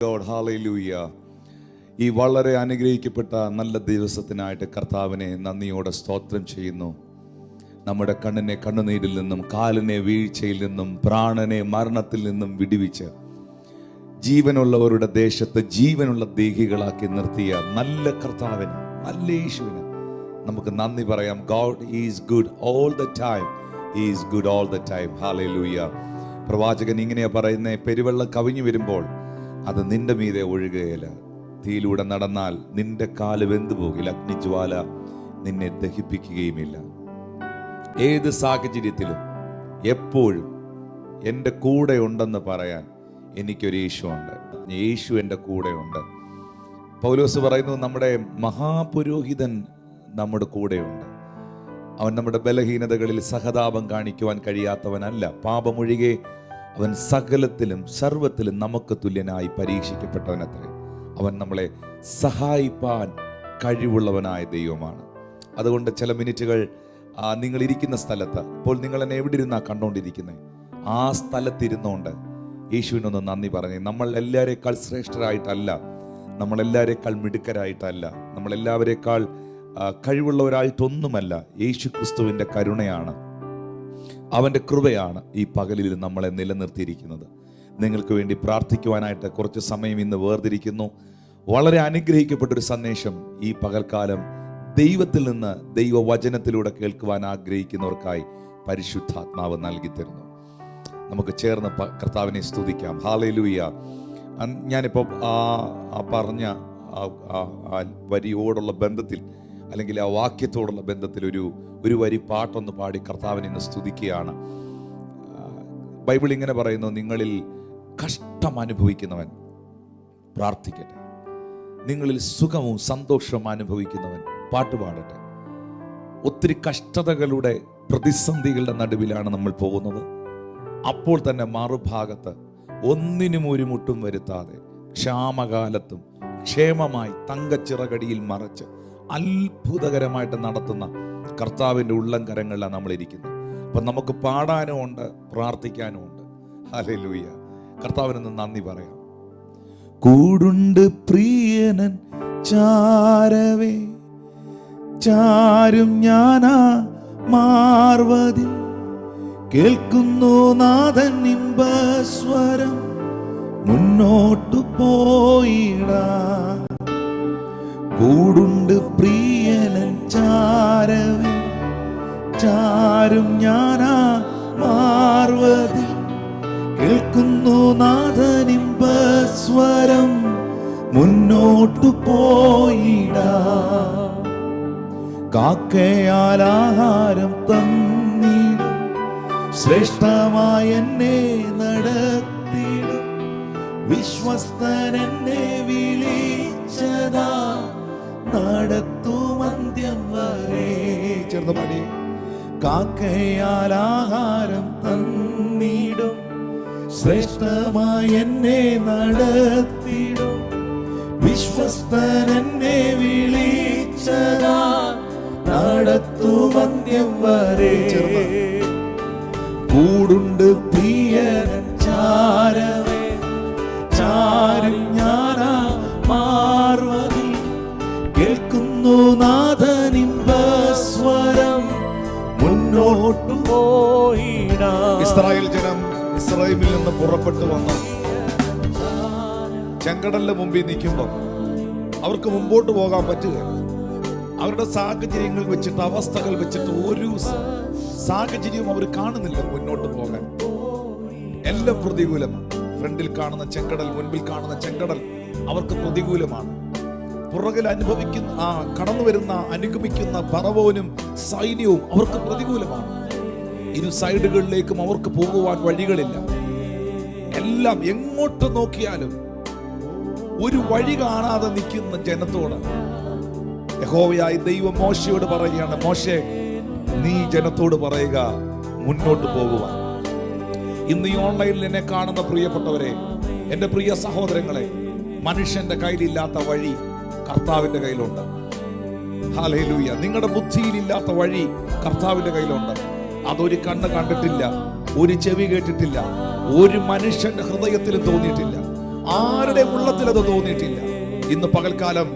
God, hallelujah. ഈ വളരെ അനുഗ്രഹിക്കപ്പെട്ട നല്ല ദിവസത്തിനായിട്ട് കർത്താവിനെ നന്ദിയോടെ സ്തോത്രം ചെയ്യുന്നു. നമ്മുടെ കണ്ണിനെ കണ്ണുനീരിൽ നിന്നും, കാലിനെ വീഴ്ചയിൽ നിന്നും, പ്രാണനെ മരണത്തിൽ നിന്നും വിടുവിച്ച് ജീവനുള്ളവരുടെ ദേശത്ത് ജീവനുള്ള ദേഹികളാക്കി നിർത്തിയ നല്ല കർത്താവിന്, നല്ല യേശുവിന് നമുക്ക് നന്ദി പറയാം. God is good all the time. He is good all the time. Hallelujah. പ്രവാചകൻ ഇങ്ങനെയാ പറയുന്നത്, പെരുവെള്ളം കവിഞ്ഞു വരുമ്പോൾ അത് നിന്റെ മീതെ ഒഴുകുകയില്ല. തീയിലൂടെ നടന്നാൽ നിന്റെ കാല് വെന്തു പോകില്ല, അഗ്നിജ്വാല നിന്നെ ദഹിപ്പിക്കുകയുമില്ല. ഏത് സാഹചര്യത്തിലും എപ്പോഴും എൻ്റെ കൂടെ ഉണ്ടെന്ന് പറയാൻ എനിക്കൊരു യേശു ഉണ്ട്. യേശു എൻ്റെ കൂടെ ഉണ്ട്. പൗലോസ് പറയുന്നു, നമ്മുടെ മഹാപുരോഹിതൻ നമ്മുടെ കൂടെയുണ്ട്. അവൻ നമ്മുടെ ബലഹീനതകളിൽ സഹതാപം കാണിക്കുവാൻ കഴിയാത്തവനല്ല. പാപമൊഴികെ അവൻ സകലത്തിലും സർവത്തിലും നമുക്ക് തുല്യനായി പരീക്ഷിക്കപ്പെട്ടവനത്രേ. അവൻ നമ്മളെ സഹായിപ്പാൻ കഴിവുള്ളവനായ ദൈവമാണ്. അതുകൊണ്ട് ചില മിനിറ്റുകൾ നിങ്ങൾ ഇരിക്കുന്ന സ്ഥലത്ത്, ഇപ്പോൾ നിങ്ങൾ എന്നെ എവിടെ ഇരുന്നാ കണ്ടുകൊണ്ടിരിക്കുന്നത്, ആ സ്ഥലത്തിരുന്നുകൊണ്ട് യേശുവിനൊന്ന് നന്ദി പറഞ്ഞേ. നമ്മൾ എല്ലാവരേക്കാൾ ശ്രേഷ്ഠരായിട്ടല്ല, നമ്മളെല്ലാവരേക്കാൾ മിടുക്കരായിട്ടല്ല, നമ്മളെല്ലാവരേക്കാൾ കഴിവുള്ളവരായിട്ടൊന്നുമല്ല. യേശു ക്രിസ്തുവിൻ്റെ കരുണയാണ്, അവൻ്റെ കൃപയാണ് ഈ പകലിൽ നമ്മളെ നിലനിർത്തിയിരിക്കുന്നത്. നിങ്ങൾക്ക് വേണ്ടി പ്രാർത്ഥിക്കുവാനായിട്ട് കുറച്ച് സമയം ഇന്ന് വേർതിരിക്കുന്നു. വളരെ അനുഗ്രഹിക്കപ്പെട്ടൊരു സന്ദേശം ഈ പകൽക്കാലം ദൈവത്തിൽ നിന്ന്, ദൈവവചനത്തിലൂടെ കേൾക്കുവാൻ ആഗ്രഹിക്കുന്നവർക്കായി പരിശുദ്ധാത്മാവ് നൽകി തരുന്നു. നമുക്ക് ചേർന്ന് കർത്താവിനെ സ്തുതിക്കാം. ഹല്ലേലൂയ. ഞാനിപ്പോൾ പറഞ്ഞ വരിയോടുള്ള ബന്ധത്തിൽ, അല്ലെങ്കിൽ ആ വാക്യത്തോടുള്ള ബന്ധത്തിൽ ഒരു വരി പാട്ടൊന്ന് പാടി കർത്താവിനെ ഇന്ന് സ്തുതിക്കുകയാണ്. ബൈബിൾ ഇങ്ങനെ പറയുന്നു, നിങ്ങളിൽ കഷ്ടം അനുഭവിക്കുന്നവൻ പ്രാർത്ഥിക്കട്ടെ, നിങ്ങളിൽ സുഖവും സന്തോഷവും അനുഭവിക്കുന്നവൻ പാട്ടുപാടട്ടെ. ഒത്തിരി കഷ്ടതകളുടെ, പ്രതിസന്ധികളുടെ നടുവിലാണ് നമ്മൾ പോകുന്നത്. അപ്പോൾ തന്നെ മറുഭാഗത്ത് ഒന്നിനും ഒരു മുട്ടും വരുത്താതെ ക്ഷാമകാലത്തും ക്ഷേമമായി തങ്കച്ചിറകടിയിൽ മറച്ച് അത്ഭുതകരമായിട്ട് നടത്തുന്ന കർത്താവിൻ്റെ ഉള്ളംകരങ്ങളിലാണ് നമ്മൾ ഇരിക്കുന്നത്. അപ്പം നമുക്ക് പാടാനും ഉണ്ട്, പ്രാർത്ഥിക്കാനും ഉണ്ട്. ഹല്ലേലൂയ. കർത്താവിനൊന്ന് നന്ദി പറയാം. കൂടുണ്ട് പ്രിയനൻ ചാരവേ, ചാരും ഞാനാ മാർവതിൽ, കേൾക്കുന്നു നാഥൻ ഇമ്പസ്വരം, മുന്നോട്ടു പോയിടാ. കൂടുണ്ട് പ്രിയനൻ ചാരവേ, ചാരും ഞാനാ മാർവതിൽ, കേൾക്കുന്നു നാഥനിമ്പസ്വരം, മുന്നോട്ടു പോയിടാ. കാക്കയാൽ ആഹാരം തന്നിടും, ശ്രേഷ്ഠമായി എന്നെ നടത്തിടും, വിശ്വസ്തൻ എന്നെ വിളിച്ചതാ, നടത്തും അന്ത്യം വരെ. ചേർന്ന് പാടി. കാക്കയാൽ ആഹാരം തന്നിടും, ശ്രേഷ്ഠമായി എന്നെ നടത്തിടും, വിശ്വസ്തൻ എന്നെ വിളിച്ചതാ, നടത്തും അന്ത്യം വരെ. കൂടുണ്ട് പ്രിയനൻ ചാരവേ, ചാരും ഞാനാ മാർവതി, കേൾക്കുന്നു നാഥനിമ്പസ്വരം, മുന്നോട്ടു പോയിടാ. ഇസ്രായേൽ ജനം ഇസ്രായേലിൽ നിന്ന് പുറപ്പെട്ടു വന്നു ചെങ്കടലിന് മുമ്പിൽ നിൽക്കുമ്പോൾ അവർക്ക് മുമ്പോട്ട് പോകാൻ പറ്റുകയില്ല. അവരുടെ സാഹചര്യങ്ങൾ വെച്ചിട്ട്, അവസ്ഥകൾ വെച്ചിട്ട് ഒരു സാഹചര്യവും അവർ കാണുന്നില്ല മുന്നോട്ട് പോകാൻ. എല്ലാം പ്രതികൂലമാണ്. ഫ്രണ്ടിൽ കാണുന്ന ചെങ്കടൽ, മുൻപിൽ കാണുന്ന ചെങ്കടൽ അവർക്ക് പ്രതികൂലമാണ്. പുറകിൽ കടന്നു വരുന്ന, അനുഗമിക്കുന്ന ഫറവോനും സൈന്യവും അവർക്ക് പ്രതികൂലമാണ്. ഇരു സൈഡുകളിലേക്കും അവർക്ക് പോകുവാൻ വഴികളില്ല. എല്ലാം എങ്ങോട്ട് നോക്കിയാലും ഒരു വഴി കാണാതെ നിൽക്കുന്ന ജനത്തോട് യഹോവയായ ദൈവം മോശയോട് പറയുകയാണ്, മോശേ, നീ ജനത്തോട് പറയുക മുന്നോട്ട് പോകുവാൻ. ഇന്ന് ഈ ഓൺലൈനിൽ എന്നെ കാണുന്ന പ്രിയപ്പെട്ടവരെ, എൻ്റെ പ്രിയ സഹോദരങ്ങളെ, മനുഷ്യന്റെ കയ്യിലില്ലാത്ത വഴി കർത്താവിന്റെ കയ്യിലുണ്ട്. ഹല്ലേലൂയ. നിങ്ങളുടെ ബുദ്ധിയിലില്ലാത്ത വഴി കർത്താവിന്റെ കയ്യിലുണ്ട്. അതൊരു കണ്ണ് കണ്ടിട്ടില്ല, ഒരു ചെവി കേട്ടിട്ടില്ല, ഒരു മനുഷ്യന്റെ ഹൃദയത്തിലും തോന്നിയിട്ടില്ല. ആരുടെ ഉള്ളത്തിൽ അത് തോന്നിയിട്ടില്ല. ഇന്ന് പകൽക്കാലം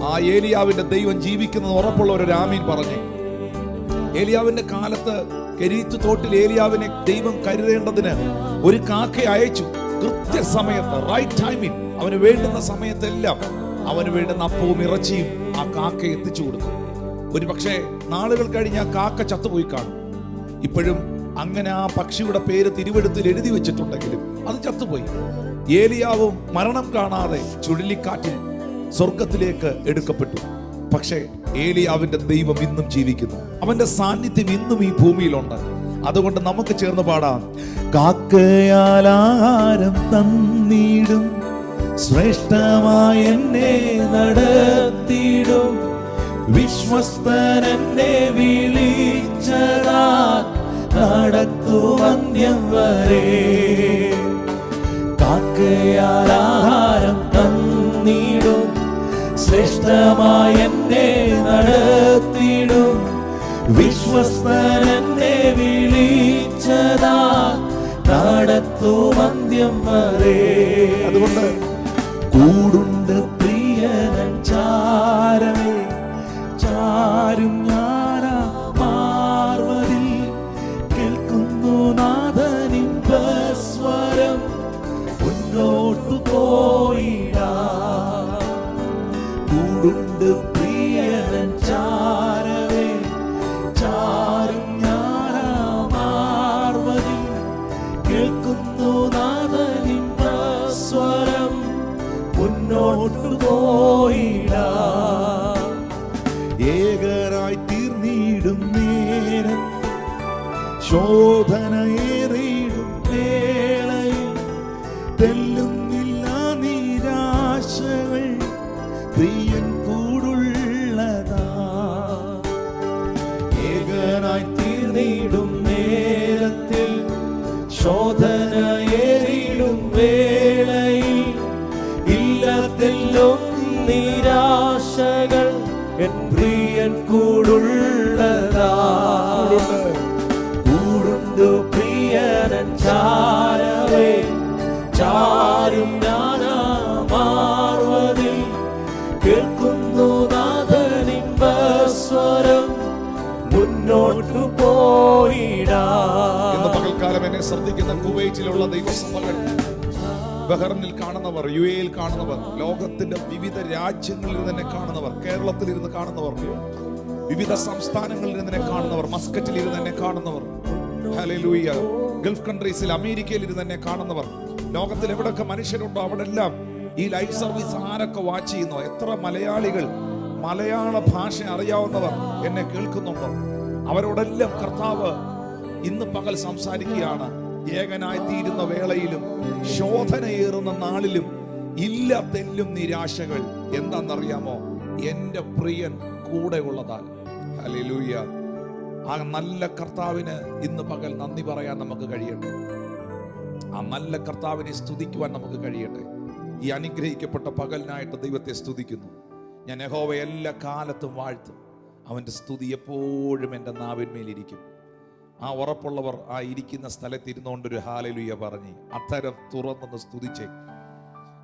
ആ ഏലിയാവിന്റെ ദൈവം ജീവിക്കുന്നത് ഉറപ്പുള്ള ഒരു ആമീൻ പറഞ്ഞു. ഏലിയാവിന്റെ കാലത്ത് കെരീത്ത് തോട്ടിൽ ഏലിയാവിനെ ദൈവം കരുതേണ്ടതിന് ഒരു കാക്കയെ അയച്ചു. കൃത്യസമയത്ത്, റൈറ്റ് ടൈമിൽ, അവന് വേണ്ടുന്ന സമയത്തെല്ലാം അവന് വേണ്ടുന്ന അപ്പവും ഇറച്ചിയും ആ കാക്ക എത്തിച്ചു കൊടുത്തു. ഒരു പക്ഷേ നാളുകൾ കഴിഞ്ഞ് ആ കാക്ക ചത്തുപോയി കാണും. ഇപ്പോഴും അങ്ങനെ ആ പക്ഷിയുടെ പേര് തിരുവെഴുത്തിൽ എഴുതി വെച്ചിട്ടുണ്ടെങ്കിലും അത് ചത്തുപോയി. ഏലിയാവും മരണം കാണാതെ ചുഴലിക്കാറ്റിൽ സ്വർഗത്തിലേക്ക് എടുക്കപ്പെട്ടു. പക്ഷേ ഏലിയാവിന്റെ ദൈവം ഇന്നും ജീവിക്കുന്നു. അവന്റെ സാന്നിധ്യം ഇന്നും ഈ ഭൂമിയിലുണ്ട്. അതുകൊണ്ട് നമുക്ക് ചേർന്ന് പാടാം. കാക്കയാൽ ആഹാരം തന്നിടും, ശ്രേഷ്ഠമായി എന്നെ നടത്തിയിടും, വിശ്വസ്തൻ എന്നെ വിളിച്ചതാ നടക്കും അന്ത്യം വരെ. കാക്കയാൽ ആഹാരം തന്നിടും, ശ്രേഷ്ഠമായി എന്നെ നടത്തിയിടും, വിശ്വസ്തൻ എന്നെ വിളിച്ചതാ നടത്തും അന്ത്യം വരെ. അതുകൊണ്ട് കൂടുണ്ട് പ്രിയനൻ ചാരമേ, ചാരും ഞാനാ മാർവതിൽ, കേൾക്കുന്നു നാഥനിൻ സ്വരം, മുന്നോട്ടു പോയിടാ. കൂടുണ്ട് പ്രിയനൻ ചാരമേ, ചാരും ഞാനാ മാർവതിൽ, കേൾക്കുന്നു നാഥനിൻ സ്വരം, മുന്നോട്ടു പോയിടാ. ഏകരായി തീർന്നിടും നേരം, ശോധനയേറിയിടും വേളയിൽ, തെല്ലുന്നില്ല നിരാശകൾ, പ്രിയൻ കൂടുള്ളതാ. ഏകനായി തീർന്നിടും നേരത്തിൽ, ശോധനയേറിയിടും വേളയിൽ, ഇല്ലതെല്ലും നിരാശകൾ, എൻ പ്രിയൻ കൂടുള്ളതാ. കൂടുണ്ടു പ്രിയനൻ ചാരവേ, ചാരും ഞാനാ മാർവതിൽ, കേൾക്കുന്നു നാഥനിൻ സ്വരം, മുന്നോട്ടു പോയിടാ. ഇന്ന് പകൽക്കാലം എന്നെ ശ്രദ്ധിക്കുന്ന കുവൈറ്റിലുള്ള ദൈവസഭകൾ, ബഹ്റൈനിൽ കാണുന്നവർ, UAE കാണുന്നവർ, ലോകത്തിന്റെ വിവിധ രാജ്യങ്ങളിൽ തന്നെ കാണുന്നവർ, കേരളത്തിൽ ഇരുന്ന് കാണുന്നവർ, വിവിധ സംസ്ഥാനങ്ങളിൽ ഇരുന്ന് കാണുന്നവർ, മസ്കറ്റിൽ ഇരുന്ന് തന്നെ കാണുന്നവർ, ഹല്ലേലൂയ, ഗൾഫ് കൺട്രീസിൽ, അമേരിക്കയിൽ ഇരുന്ന് തന്നെ കാണുന്നവർ, ലോകത്തിൽ എവിടെയൊക്കെ മനുഷ്യരുണ്ടോ അവിടെല്ലാം ഈ ലൈവ് സർവീസ് ആരൊക്കെ വാച്ച് ചെയ്യുന്നോ, എത്ര മലയാളികൾ, മലയാള ഭാഷ അറിയാവുന്നവർ എന്നെ കേൾക്കുന്നുണ്ടോ, അവരോടെല്ലാം കർത്താവ് ഇന്ന് പകൽ സംസാരിക്കുകയാണ്. ഏകനായി തീരുന്ന വേളയിലും ശോധനയേറുന്ന നാളിലും ഇല്ല തെല്ലും നിരാശകൾ. എന്താണെന്നറിയാമോ? എൻ്റെ പ്രിയൻ കൂടെ ഉള്ളതാൽ. ഹല്ലേലൂയ. ആ നല്ല കർത്താവിന് ഇന്ന് പകൽ നന്ദി പറയാൻ നമുക്ക് കഴിയട്ടെ. ആ നല്ല കർത്താവിനെ സ്തുതിക്കുവാൻ നമുക്ക് കഴിയട്ടെ. ഈ അനുഗ്രഹിക്കപ്പെട്ട പകലിനായിട്ട് ദൈവത്തെ സ്തുതിക്കുന്നു. ഞാൻ യഹോവയെ എല്ലാ കാലത്തും വാഴ്ത്തും. അവൻ്റെ സ്തുതി എപ്പോഴും എൻ്റെ നാവിന്മേലിരിക്കും. ആ ഉറപ്പുള്ളവർ ആ ഇരിക്കുന്ന സ്ഥലത്തിരുന്നുകൊണ്ടൊരു ഹല്ലേലൂയ പറഞ്ഞ് അധരം തുറന്നൊന്ന് സ്തുതിച്ചേ.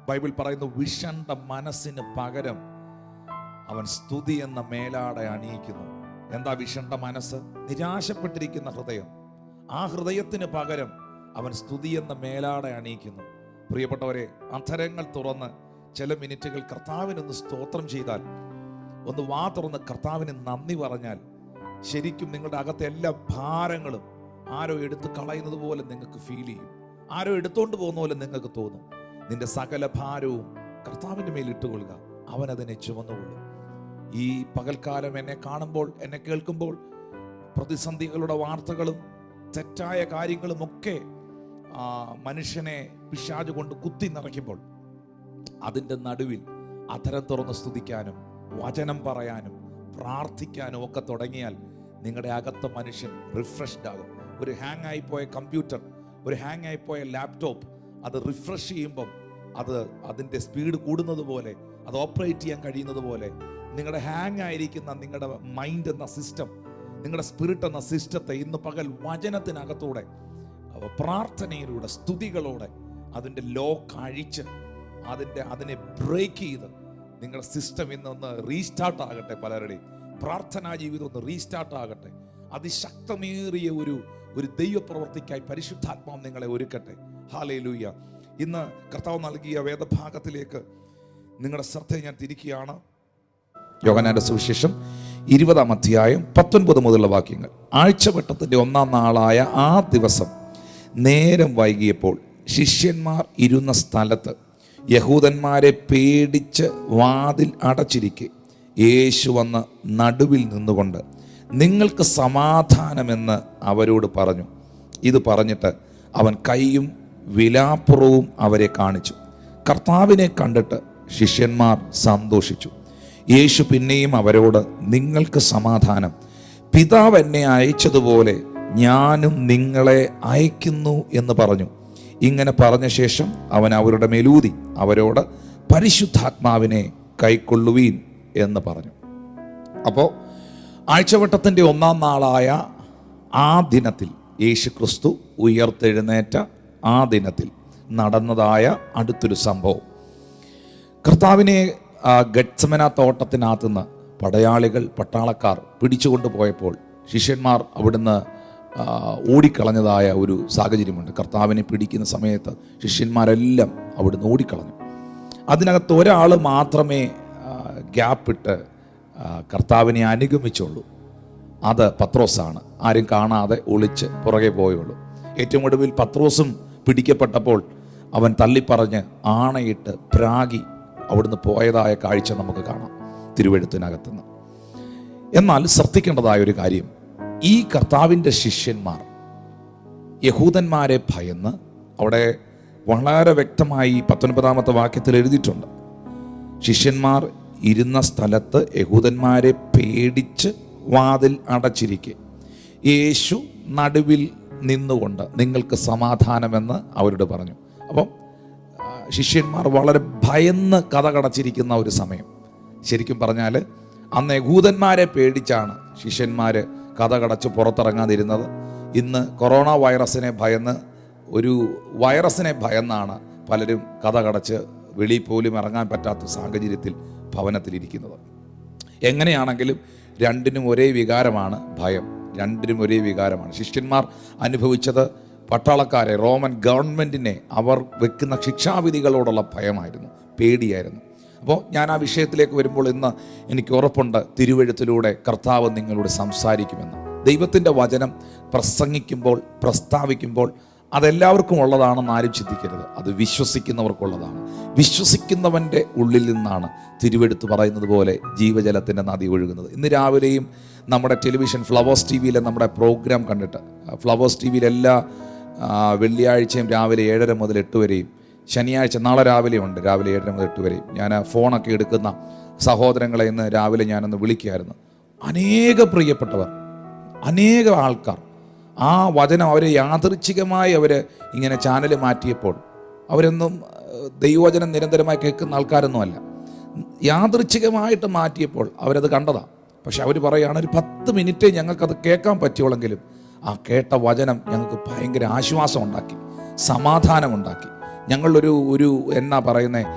ബൈബിൾ പറയുന്നു, വിഷണ്ട മനസ്സിന് പകരം അവൻ സ്തുതി എന്ന മേലാട അണിയിക്കുന്നു. എന്താ വിഷണ്ട മനസ്സ്? നിരാശപ്പെട്ടിരിക്കുന്ന ഹൃദയം. ആ ഹൃദയത്തിന് പകരം അവൻ സ്തുതി എന്ന മേലാട അണിയിക്കുന്നു. പ്രിയപ്പെട്ടവരെ, അധരങ്ങൾ തുറന്ന് ചില മിനിറ്റുകൾ കർത്താവിനൊന്ന് സ്തോത്രം ചെയ്താൽ, ഒന്ന് വാ തുറന്ന് കർത്താവിന് നന്ദി പറഞ്ഞാൽ, ശരിക്കും നിങ്ങളുടെ അകത്തെ എല്ലാ ഭാരങ്ങളും ആരോ എടുത്ത് കളയുന്നത് പോലെ നിങ്ങൾക്ക് ഫീൽ ചെയ്യും. ആരോ എടുത്തോണ്ട് പോകുന്ന പോലെ നിങ്ങൾക്ക് തോന്നും. നിന്റെ സകല ഭാരവും കർത്താവിൻ്റെ മേൽ ഇട്ടുകൊള്ളുക. അവൻ അതിനെ ചുമന്നുകൊള്ളും. ഈ പകൽക്കാലം എന്നെ കാണുമ്പോൾ, എന്നെ കേൾക്കുമ്പോൾ, പ്രതിസന്ധികളുടെ വാർത്തകളും തെറ്റായ കാര്യങ്ങളും ഒക്കെ മനുഷ്യനെ പിശാച് കൊണ്ട് കുത്തി നിറയ്ക്കുമ്പോൾ, അതിൻ്റെ നടുവിൽ അധരം തുറന്ന് സ്തുതിക്കാനും വചനം പറയാനും പ്രാർത്ഥിക്കാനും ഒക്കെ തുടങ്ങിയാൽ നിങ്ങളുടെ അകത്ത മനുഷ്യൻ റിഫ്രഷ്ഡ് ആകും. ഒരു ഹാങ് ആയിപ്പോയ കമ്പ്യൂട്ടർ, ഒരു ഹാങ് ആയിപ്പോയ ലാപ്ടോപ്പ്, അത് റിഫ്രഷ് ചെയ്യുമ്പം അതിൻ്റെ സ്പീഡ് കൂടുന്നത് പോലെ, അത് ഓപ്പറേറ്റ് ചെയ്യാൻ കഴിയുന്നത് പോലെ നിങ്ങളുടെ ഹാങ് ആയിരിക്കുന്ന നിങ്ങളുടെ മൈൻഡ് എന്ന സിസ്റ്റം, നിങ്ങളുടെ സ്പിരിറ്റ് എന്ന സിസ്റ്റത്തെ ഇന്ന് പകൽ വചനത്തിനകത്തൂടെ, പ്രാർത്ഥനയിലൂടെ, സ്തുതികളോടെ അതിൻ്റെ ലോക്ക് അഴിച്ച് അതിനെ ബ്രേക്ക് ചെയ്ത് നിങ്ങളുടെ സിസ്റ്റം ഇന്നൊന്ന് റീസ്റ്റാർട്ട് ആകട്ടെ. പലരുടെയും പ്രാർത്ഥനാ ജീവിതം ഒന്ന് റീസ്റ്റാർട്ട് ആകട്ടെ. അതിശക്തമേറിയ ഒരു ദൈവപ്രവർത്തിക്കായി പരിശുദ്ധാത്മാവ് നിങ്ങളെ ഒരുക്കട്ടെ. ഹല്ലേലൂയ. ഇന്ന് കർത്താവ് നൽകിയ വേദഭാഗത്തിലേക്ക് നിങ്ങളുടെ ശ്രദ്ധയെ ഞാൻ തിരിക്കുകയാണ്. യോഹന്നാന്റെ സുവിശേഷം 20-ാം അധ്യായം 19 മുതലുള്ള വാക്യങ്ങൾ. ആഴ്ചവട്ടത്തിൻ്റെ 1-ാം നാളായ ആ ദിവസം നേരം വൈകിയപ്പോൾ ശിഷ്യന്മാർ ഇരുന്ന സ്ഥലത്ത് യഹൂദന്മാരെ പേടിച്ച് വാതിൽ അടച്ചിരിക്കെ യേശു വന്ന് നടുവിൽ നിന്നുകൊണ്ട് നിങ്ങൾക്ക് സമാധാനമെന്ന് അവരോട് പറഞ്ഞു. ഇത് പറഞ്ഞിട്ട് അവൻ കൈയും വിലാപ്പുറവും അവരെ കാണിച്ചു. കർത്താവിനെ കണ്ടിട്ട് ശിഷ്യന്മാർ സന്തോഷിച്ചു. യേശു പിന്നെയും അവരോട് നിങ്ങൾക്ക് സമാധാനം, പിതാവ് എന്നെ അയച്ചതുപോലെ ഞാനും നിങ്ങളെ അയക്കുന്നു എന്ന് പറഞ്ഞു. ഇങ്ങനെ പറഞ്ഞ ശേഷം അവൻ അവരുടെ മേലൂതി അവരോട് പരിശുദ്ധാത്മാവിനെ കൈക്കൊള്ളുവീൻ എന്ന് പറഞ്ഞു. അപ്പോൾ ആഴ്ചവട്ടത്തിൻ്റെ 1-ാം നാളായ ആ ദിനത്തിൽ, യേശു ക്രിസ്തു ഉയർത്തെഴുന്നേറ്റ ആ ദിനത്തിൽ നടന്നതായ അടുത്തൊരു സംഭവം, കർത്താവിനെ ഗത്സമന തോട്ടത്തിനകത്തുനിന്ന് പട്ടാളക്കാർ പിടിച്ചുകൊണ്ട് പോയപ്പോൾ ശിഷ്യന്മാർ അവിടുന്ന് ഓടിക്കളഞ്ഞതായ ഒരു സാഹചര്യമുണ്ട്. കർത്താവിനെ പിടിക്കുന്ന സമയത്ത് ശിഷ്യന്മാരെല്ലാം അവിടുന്ന് ഓടിക്കളഞ്ഞു. അതിനകത്ത് ഒരാൾ മാത്രമേ ഗ്യാപ്പിട്ട് കർത്താവിനെ അനുഗമിച്ചുള്ളൂ. അത് പത്രോസാണ്. ആരും കാണാതെ ഒളിച്ച് പുറകെ പോയുള്ളൂ. ഏറ്റവും ഒടുവിൽ പത്രോസും പിടിക്കപ്പെട്ടപ്പോൾ അവൻ തള്ളിപ്പറഞ്ഞ് ആണയിട്ട് പ്രാഗി അവിടുന്ന് പോയതായ കാഴ്ച നമുക്ക് കാണാം തിരുവെഴുത്തിനകത്തുനിന്ന്. എന്നാൽ ശ്രദ്ധിക്കേണ്ടതായ ഒരു കാര്യം, ഈ കർത്താവിൻ്റെ ശിഷ്യന്മാർ യഹൂദന്മാരെ ഭയന്ന്, അവിടെ വളരെ വ്യക്തമായി 19-ാമത്തെ വാക്യത്തിൽ എഴുതിയിട്ടുണ്ട്, ശിഷ്യന്മാർ ഇരുന്ന സ്ഥലത്ത് യഹൂദന്മാരെ പേടിച്ച് വാതിൽ അടച്ചിരിക്കെ യേശു നടുവിൽ നിന്നുകൊണ്ട് നിങ്ങൾക്ക് സമാധാനമെന്ന് അവരോട് പറഞ്ഞു. അപ്പം ശിഷ്യന്മാർ വളരെ ഭയന്ന് കതകടച്ചിരിക്കുന്ന ഒരു സമയം. ശരിക്കും പറഞ്ഞാൽ അന്ന് യഹൂദന്മാരെ പേടിച്ചാണ് ശിഷ്യന്മാർ കതകടച്ച് പുറത്തിറങ്ങാതിരുന്നത്. ഇന്ന് കൊറോണ വൈറസിനെ ഭയന്ന്, ഒരു വൈറസിനെ ഭയന്നാണ് പലരും കതകടച്ച് വെളിയിൽ പോലും ഇറങ്ങാൻ പറ്റാത്ത സാഹചര്യത്തിൽ ഭവനത്തിലിരിക്കുന്നത്. എങ്ങനെയാണെങ്കിലും രണ്ടിനും ഒരേ വികാരമാണ് ഭയം. രണ്ടിനും ഒരേ വികാരമാണ്. ശിഷ്യന്മാർ അനുഭവിച്ചത് പട്ടാളക്കാരെ, റോമൻ ഗവൺമെൻറ്റിനെ, അവർ വെക്കുന്ന ശിക്ഷാവിധികളോടുള്ള ഭയമായിരുന്നു, പേടിയായിരുന്നു. അപ്പോൾ ഞാൻ ആ വിഷയത്തിലേക്ക് വരുമ്പോൾ ഇന്ന് എനിക്ക് ഉറപ്പുണ്ട് തിരുവെഴുത്തിലൂടെ കർത്താവ് നിങ്ങളോട് സംസാരിക്കുമെന്ന്. ദൈവത്തിൻ്റെ വചനം പ്രസംഗിക്കുമ്പോൾ, പ്രസ്താവിക്കുമ്പോൾ അതെല്ലാവർക്കും ഉള്ളതാണെന്ന് ആരും ചിന്തിക്കരുത്. അത് വിശ്വസിക്കുന്നവർക്കുള്ളതാണ്. വിശ്വസിക്കുന്നവൻ്റെ ഉള്ളിൽ നിന്നാണ് തിരുവെഴുത്ത് പറയുന്നത് പോലെ ജീവജലത്തിൻ്റെ നദി ഒഴുകുന്നത്. ഇന്ന് രാവിലെയും നമ്മുടെ ടെലിവിഷൻ ഫ്ലവേഴ്സ് TV-യിലെ നമ്മുടെ പ്രോഗ്രാം കണ്ടിട്ട്, ഫ്ലവേഴ്സ് TV-യിൽ എല്ലാ വെള്ളിയാഴ്ചയും രാവിലെ 7:30 മുതൽ 8 വരെയും, ശനിയാഴ്ച നാളെ രാവിലെ ഉണ്ട്, രാവിലെ 7:30 മുതൽ 8 വരെയും ഞാൻ ഫോണൊക്കെ എടുക്കുന്ന സഹോദരങ്ങളെ ഇന്ന് രാവിലെ ഞാനൊന്ന് വിളിക്കുകയായിരുന്നു. അനേക പ്രിയപ്പെട്ടവർ, അനേക ആൾക്കാർ ആ വചനം അവരെ യാദൃച്ഛികമായി ഇങ്ങനെ ചാനൽ മാറ്റിയപ്പോൾ, അവരൊന്നും ദൈവവചനം നിരന്തരമായി കേൾക്കുന്ന ആൾക്കാരൊന്നുമല്ല, യാദൃച്ഛികമായിട്ട് മാറ്റിയപ്പോൾ അവരത് കണ്ടതാണ്. പക്ഷെ അവർ പറയുകയാണ്, ഒരു 10 മിനിറ്റേ ഞങ്ങൾക്കത് കേൾക്കാൻ പറ്റുള്ളെങ്കിലും ആ കേട്ട വചനം ഞങ്ങൾക്ക് ഭയങ്കര ആശ്വാസം ഉണ്ടാക്കി, സമാധാനമുണ്ടാക്കി. ഞങ്ങളൊരു എന്നാ പറയുന്നത്,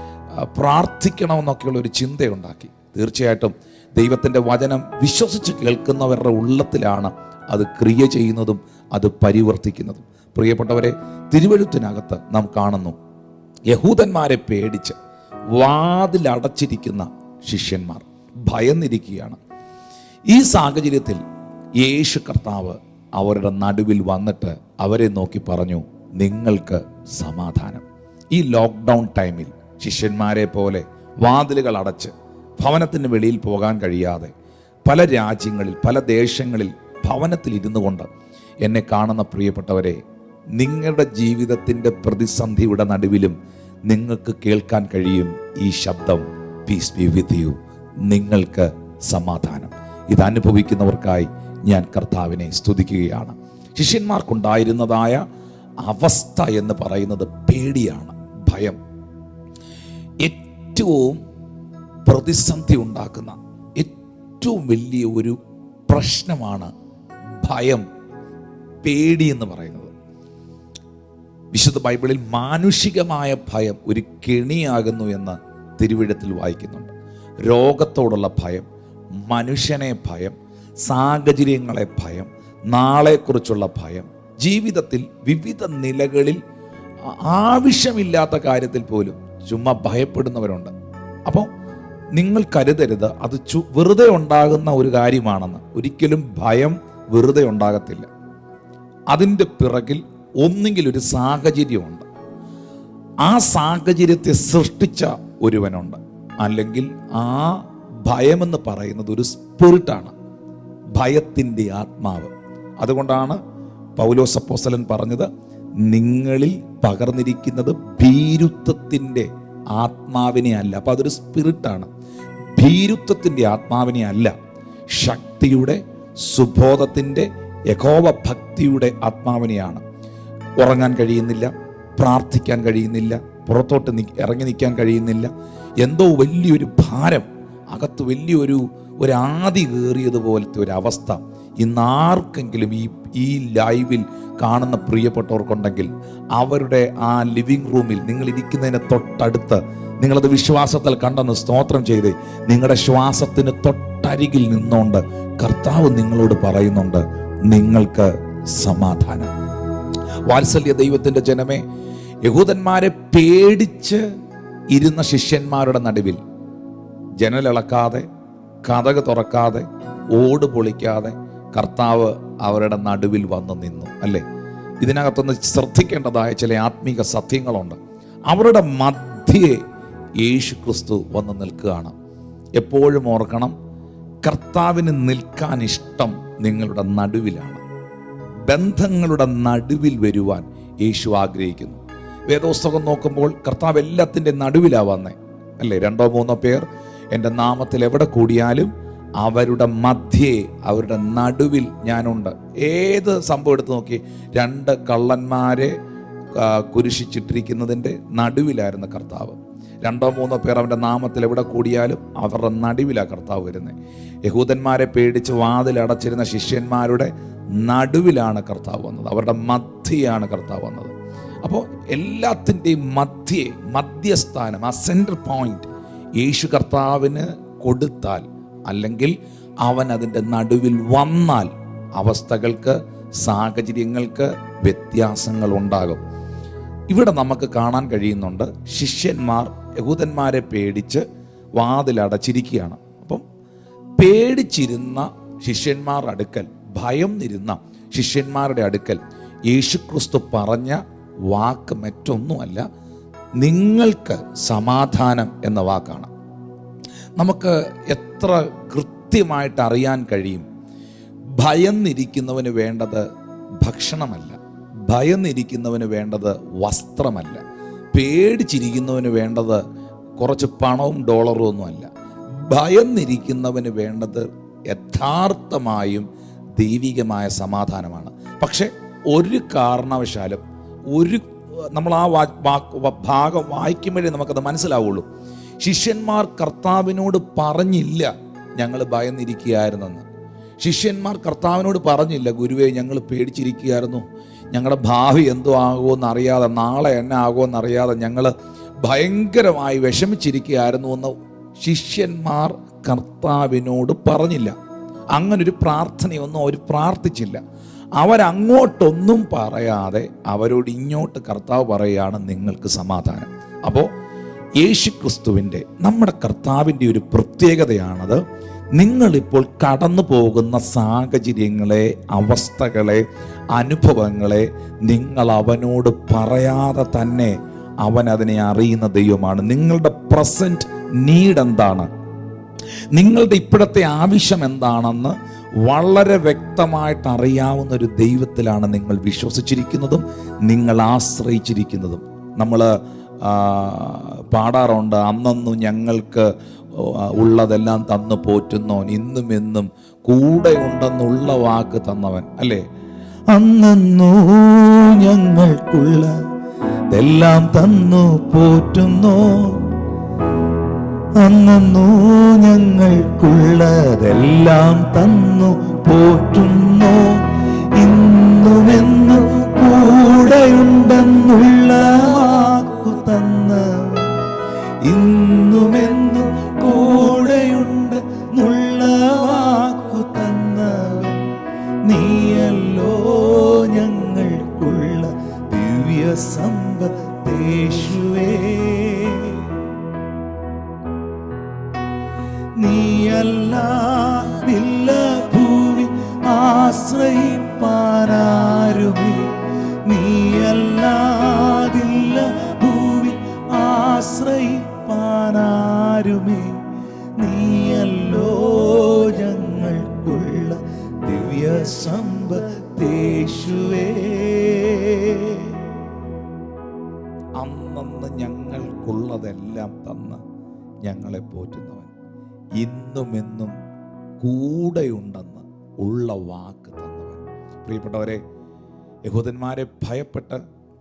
പ്രാർത്ഥിക്കണമെന്നൊക്കെയുള്ളൊരു ചിന്തയുണ്ടാക്കി. തീർച്ചയായിട്ടും ദൈവത്തിൻ്റെ വചനം വിശ്വസിച്ച് കേൾക്കുന്നവരുടെ ഉള്ളത്തിലാണ് അത് ക്രിയ ചെയ്യുന്നതും അത് പരിവർത്തിക്കുന്നതും. പ്രിയപ്പെട്ടവരെ, തിരുവെഴുത്തിനകത്ത് നാം കാണുന്നു, യഹൂദന്മാരെ പേടിച്ച് വാതിലടച്ചിരിക്കുന്ന ശിഷ്യന്മാർ ഭയന്നിരിക്കുകയാണ്. ഈ സാഹചര്യത്തിൽ യേശു കർത്താവ് അവരുടെ നടുവിൽ വന്നിട്ട് അവരെ നോക്കി പറഞ്ഞു, നിങ്ങൾക്ക് സമാധാനം. ഈ ലോക്ക്ഡൗൺ ടൈമിൽ ശിഷ്യന്മാരെ പോലെ വാതിലുകൾ അടച്ച് ഭവനത്തിന് വെളിയിൽ പോകാൻ കഴിയാതെ പല രാജ്യങ്ങളിൽ, പല ദേശങ്ങളിൽ ഭവനത്തിലിരുന്നു കൊണ്ട് എന്നെ കാണുന്ന പ്രിയപ്പെട്ടവരെ, നിങ്ങളുടെ ജീവിതത്തിൻ്റെ പ്രതിസന്ധിയുടെ നടുവിലും നിങ്ങൾക്ക് കേൾക്കാൻ കഴിയും ഈ ശബ്ദം, പീസ് ബി വിത്ത് യു, നിങ്ങൾക്ക് സമാധാനം. ഇത് അനുഭവിക്കുന്നവർക്കായി ഞാൻ കർത്താവിനെ സ്തുതിക്കുകയാണ്. ശിഷ്യന്മാർക്കുണ്ടായിരുന്നതായ അവസ്ഥ എന്ന് പറയുന്നത് പേടിയാണ്, ഭയം. ഏറ്റവും പ്രതിസന്ധി ഉണ്ടാക്കുന്ന ഏറ്റവും വലിയ ഒരു പ്രശ്നമാണ് ഭയം, പേടി എന്ന് പറയുന്നത്. വിശുദ്ധ ബൈബിളിൽ മാനുഷികമായ ഭയം ഒരു കെണിയാകുന്നു എന്ന് തിരുവെഴുത്തിൽ വായിക്കുന്നുണ്ട്. രോഗത്തോടുള്ള ഭയം, മനുഷ്യനെ ഭയം, സാഹചര്യങ്ങളെ ഭയം, നാളെക്കുറിച്ചുള്ള ഭയം, ജീവിതത്തിൽ വിവിധ നിലകളിൽ ആവശ്യമില്ലാത്ത കാര്യത്തിൽ പോലും ചുമ്മാ ഭയപ്പെടുന്നവരുണ്ട്. അപ്പോൾ നിങ്ങൾ കരുതരുത് അത് വെറുതെ ഉണ്ടാകുന്ന ഒരു കാര്യമാണെന്ന്. ഒരിക്കലും ഭയം വെറുതെ ഉണ്ടാകത്തില്ല. അതിൻ്റെ പിറകിൽ ഒന്നുകിൽ ഒരു സാഹചര്യമുണ്ട്, ആ സാഹചര്യത്തെ സൃഷ്ടിച്ച ഒരുവനുണ്ട്, അല്ലെങ്കിൽ ആ ഭയമെന്ന് പറയുന്നത് ഒരു സ്പിരിറ്റാണ്, ഭയത്തിൻ്റെ ആത്മാവ്. അതുകൊണ്ടാണ് പൗലോസ് അപ്പോസ്തലൻ പറഞ്ഞത്, നിങ്ങളിൽ പകർന്നിരിക്കുന്നത് ഭീരുത്വത്തിൻ്റെ ആത്മാവിനെ അല്ല. അപ്പം അതൊരു സ്പിരിറ്റാണ്. ഭീരുത്വത്തിൻ്റെ ആത്മാവിനെ അല്ല, ശക്തിയുടെ, സുബോധത്തിൻ്റെ, യഹോവ ഭക്തിയുടെ ആത്മാവിനെയാണ്. ഉറങ്ങാൻ കഴിയുന്നില്ല, പ്രാർത്ഥിക്കാൻ കഴിയുന്നില്ല, പുറത്തോട്ട് ഇറങ്ങി നിൽക്കാൻ കഴിയുന്നില്ല, എന്തോ വലിയൊരു ഭാരം, അകത്ത് വലിയൊരു ആദി കയറിയതുപോലത്തെ ഒരവസ്ഥ ഇന്നാർക്കെങ്കിലും ഈ ലൈവിൽ കാണുന്ന പ്രിയപ്പെട്ടവർക്കുണ്ടെങ്കിൽ അവരുടെ ആ ലിവിങ് റൂമിൽ നിങ്ങൾ ഇരിക്കുന്നതിന് തൊട്ടടുത്ത് നിങ്ങളത് വിശ്വാസത്തിൽ കണ്ടെന്ന് സ്തോത്രം ചെയ്ത് നിങ്ങളുടെ ശ്വാസത്തിന് തൊട്ടരികിൽ നിന്നുകൊണ്ട് കർത്താവ് നിങ്ങളോട് പറയുന്നുണ്ട്, നിങ്ങൾക്ക് സമാധാനം. വാത്സല്യ ദൈവത്തിൻ്റെ ജനമേ, യഹൂദന്മാരെ പേടിച്ച് ഇരുന്ന ശിഷ്യന്മാരുടെ നടുവിൽ ജനലിളക്കാതെ, കതക് തുറക്കാതെ, ഓട് പൊളിക്കാതെ കർത്താവ് അവരുടെ നടുവിൽ വന്ന് നിന്നു. അല്ലേ? ഇതിനകത്തുനിന്ന് ശ്രദ്ധിക്കേണ്ടതായ ചില ആത്മീക സത്യങ്ങളുണ്ട്. അവരുടെ മധ്യേ യേശു ക്രിസ്തു വന്ന് നിൽക്കുകയാണ്. എപ്പോഴും ഓർക്കണം, കർത്താവിന് നിൽക്കാൻ ഇഷ്ടം നിങ്ങളുടെ നടുവിലാണ്. ബന്ധങ്ങളുടെ നടുവിൽ വരുവാൻ യേശു ആഗ്രഹിക്കുന്നു. വേദോസ്തകം നോക്കുമ്പോൾ കർത്താവ് എല്ലാത്തിൻ്റെ നടുവിലാണ് വന്നേ. അല്ലേ? 2-3 പേർ എൻ്റെ നാമത്തിൽ എവിടെ കൂടിയാലും അവരുടെ മധ്യേ, അവരുടെ നടുവിൽ ഞാനുണ്ട്. ഏത് സംഭവം എടുത്ത് നോക്കി, 2 കള്ളന്മാരെ കുരിശിച്ചിട്ടിരിക്കുന്നതിൻ്റെ നടുവിലായിരുന്നു കർത്താവ്. 2-3 പേർ അവൻ്റെ നാമത്തിൽ എവിടെ കൂടിയാലും അവരുടെ നടുവിലാണ് കർത്താവ് വരുന്നത്. യഹൂദന്മാരെ പേടിച്ച് വാതിലടച്ചിരുന്ന ശിഷ്യന്മാരുടെ നടുവിലാണ് കർത്താവ് വന്നത്, അവരുടെ മധ്യയാണ് കർത്താവ് വന്നത്. അപ്പോൾ എല്ലാത്തിൻ്റെയും മധ്യസ്ഥാനം, ആ സെൻട്രൽ പോയിന്റ് യേശു കർത്താവിന് കൊടുത്താൽ, അല്ലെങ്കിൽ അവൻ അതിൻ്റെ നടുവിൽ വന്നാൽ അവസ്ഥകൾക്ക്, സാഹചര്യങ്ങൾക്ക് വ്യത്യാസങ്ങൾ ഉണ്ടാകും. ഇവിടെ നമുക്ക് കാണാൻ കഴിയുന്നുണ്ട്, ശിഷ്യന്മാർ യഹൂദന്മാരെ പേടിച്ച് വാതിലടച്ചിരിക്കുകയാണ്. അപ്പം പേടിച്ചിരുന്ന ശിഷ്യന്മാരുടെ അടുക്കൽ, ഭയം ഇരുന്ന ശിഷ്യന്മാരുടെ അടുക്കൽ യേശുക്രിസ്തു പറഞ്ഞ വാക്ക് മറ്റൊന്നുമല്ല, നിങ്ങൾക്ക് സമാധാനം എന്ന വാക്കാണ്. നമുക്ക് എത്ര കൃത്യമായിട്ട് അറിയാൻ കഴിയും? ഭയന്നിരിക്കുന്നവന് വേണ്ടത് ഭക്ഷണമല്ല, ഭയന്നിരിക്കുന്നവന് വേണ്ടത് വസ്ത്രമല്ല, പേടിച്ചിരിക്കുന്നവന് വേണ്ടത് കുറച്ച് പണവും ഡോളറും ഒന്നുമല്ല. ഭയന്നിരിക്കുന്നവന് വേണ്ടത് യഥാർത്ഥമായും ദൈവികമായ സമാധാനമാണ്. പക്ഷെ ഒരു കാരണവശാലും നമ്മൾ ആ ഭാഗം വായിക്കുമ്പോഴേ നമുക്കത് മനസ്സിലാവുള്ളൂ. ശിഷ്യന്മാർ കർത്താവിനോട് പറഞ്ഞില്ല ഞങ്ങൾ ഭയന്നിരിക്കുകയായിരുന്നെന്ന്. ശിഷ്യന്മാർ കർത്താവിനോട് പറഞ്ഞില്ല, ഗുരുവേ ഞങ്ങൾ പേടിച്ചിരിക്കുകയായിരുന്നു, ഞങ്ങളുടെ ഭാവി എന്തോ ആകുമെന്ന് അറിയാതെ, നാളെ എന്നെ ആകുമെന്ന് അറിയാതെ ഞങ്ങൾ ഭയങ്കരമായി വിഷമിച്ചിരിക്കുകയായിരുന്നു എന്ന് ശിഷ്യന്മാർ കർത്താവിനോട് പറഞ്ഞില്ല. അങ്ങനൊരു പ്രാർത്ഥനയൊന്നും അവർ പ്രാർത്ഥിച്ചില്ല. അവരങ്ങോട്ടൊന്നും പറയാതെ അവരോട് ഇങ്ങോട്ട് കർത്താവ് പറയുകയാണ്, നിങ്ങൾക്ക് സമാധാനം. അപ്പോൾ യേശുക്രിസ്തുവിൻ്റെ, നമ്മുടെ കർത്താവിൻ്റെ ഒരു പ്രത്യേകതയാണത്. നിങ്ങളിപ്പോൾ കടന്നു പോകുന്ന സാഹചര്യങ്ങളെ, അവസ്ഥകളെ, അനുഭവങ്ങളെ നിങ്ങൾ അവനോട് പറയാതെ തന്നെ അവൻ അതിനെ അറിയുന്ന ദൈവമാണ്. നിങ്ങളുടെ പ്രസന്റ് നീഡ് എന്താണ്, നിങ്ങളുടെ ഇപ്പോഴത്തെ ആവശ്യം എന്താണെന്ന് വളരെ വ്യക്തമായിട്ട് അറിയാവുന്ന ഒരു ദൈവത്തിലാണ് നിങ്ങൾ വിശ്വസിച്ചിരിക്കുന്നതും നിങ്ങൾ ആശ്രയിച്ചിരിക്കുന്നതും. നമ്മൾ പാടാറുണ്ട്, അന്നൊന്നും ഞങ്ങൾക്ക് ഉള്ളതെല്ലാം തന്നു പോറ്റുന്നവൻ, ഇന്നും എന്നും കൂടെ ഉണ്ടെന്നുള്ള വാക്ക് തന്നവൻ. അല്ലേ? അന്നു ഞങ്ങൾക്കുള്ളതെല്ലാം തന്നു പോറ്റുന്നോ, അന്നു ഞങ്ങൾക്കുള്ളതെല്ലാം തന്നു പോറ്റുന്നോ, ഇന്നുമെന്നും കൂടെ കൂടെയുണ്ടെന്നുള്ള വാക്കു തന്നവൻ, ഇന്നുമെന്നും കൂടെയുണ്ടെന്നുള്ള വാക്കു തന്നവൻ, നീയല്ലോ ഞങ്ങൾക്കുള്ള ദിവ്യ സമ്പത്തേശുവേ. നീയല്ലാതില്ല ഭൂമി ആശ്രയിപ്പാനാരുമേ, നീയല്ലാതില്ല ഭൂമി ആശ്രയിപ്പാനാരുമേ, നീയല്ലോ ഞങ്ങൾക്കുള്ള ദിവ്യ സമ്പത്തേശുവേ. അന്നന്ന് ഞങ്ങൾക്കുള്ളതെല്ലാം തന്ന് ഞങ്ങളെ പോറ്റുന്നവൻ, ഇന്നുമെന്നും കൂടെയുണ്ടെന്ന് ഉള്ള വാക്ക് തന്നവൻ. പ്രിയപ്പെട്ടവരെ, യഹൂദന്മാരെ ഭയപ്പെട്ട്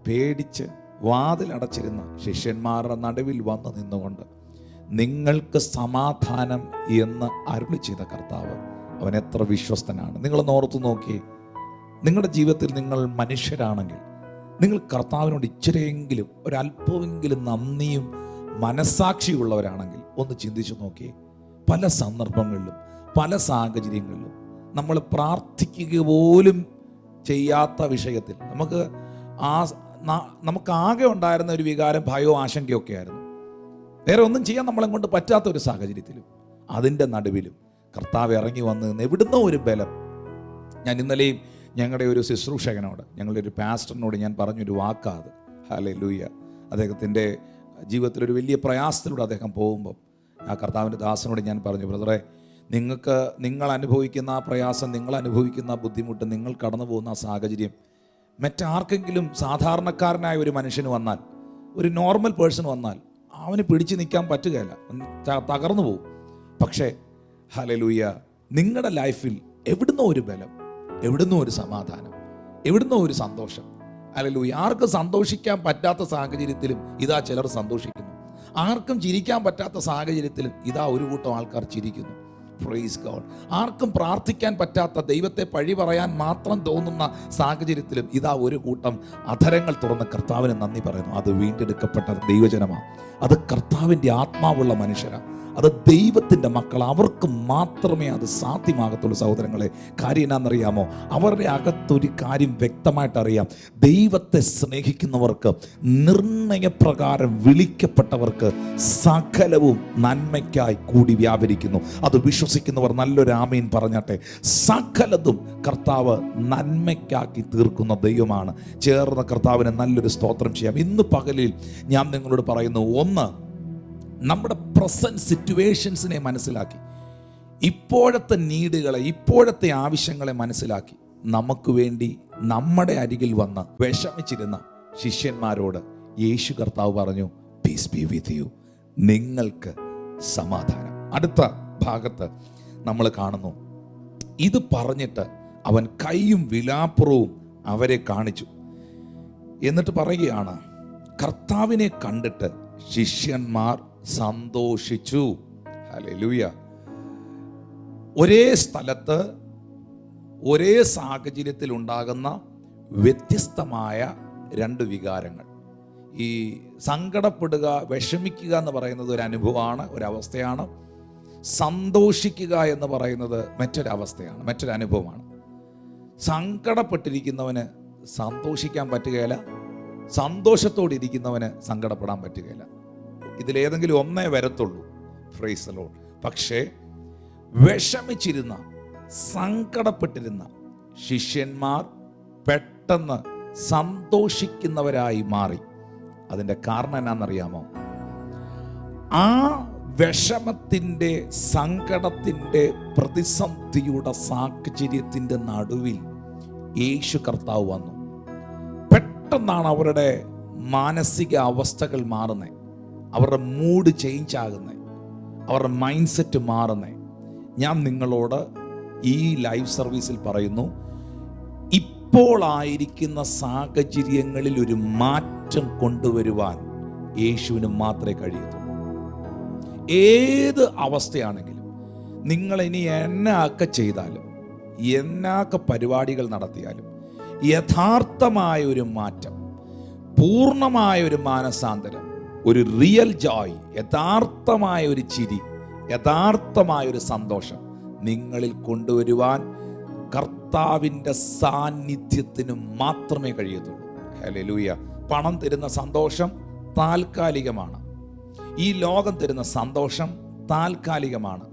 പേടിച്ച് വാതിലടച്ചിരുന്ന ശിഷ്യന്മാരുടെ നടുവിൽ വന്നു നിന്നുകൊണ്ട് നിങ്ങൾക്ക് സമാധാനം എന്ന് അരുളി ചെയ്ത കർത്താവ്, അവൻ എത്ര വിശ്വസ്തനാണ്. നിങ്ങളൊന്ന് ഓർത്തു നോക്കിയേ. നിങ്ങളുടെ ജീവിതത്തിൽ നിങ്ങൾ മനുഷ്യരാണെങ്കിൽ, നിങ്ങൾ കർത്താവിനോട് ഇച്ചിരിയെങ്കിലും ഒരല്പമെങ്കിലും നന്ദിയും മനസ്സാക്ഷിയുള്ളവരാണെങ്കിൽ ഒന്ന് ചിന്തിച്ചു നോക്കിയേ. പല സന്ദർഭങ്ങളിലും പല സാഹചര്യങ്ങളിലും നമ്മൾ പ്രാർത്ഥിക്കുക പോലും ചെയ്യാത്ത വിഷയത്തിൽ നമുക്കാകെ ഉണ്ടായിരുന്ന ഒരു വികാരം ഭയവും ആശങ്കയൊക്കെ ആയിരുന്നു. വേറെ ഒന്നും ചെയ്യാൻ നമ്മളെ കൊണ്ട് പറ്റാത്ത ഒരു സാഹചര്യത്തിലും അതിൻ്റെ നടുവിലും കർത്താവ് ഇറങ്ങി വന്ന് എവിടുന്നോ ഒരു ബലം. ഞാൻ ഇന്നലെയും ഞങ്ങളുടെ ഒരു ശുശ്രൂഷകനോട്, ഞങ്ങളുടെ ഒരു പാസ്റ്ററിനോട് ഞാൻ പറഞ്ഞൊരു വാക്കാത്. ഹല്ലേലൂയ. അദ്ദേഹത്തിൻ്റെ ജീവിതത്തിലൊരു വലിയ പ്രയാസത്തിലൂടെ അദ്ദേഹം പോകുമ്പം ആ കർത്താവിൻ്റെ ദാസനോട് ഞാൻ പറഞ്ഞു, ബ്രദറെ, നിങ്ങൾ അനുഭവിക്കുന്ന ആ പ്രയാസം, നിങ്ങൾ അനുഭവിക്കുന്ന ആ ബുദ്ധിമുട്ട്, നിങ്ങൾ കടന്നു പോകുന്ന ആ സാഹചര്യം മറ്റാർക്കെങ്കിലും സാധാരണക്കാരനായ ഒരു മനുഷ്യന് വന്നാൽ, ഒരു നോർമൽ പേഴ്സൺ വന്നാൽ അവന് പിടിച്ചു നിൽക്കാൻ പറ്റുകയില്ല, തകർന്നു പോകും. പക്ഷേ ഹല്ലേലൂയ, നിങ്ങളുടെ ലൈഫിൽ എവിടുന്നോ ഒരു ബലം, എവിടുന്നോ ഒരു സമാധാനം, എവിടുന്നോ ഒരു സന്തോഷം. ഹല്ലേലൂയ. ആർക്കും സന്തോഷിക്കാൻ പറ്റാത്ത സാഹചര്യത്തിലും ഇതാ ചിലർ സന്തോഷിക്കുന്നു. ആർക്കും ചിരിക്കാൻ പറ്റാത്ത സാഹചര്യത്തിലും ഇതാ ഒരു കൂട്ടം ആൾക്കാർ ചിരിക്കുന്നു. Praise God. ആർക്കും പ്രാർത്ഥിക്കാൻ പറ്റാത്ത, ദൈവത്തെ പഴി പറയാൻ മാത്രം തോന്നുന്ന സാഹചര്യത്തിലും ഇതാ ഒരു കൂട്ടം അധരങ്ങൾ തുറന്ന് കർത്താവിന് നന്ദി പറയുന്നു. അത് വീണ്ടെടുക്കപ്പെട്ട ദൈവജനമാണ്. അത് കർത്താവിൻ്റെ ആത്മാവുള്ള മനുഷ്യരാണ്. അത് ദൈവത്തിൻ്റെ മക്കൾ. അവർക്ക് മാത്രമേ അത് സാധ്യമാകത്തുള്ളൂ. സഹോദരങ്ങളെ, കാര്യം എന്നാണെന്നറിയാമോ? അവരുടെ അകത്തൊരു കാര്യം വ്യക്തമായിട്ട് അറിയാം. ദൈവത്തെ സ്നേഹിക്കുന്നവർക്ക്, നിർണയപ്രകാരം വിളിക്കപ്പെട്ടവർക്ക് സകലവും നന്മയ്ക്കായി കൂടി വ്യാപരിക്കുന്നു. അത് വിശ്വസിക്കുന്നവർ നല്ലൊരു ആമീൻ പറഞ്ഞാട്ടെ. സകലതും കർത്താവ് നന്മയ്ക്കാക്കി തീർക്കുന്ന ദൈവമാണ്. ചേർന്ന കർത്താവിന് നല്ലൊരു സ്തോത്രം ചെയ്യാം. ഇന്ന് പകലിൽ ഞാൻ നിങ്ങളോട് പറയുന്നു, ഒന്ന്, നമ്മുടെ പ്രസന്റ് സിറ്റുവേഷൻസിനെ മനസ്സിലാക്കി, ഇപ്പോഴത്തെ നീഡുകളെ, ഇപ്പോഴത്തെ ആവശ്യങ്ങളെ മനസ്സിലാക്കി, നമുക്ക് വേണ്ടി നമ്മുടെ അരികിൽ വന്ന് വിഷമിച്ചിരുന്ന ശിഷ്യന്മാരോട് യേശു കർത്താവ് പറഞ്ഞു, പീസ് ബി വിത്ത് യു, നിങ്ങൾക്ക് സമാധാനം. അടുത്ത ഭാഗത്ത് നമ്മൾ കാണുന്നു, ഇത് പറഞ്ഞിട്ട് അവൻ കൈയും വിലാപ്പുറവും അവരെ കാണിച്ചു. എന്നിട്ട് പറയുകയാണ്, കർത്താവിനെ കണ്ടിട്ട് ശിഷ്യന്മാർ സന്തോഷിച്ചു. ഹല്ലേലൂയ. ഒരേ സ്ഥലത്ത് ഒരേ സാഹചര്യത്തിൽ ഉണ്ടാകുന്ന വ്യത്യസ്തമായ രണ്ട് വികാരങ്ങൾ. ഈ സങ്കടപ്പെടുക, വിഷമിക്കുക എന്ന് പറയുന്നത് ഒരു അനുഭവമാണ്, ഒരവസ്ഥയാണ്. സന്തോഷിക്കുക എന്ന് പറയുന്നത് മറ്റൊരവസ്ഥയാണ്, മറ്റൊരനുഭവമാണ്. സങ്കടപ്പെട്ടിരിക്കുന്നവന് സന്തോഷിക്കാൻ പറ്റുകയില്ല, സന്തോഷത്തോടിരിക്കുന്നവന് സങ്കടപ്പെടാൻ പറ്റുകയില്ല. ഇതിലേതെങ്കിലും ഒന്നേ വരത്തുള്ളൂ. Praise the Lord. പക്ഷേ വിഷമിച്ചിരുന്ന, സങ്കടപ്പെട്ടിരുന്ന ശിഷ്യന്മാർ പെട്ടെന്ന് സന്തോഷിക്കുന്നവരായി മാറി. അതിൻ്റെ കാരണം എന്നാണെന്നറിയാമോ? ആ വിഷമത്തിൻ്റെ, സങ്കടത്തിൻ്റെ, പ്രതിസന്ധിയുടെ സാഹചര്യത്തിൻ്റെ നടുവിൽ യേശു കർത്താവ് വന്നു. പെട്ടെന്നാണ് അവരുടെ മാനസിക അവസ്ഥകൾ മാറുന്നത്, അവരുടെ മൂഡ് ചേഞ്ച് ആകുന്നത്, അവരുടെ മൈൻഡ് സെറ്റ് മാറുന്നത്. ഞാൻ നിങ്ങളോട് ഈ ലൈവ് സർവീസിൽ പറയുന്നു, ഇപ്പോൾ ആയിരിക്കുന്ന സാഹചര്യങ്ങളിൽ ഒരു മാറ്റം കൊണ്ടുവരുവാൻ യേശുവിന് മാത്രമേ കഴിയത്തുള്ളൂ. ഏത് അവസ്ഥയാണെങ്കിലും, നിങ്ങൾ ഇനി എന്നൊക്കെ ചെയ്താലും, എന്നൊക്കെ പരിപാടികൾ നടത്തിയാലും, യഥാർത്ഥമായ ഒരു മാറ്റം, പൂർണ്ണമായ ഒരു മാനസാന്തരം, ഒരു റിയൽ ജോയ്, യഥാർത്ഥമായ ഒരു ചിരി, യഥാർത്ഥമായ ഒരു സന്തോഷം നിങ്ങളിൽ കൊണ്ടുവരുവാൻ കർത്താവിൻ്റെ സാന്നിധ്യത്തിന് മാത്രമേ കഴിയത്തുള്ളൂ. ഹല്ലേലൂയ. പണം തരുന്ന സന്തോഷം താൽക്കാലികമാണ്. ഈ ലോകം തരുന്ന സന്തോഷം താൽക്കാലികമാണ്.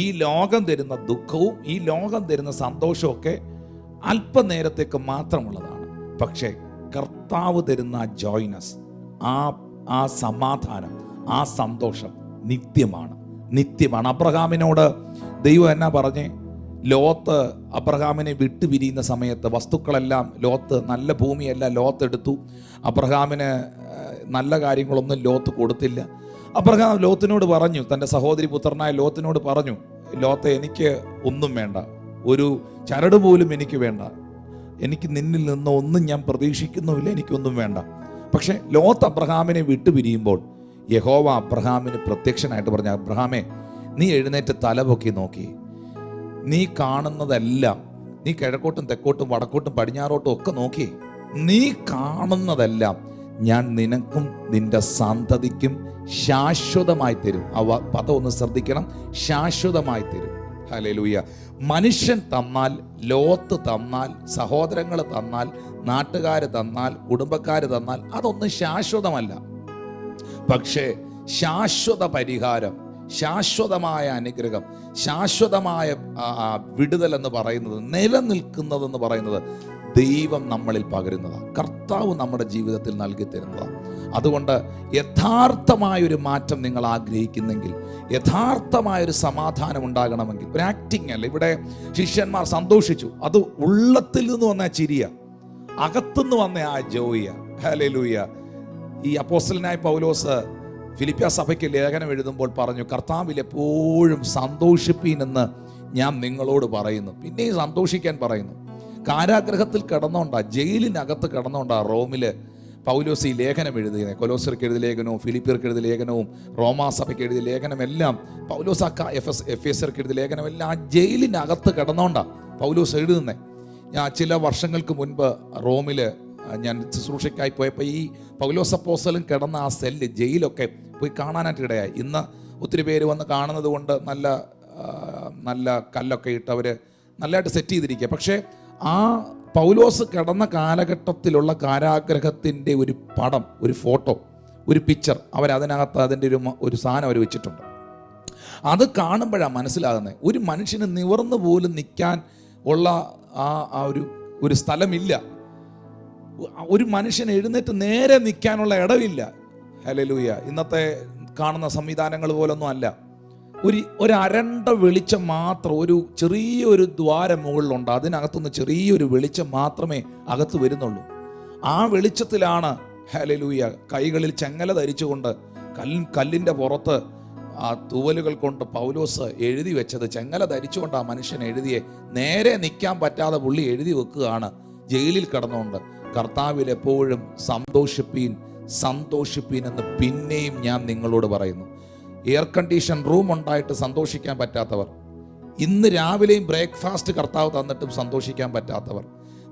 ഈ ലോകം തരുന്ന ദുഃഖവും ഈ ലോകം തരുന്ന സന്തോഷവും അല്പനേരത്തേക്ക് മാത്രമുള്ളതാണ്. പക്ഷേ കർത്താവ് തരുന്ന ജോയ്നസ്, ആ സമാധാനം, ആ സന്തോഷം നിത്യമാണ്. അബ്രഹാമിനോട് ദൈവം എന്നാ പറഞ്ഞേ? ലോത്ത് അബ്രഹാമിനെ വിട്ടുപിരിയുന്ന സമയത്ത് വസ്തുക്കളെല്ലാം ലോത്ത്, നല്ല ഭൂമിയെല്ലാം ലോത്ത് എടുത്തു. അബ്രഹാമിന് നല്ല കാര്യങ്ങളൊന്നും ലോത്ത് കൊടുത്തില്ല. അബ്രഹാം ലോത്തിനോട് പറഞ്ഞു, തൻ്റെ സഹോദരി പുത്രനായ ലോത്തിനോട് പറഞ്ഞു, ലോത്തെ, എനിക്ക് ഒന്നും വേണ്ട, ഒരു ചരട് പോലും എനിക്ക് വേണ്ട, എനിക്ക് നിന്നിൽ നിന്ന് ഒന്നും ഞാൻ പ്രതീക്ഷിക്കുന്നുമില്ല, എനിക്കൊന്നും വേണ്ട. പക്ഷെ ലോത്ത് അബ്രഹാമിനെ വിട്ടുപിരിയുമ്പോൾ യഹോവ അബ്രഹാമിന് പ്രത്യക്ഷനായിട്ട് പറഞ്ഞു, അബ്രഹാമേ, നീ എഴുന്നേറ്റ് തലപൊക്കി നോക്കി, നീ കാണുന്നതെല്ലാം, നീ കിഴക്കോട്ടും തെക്കോട്ടും വടക്കോട്ടും പടിഞ്ഞാറോട്ടും ഒക്കെ നോക്കി, നീ കാണുന്നതെല്ലാം ഞാൻ നിനക്കും നിന്റെ സന്തതിക്കും ശാശ്വതമായി തരും. പദം ഒന്ന് ശ്രദ്ധിക്കണം, ശാശ്വതമായി തരും. ഹല്ലേലൂയ. മനുഷ്യൻ തന്നാൽ, ലോത്ത് തന്നാൽ, സഹോദരങ്ങൾ തന്നാൽ, നാട്ടുകാർ തന്നാൽ, കുടുംബക്കാർ തന്നാൽ അതൊന്നും ശാശ്വതമല്ല. പക്ഷേ ശാശ്വത പരിഹാരം, ശാശ്വതമായ അനുഗ്രഹം, ശാശ്വതമായ വിടുതൽ എന്ന് പറയുന്നത്, നിലനിൽക്കുന്നതെന്ന് പറയുന്നത് ദൈവം നമ്മളിൽ പകരുന്നതാണ്. കർത്താവ് നമ്മുടെ ജീവിതത്തിൽ നൽകി തരുന്നതാണ്. അതുകൊണ്ട് യഥാർത്ഥമായൊരു മാറ്റം നിങ്ങൾ ആഗ്രഹിക്കുന്നെങ്കിൽ, യഥാർത്ഥമായൊരു സമാധാനം ഉണ്ടാകണമെങ്കിൽ, ഒരു ആക്ടിങ് അല്ല. ഇവിടെ ശിഷ്യന്മാർ സന്തോഷിച്ചു. അത് ഉള്ളത്തിൽ നിന്ന് വന്ന ചിരിയ, അകത്തുനിന്ന് വന്ന ആ ജോയ. ഹല്ലേലൂയ. ഈ അപ്പോസ്തലനായ പൗലോസ് ഫിലിപ്പിയ സഭയ്ക്ക് ലേഖനം എഴുതുമ്പോൾ പറഞ്ഞു, കർത്താവിൽ എപ്പോഴും സന്തോഷിപ്പീൻ എന്ന് ഞാൻ നിങ്ങളോട് പറയുന്നു. പിന്നെയും സന്തോഷിക്കാൻ പറയുന്നു. കാരാഗ്രഹത്തിൽ കിടന്നോണ്ടാ, ജയിലിനകത്ത് കിടന്നോണ്ടാ റോമില് പൗലോസ് ഈ ലേഖനം എഴുതിയത്. കൊലോസ്യർക്ക് എഴുതിയ ലേഖനവും ഫിലിപ്പിയർക്ക് എഴുതിയ ലേഖനവും റോമാസഭയ്ക്ക് എഴുതിയ ലേഖനമെല്ലാം, പൗലോസ് എഫേസ്യർക്ക് എഴുതിയ ലേഖനമെല്ലാം ആ ജയിലിനകത്ത് കിടന്നോണ്ടാ പൗലോസ് എഴുതുന്നേ. ഞാൻ ചില വർഷങ്ങൾക്ക് മുൻപ് റോമില് ഞാൻ ശുശ്രൂഷയ്ക്കായി പോയപ്പോൾ ഈ പൗലോസ് അപ്പോസ്തലൻ കിടന്ന ആ സെല്ല്, ജയിലൊക്കെ പോയി കാണാനായിട്ട് ഇടയായി. ഇന്ന് ഒത്തിരി പേര് വന്ന് കാണുന്നത് കൊണ്ട് നല്ല കല്ലൊക്കെ ഇട്ട് അവർ നല്ലതായിട്ട് സെറ്റ് ചെയ്തിരിക്കുക. പക്ഷേ ആ പൗലോസ് കിടന്ന കാലഘട്ടത്തിലുള്ള കാരാഗ്രഹത്തിൻ്റെ ഒരു പടം, ഒരു ഫോട്ടോ, ഒരു പിക്ചർ അതിനകത്ത് അതിൻ്റെ ഒരു സാധനം അവർ വെച്ചിട്ടുണ്ട്. അത് കാണുമ്പോഴാണ് മനസ്സിലാകുന്നത്, ഒരു മനുഷ്യന് നിവർന്നു പോലും നിൽക്കാൻ ഉള്ള ആ ഒരു സ്ഥലമില്ല. ഒരു മനുഷ്യൻ എഴുന്നേറ്റ് നേരെ നിൽക്കാനുള്ള ഇടവില്ല. ഹല്ലേലൂയ. ഇന്നത്തെ കാണുന്ന സംവിധാനങ്ങൾ പോലൊന്നും അല്ല. ഒരു അരണ്ട വെളിച്ചം മാത്രം, ഒരു ചെറിയൊരു ദ്വാരം മുകളിലുണ്ട്, അതിനകത്തുനിന്ന് ചെറിയൊരു വെളിച്ചം മാത്രമേ അകത്ത് വരുന്നുള്ളൂ. ആ വെളിച്ചത്തിലാണ്, ഹല്ലേലൂയ, കൈകളിൽ ചെങ്ങല ധരിച്ചുകൊണ്ട് കല്ലിൻ്റെ പുറത്ത് ആ തൂവലുകൾ കൊണ്ട് പൗലോസ് എഴുതി വെച്ചത്. ചെങ്ങല ധരിച്ചുകൊണ്ട് ആ മനുഷ്യൻ എഴുതിയെ നേരെ നിൽക്കാൻ പറ്റാതെ പുള്ളി എഴുതി വെക്കുകയാണ് ജയിലിൽ കിടന്നുകൊണ്ട്. കർത്താവിൽ എപ്പോഴും സന്തോഷിപ്പീൻ എന്ന് പിന്നെയും ഞാൻ നിങ്ങളോട് പറയുന്നു. എയർ കണ്ടീഷൻ റൂം ഉണ്ടായിട്ട് സന്തോഷിക്കാൻ പറ്റാത്തവർ, ഇന്ന് രാവിലെയും ബ്രേക്ക്ഫാസ്റ്റ് കർത്താവ് തന്നിട്ടും സന്തോഷിക്കാൻ പറ്റാത്തവർ,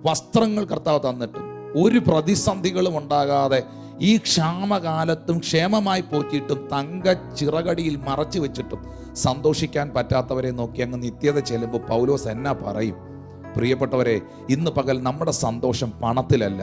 വസ്ത്രങ്ങൾ കർത്താവ് തന്നിട്ടും ഒരു പ്രതിസന്ധികളും ഉണ്ടാകാതെ ഈ ക്ഷാമകാലത്തും ക്ഷേമമായി പോറ്റിയിട്ടും തങ്ക ചിറകടിയിൽ മറച്ചു വെച്ചിട്ടും സന്തോഷിക്കാൻ പറ്റാത്തവരെ നോക്കി അങ്ങ് നിത്യത ചെല്ലുമ്പോൾ പൗലോസ് എന്നാ പറയും? പ്രിയപ്പെട്ടവരെ, ഇന്ന് പകൽ നമ്മുടെ സന്തോഷം പണത്തിലല്ല,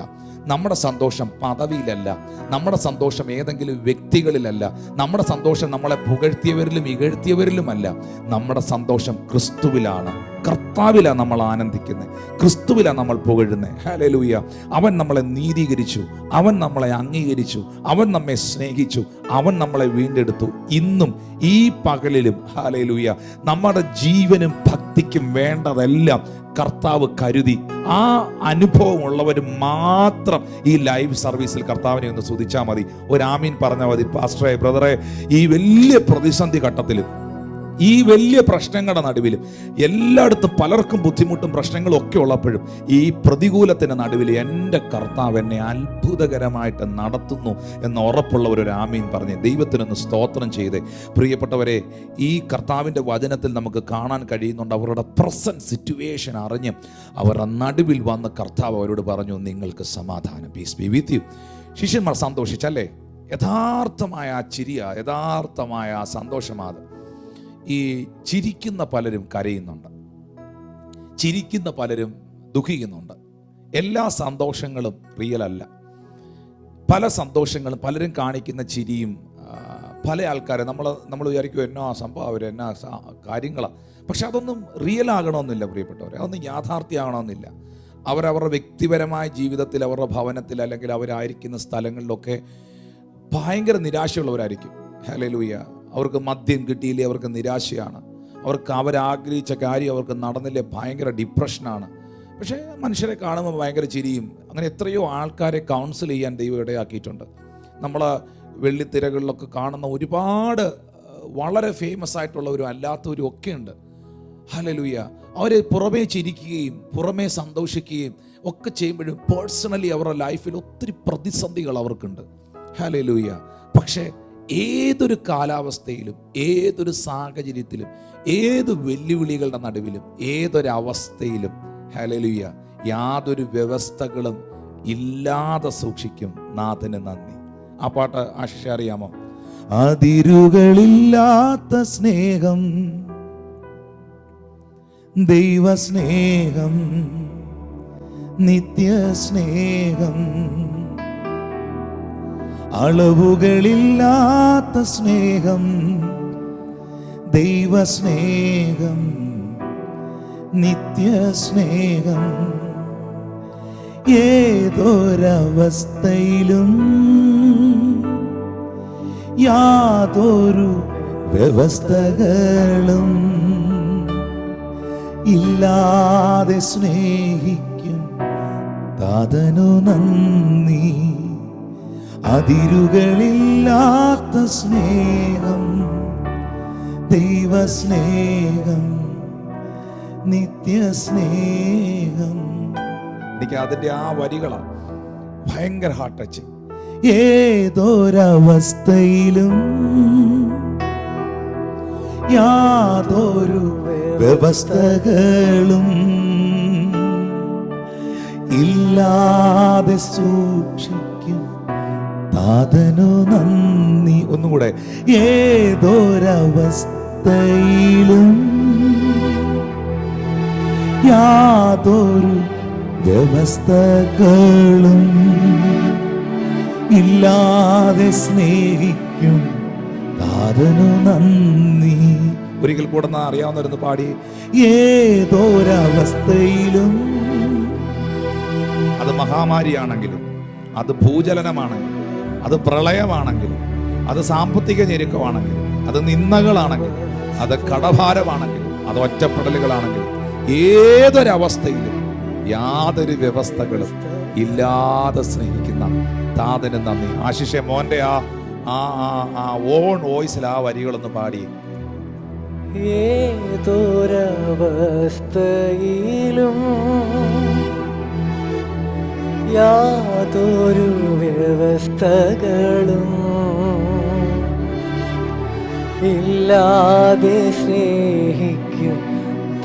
നമ്മുടെ സന്തോഷം പദവിയിലല്ല, നമ്മുടെ സന്തോഷം ഏതെങ്കിലും വ്യക്തികളിലല്ല, നമ്മുടെ സന്തോഷം നമ്മളെ പുകഴ്ത്തിയവരിലും ഇകഴ്ത്തിയവരിലുമല്ല. നമ്മുടെ സന്തോഷം ക്രിസ്തുവിലാണ്. കർത്താവിലാണ് നമ്മൾ ആനന്ദിക്കുന്നത്, ക്രിസ്തുവിലാണ് നമ്മൾ പുകഴുന്നത്. ഹല്ലേലൂയ. അവൻ നമ്മളെ നീതീകരിച്ചു, അവൻ നമ്മളെ അംഗീകരിച്ചു, അവൻ നമ്മെ സ്നേഹിച്ചു, അവൻ നമ്മളെ വീണ്ടെടുത്തു. ഇന്നും ഈ പകലിലും ഹല്ലേലൂയ നമ്മുടെ ജീവനും ഭക്തിക്കും വേണ്ടതെല്ലാം കർത്താവ് കരുതി. ആ അനുഭവമുള്ളവർ മാത്രം ഈ ലൈവ് സർവീസിൽ കർത്താവിനെ ഒന്ന് സ്തുതിച്ചാൽ മതി. ഒരു ആമീൻ പറഞ്ഞാൽ മതി. പാസ്റ്ററെ, ബ്രദറെ, ഈ വലിയ പ്രതിസന്ധി ഘട്ടത്തിലും, ഈ വലിയ പ്രശ്നങ്ങളുടെ നടുവിലും, എല്ലായിടത്തും പലർക്കും ബുദ്ധിമുട്ടും പ്രശ്നങ്ങളും ഒക്കെ ഉള്ളപ്പോഴും, ഈ പ്രതികൂലത്തിന് നടുവിൽ എൻ്റെ കർത്താവ് എന്നെ അത്ഭുതകരമായിട്ട് നടത്തുന്നു എന്ന് ഉറപ്പുള്ളവർ ഒരു ആമീൻ പറഞ്ഞ് ദൈവത്തിനൊന്ന് സ്തോത്രം ചെയ്ത്. പ്രിയപ്പെട്ടവരെ, ഈ കർത്താവിൻ്റെ വചനത്തിൽ നമുക്ക് കാണാൻ കഴിയുന്നുണ്ട്, അവരുടെ പ്രസന്റ് സിറ്റുവേഷൻ അറിഞ്ഞ് അവരുടെ നടുവിൽ വന്ന് കർത്താവ് അവരോട് പറഞ്ഞു, നിങ്ങൾക്ക് സമാധാനം, പീസ് ബി വിത്ത് യു. ശിഷ്യന്മാർ സന്തോഷിച്ചല്ലേ? യഥാർത്ഥമായ ആ ചിരിയാ, യഥാർത്ഥമായ ആ സന്തോഷമാത്. ഈ ചിരിക്കുന്ന പലരും കരയുന്നുണ്ട്, ചിരിക്കുന്ന പലരും ദുഃഖിക്കുന്നുണ്ട്. എല്ലാ സന്തോഷങ്ങളും റിയൽ അല്ല. പല സന്തോഷങ്ങളും, പലരും കാണിക്കുന്ന ചിരിയും, പല ആൾക്കാരെ നമ്മൾ വിചാരിക്കും എന്നാ സംഭവം, അവർ എന്നാ കാര്യങ്ങളാണ്. പക്ഷെ അതൊന്നും റിയൽ ആകണമെന്നില്ല പ്രിയപ്പെട്ടവരെ, അതൊന്നും യാഥാർത്ഥ്യമാകണമെന്നില്ല. അവരവരുടെ വ്യക്തിപരമായ ജീവിതത്തിൽ, അവരുടെ ഭവനത്തിൽ, അല്ലെങ്കിൽ അവരായിരിക്കുന്ന സ്ഥലങ്ങളിലൊക്കെ ഭയങ്കര നിരാശയുള്ളവരായിരിക്കും. ഹല്ലേലൂയ. അവർക്ക് മദ്യം കിട്ടിയില്ലേ അവർക്ക് നിരാശയാണ്, അവർക്ക് അവരാഗ്രഹിച്ച കാര്യം അവർക്ക് നടന്നില്ലേ ഭയങ്കര ഡിപ്രഷനാണ്. പക്ഷേ മനുഷ്യരെ കാണുമ്പോൾ ഭയങ്കര ചിരിയും. അങ്ങനെ എത്രയോ ആൾക്കാരെ കൗൺസിൽ ചെയ്യാൻ ദൈവം ഇടയാക്കിയിട്ടുണ്ട്. നമ്മൾ വെള്ളിത്തിരകളിലൊക്കെ കാണുന്ന ഒരുപാട് വളരെ ഫേമസ് ആയിട്ടുള്ളവരും അല്ലാത്തവരും ഒക്കെ ഉണ്ട്. ഹല്ലേലൂയ. അവർ പുറമേ ചിരിക്കുകയും പുറമേ സന്തോഷിക്കുകയും ഒക്കെ ചെയ്യുമ്പോഴും പേഴ്സണലി അവരുടെ ലൈഫിൽ ഒത്തിരി പ്രതിസന്ധികൾ അവർക്കുണ്ട്. ഹല്ലേലൂയ. പക്ഷേ ഏതൊരു കാലാവസ്ഥയിലും, ഏതൊരു സാഹചര്യത്തിലും, ഏത് വെല്ലുവിളികളുടെ നടുവിലും, ഏതൊരവസ്ഥയിലും ഹല്ലേലൂയ യാതൊരു വ്യവസ്ഥകളും ഇല്ലാതെ സൂക്ഷിക്കും നാഥന് നന്ദി. ആ പാട്ട് ആശിഷ അറിയാമോ? അതിരുകളില്ലാത്ത സ്നേഹം, ദൈവസ്നേഹം, നിത്യസ്നേഹം, അളവുകളില്ലാത്ത സ്നേഹം, ദൈവസ്നേഹം, നിത്യസ്നേഹം. ഏതൊരവസ്ഥയിലും യാതൊരു വ്യവസ്ഥകളും ഇല്ലാതെ സ്നേഹിക്കും താതനു നന്ദി. അതിരുകളില്ലാത്ത സ്നേഹം, ദൈവസ്നേഹം, നിത്യസ്നേഹം. എനിക്ക് അതിൻ്റെ ആ വരികളാണ് ഭയങ്കര ഹാർട്ട് ടച്ചിങ്. ഏതൊരവസ്ഥയിലും യാതൊരു വ്യവസ്ഥകളും ഇല്ലാതെ സൂക്ഷിക്കും താതനു നന്ദി. ഒന്നുകൂടെ. ഏതൊരവസ്ഥയിലും യാതൊരു വ്യവസ്ഥകളും ഇല്ലാതെ സ്നേഹിക്കും താതനു നന്ദി. ഒരിക്കൽ കൂടെ അറിയാവുന്നവരെന്ന് പാടി. ഏതൊരവസ്ഥയിലും, അത് മഹാമാരിയാണെങ്കിലും, അത് ഭൂചലനമാണെങ്കിലും, അത് പ്രളയമാണെങ്കിലും, അത് സാമ്പത്തിക ഞെരുക്കമാണെങ്കിലും, അത് നിന്ദകളാണെങ്കിലും, അത് കടഭാരമാണെങ്കിലും, അത് ഒറ്റപ്പെടലുകളാണെങ്കിലും, ഏതൊരവസ്ഥയിലും യാതൊരു വ്യവസ്ഥകളും ഇല്ലാതെ സ്നേഹിക്കുന്ന താതന് നന്ദി. ആശിഷെ മോന്റെ ആ ഓൺ വോയിസിൽ ആ വരികളൊന്ന് പാടി. ഏതൊരവസ്ഥയിലും യാതൊരു വ്യവസ്ഥകളും ഇല്ലാതെ സ്നേഹിക്കും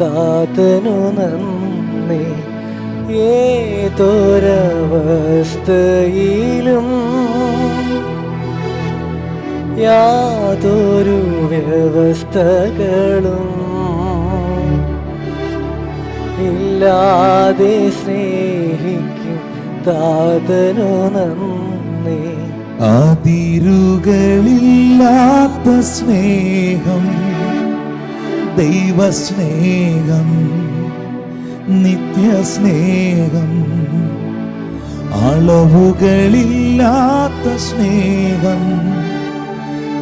താതനു നന്ദി. ഏതൊരവസ്ഥയിലും യാതൊരു വ്യവസ്ഥകളും ഇല്ലാതെ സ്നേഹിക്കും താതനു നന്ദി. അതിരുകളില്ലാത്ത സ്നേഹം, ദൈവസ്നേഹം, നിത്യസ്നേഹം, അളവുകളില്ലാത്ത സ്നേഹം,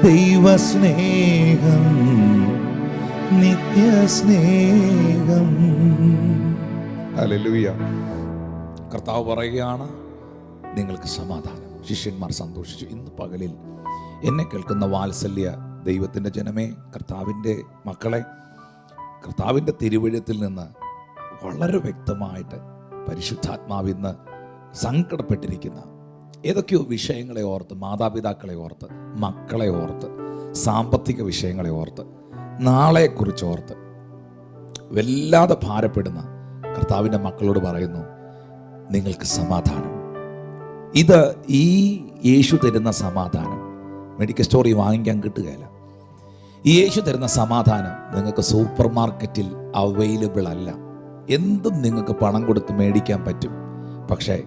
ദൈവസ്നേഹം, നിത്യസ്നേഹം. ഹല്ലേലൂയ. കർത്താവ് പറയുകയാണ്, നിങ്ങൾക്ക് സമാധാനം. ശിഷ്യന്മാർ സന്തോഷിച്ചു. ഇന്ന് പകലിൽ എന്നെ കേൾക്കുന്ന വാത്സല്യ ദൈവത്തിൻ്റെ ജനമേ, കർത്താവിൻ്റെ മക്കളെ, കർത്താവിൻ്റെ തിരുവഴുത്തിൽ നിന്ന് വളരെ വ്യക്തമായിട്ട് പരിശുദ്ധാത്മാവിന്ന് സങ്കടപ്പെട്ടിരിക്കുന്ന ഏതൊക്കെയോ വിഷയങ്ങളെ ഓർത്ത്, മാതാപിതാക്കളെ ഓർത്ത്, മക്കളെ ഓർത്ത്, സാമ്പത്തിക വിഷയങ്ങളെ ഓർത്ത്, നാളെക്കുറിച്ച് ഓർത്ത് വല്ലാതെ ഭാരപ്പെടുന്ന കർത്താവിൻ്റെ മക്കളോട് പറയുന്നു, നിങ്ങൾക്ക് സമാധാനം. ഇത് ഈ യേശു തരുന്ന സമാധാനം മെഡിക്കൽ സ്റ്റോറിൽ വാങ്ങിക്കാൻ കിട്ടുകയില്ല. ഈ യേശു തരുന്ന സമാധാനം നിങ്ങൾക്ക് സൂപ്പർ മാർക്കറ്റിൽ അവൈലബിൾ അല്ല. എന്തും നിങ്ങൾക്ക് പണം കൊടുത്ത് മേടിക്കാൻ പറ്റും, പക്ഷേ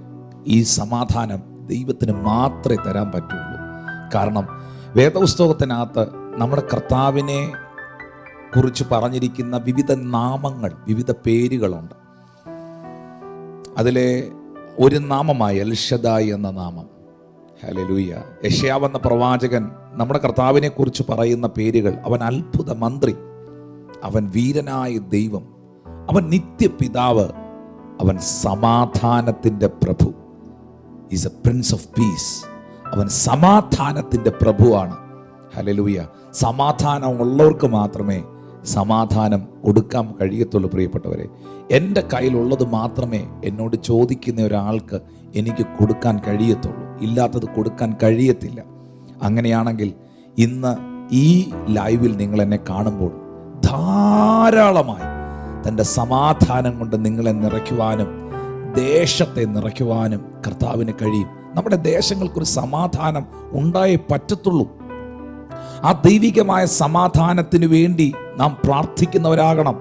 ഈ സമാധാനം ദൈവത്തിന് മാത്രമേ തരാൻ പറ്റുള്ളൂ. കാരണം വേദപുസ്തകത്തിനകത്ത് നമ്മുടെ കർത്താവിനെ കുറിച്ച് പറഞ്ഞിരിക്കുന്ന വിവിധ നാമങ്ങൾ, വിവിധ പേരുകളുണ്ട്. അതിലെ ഒരു നാമമായി എൽ ഷദായ് എന്ന നാമം. ഹല്ലേലൂയ. യെശയ്യാവ് എന്ന പ്രവാചകൻ നമ്മുടെ കർത്താവിനെ കുറിച്ച് പറയുന്ന പേരുകൾ: അവൻ അത്ഭുത മന്ത്രി, അവൻ വീരനായ ദൈവം, അവൻ നിത്യപിതാവ്, അവൻ സമാധാനത്തിൻ്റെ പ്രഭു. Is a prince of peace. അവൻ സമാധാനത്തിൻ്റെ പ്രഭുവാണ്. ഹല്ലേലൂയ. സമാധാനം ഉള്ളവർക്ക് മാത്രമേ സമാധാനം കൊടുക്കാൻ കഴിയത്തുള്ളൂ. പ്രിയപ്പെട്ടവരെ, എൻ്റെ കയ്യിലുള്ളത് മാത്രമേ എന്നോട് ചോദിക്കുന്ന ഒരാൾക്ക് എനിക്ക് കൊടുക്കാൻ കഴിയത്തുള്ളൂ. ഇല്ലാത്തത് കൊടുക്കാൻ കഴിയത്തില്ല. അങ്ങനെയാണെങ്കിൽ ഇന്ന് ഈ ലൈവിൽ നിങ്ങൾ എന്നെ കാണുമ്പോൾ ധാരാളമായി തൻ്റെ സമാധാനം കൊണ്ട് നിങ്ങളെ നിറയ്ക്കുവാനും ദേശത്തെ നിറയ്ക്കുവാനും കർത്താവിന് കഴിയും. നമ്മുടെ ദേശങ്ങൾക്കൊരു സമാധാനം ഉണ്ടായേ പറ്റത്തുള്ളൂ. ആ ദൈവികമായ സമാധാനത്തിന് വേണ്ടി നാം പ്രാർത്ഥിക്കുന്നവരാകണം.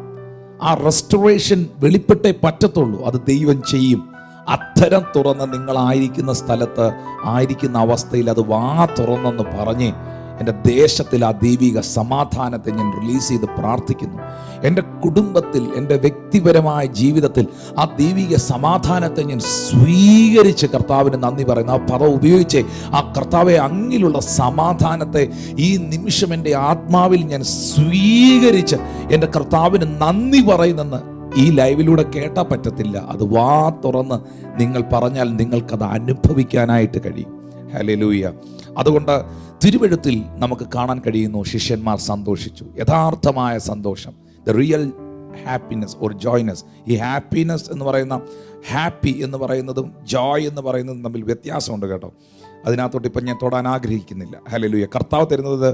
ആ റെസ്റ്റോറേഷൻ വെളിപ്പെട്ടേ പറ്റത്തുള്ളൂ. അത് ദൈവം ചെയ്യും. അത്തരം തുറന്ന് നിങ്ങളായിരിക്കുന്ന സ്ഥലത്ത് ആയിരിക്കുന്ന അവസ്ഥയിൽ അത് വാ തുറന്നെന്ന് പറഞ്ഞ് എൻ്റെ ദേശത്തിൽ ആ ദൈവിക സമാധാനത്തെ ഞാൻ റിലീസ് ചെയ്ത് പ്രാർത്ഥിക്കുന്നു. എൻ്റെ കുടുംബത്തിൽ, എൻ്റെ വ്യക്തിപരമായ ജീവിതത്തിൽ ആ ദൈവിക സമാധാനത്തെ ഞാൻ സ്വീകരിച്ച് കർത്താവിന് നന്ദി പറയുന്നു. ആ പദം ഉപയോഗിച്ച് ആ കർത്താവെ, അങ്ങിലുള്ള സമാധാനത്തെ ഈ നിമിഷം എൻ്റെ ആത്മാവിൽ ഞാൻ സ്വീകരിച്ച് എൻ്റെ കർത്താവിന് നന്ദി പറയുന്നെന്ന് ഈ ലൈവിലൂടെ കേട്ടാൽ പറ്റത്തില്ല. അത് വാ തുറന്ന് നിങ്ങൾ പറഞ്ഞാൽ നിങ്ങൾക്കത് അനുഭവിക്കാനായിട്ട് കഴിയും. ഹല്ലേലൂയ. അതുകൊണ്ട് തിരുവെഴുത്തിൽ നമുക്ക് കാണാൻ കഴിയുന്നു, ശിഷ്യന്മാർ സന്തോഷിച്ചു. യഥാർത്ഥമായ സന്തോഷം, ദ റിയൽ ഹാപ്പിനെസ് ഓർ ജോയ്നെസ്. ഈ ഹാപ്പിനെസ് എന്ന് പറയുന്ന, ഹാപ്പി എന്ന് പറയുന്നതും ജോയ് എന്ന് പറയുന്നതും തമ്മിൽ വ്യത്യാസമുണ്ട് കേട്ടോ. അതിനകത്തോട്ട് ഇപ്പം ഞാൻ തൊടാൻ ആഗ്രഹിക്കുന്നില്ല. ഹല്ലേലൂയ. കർത്താവ് തരുന്നത്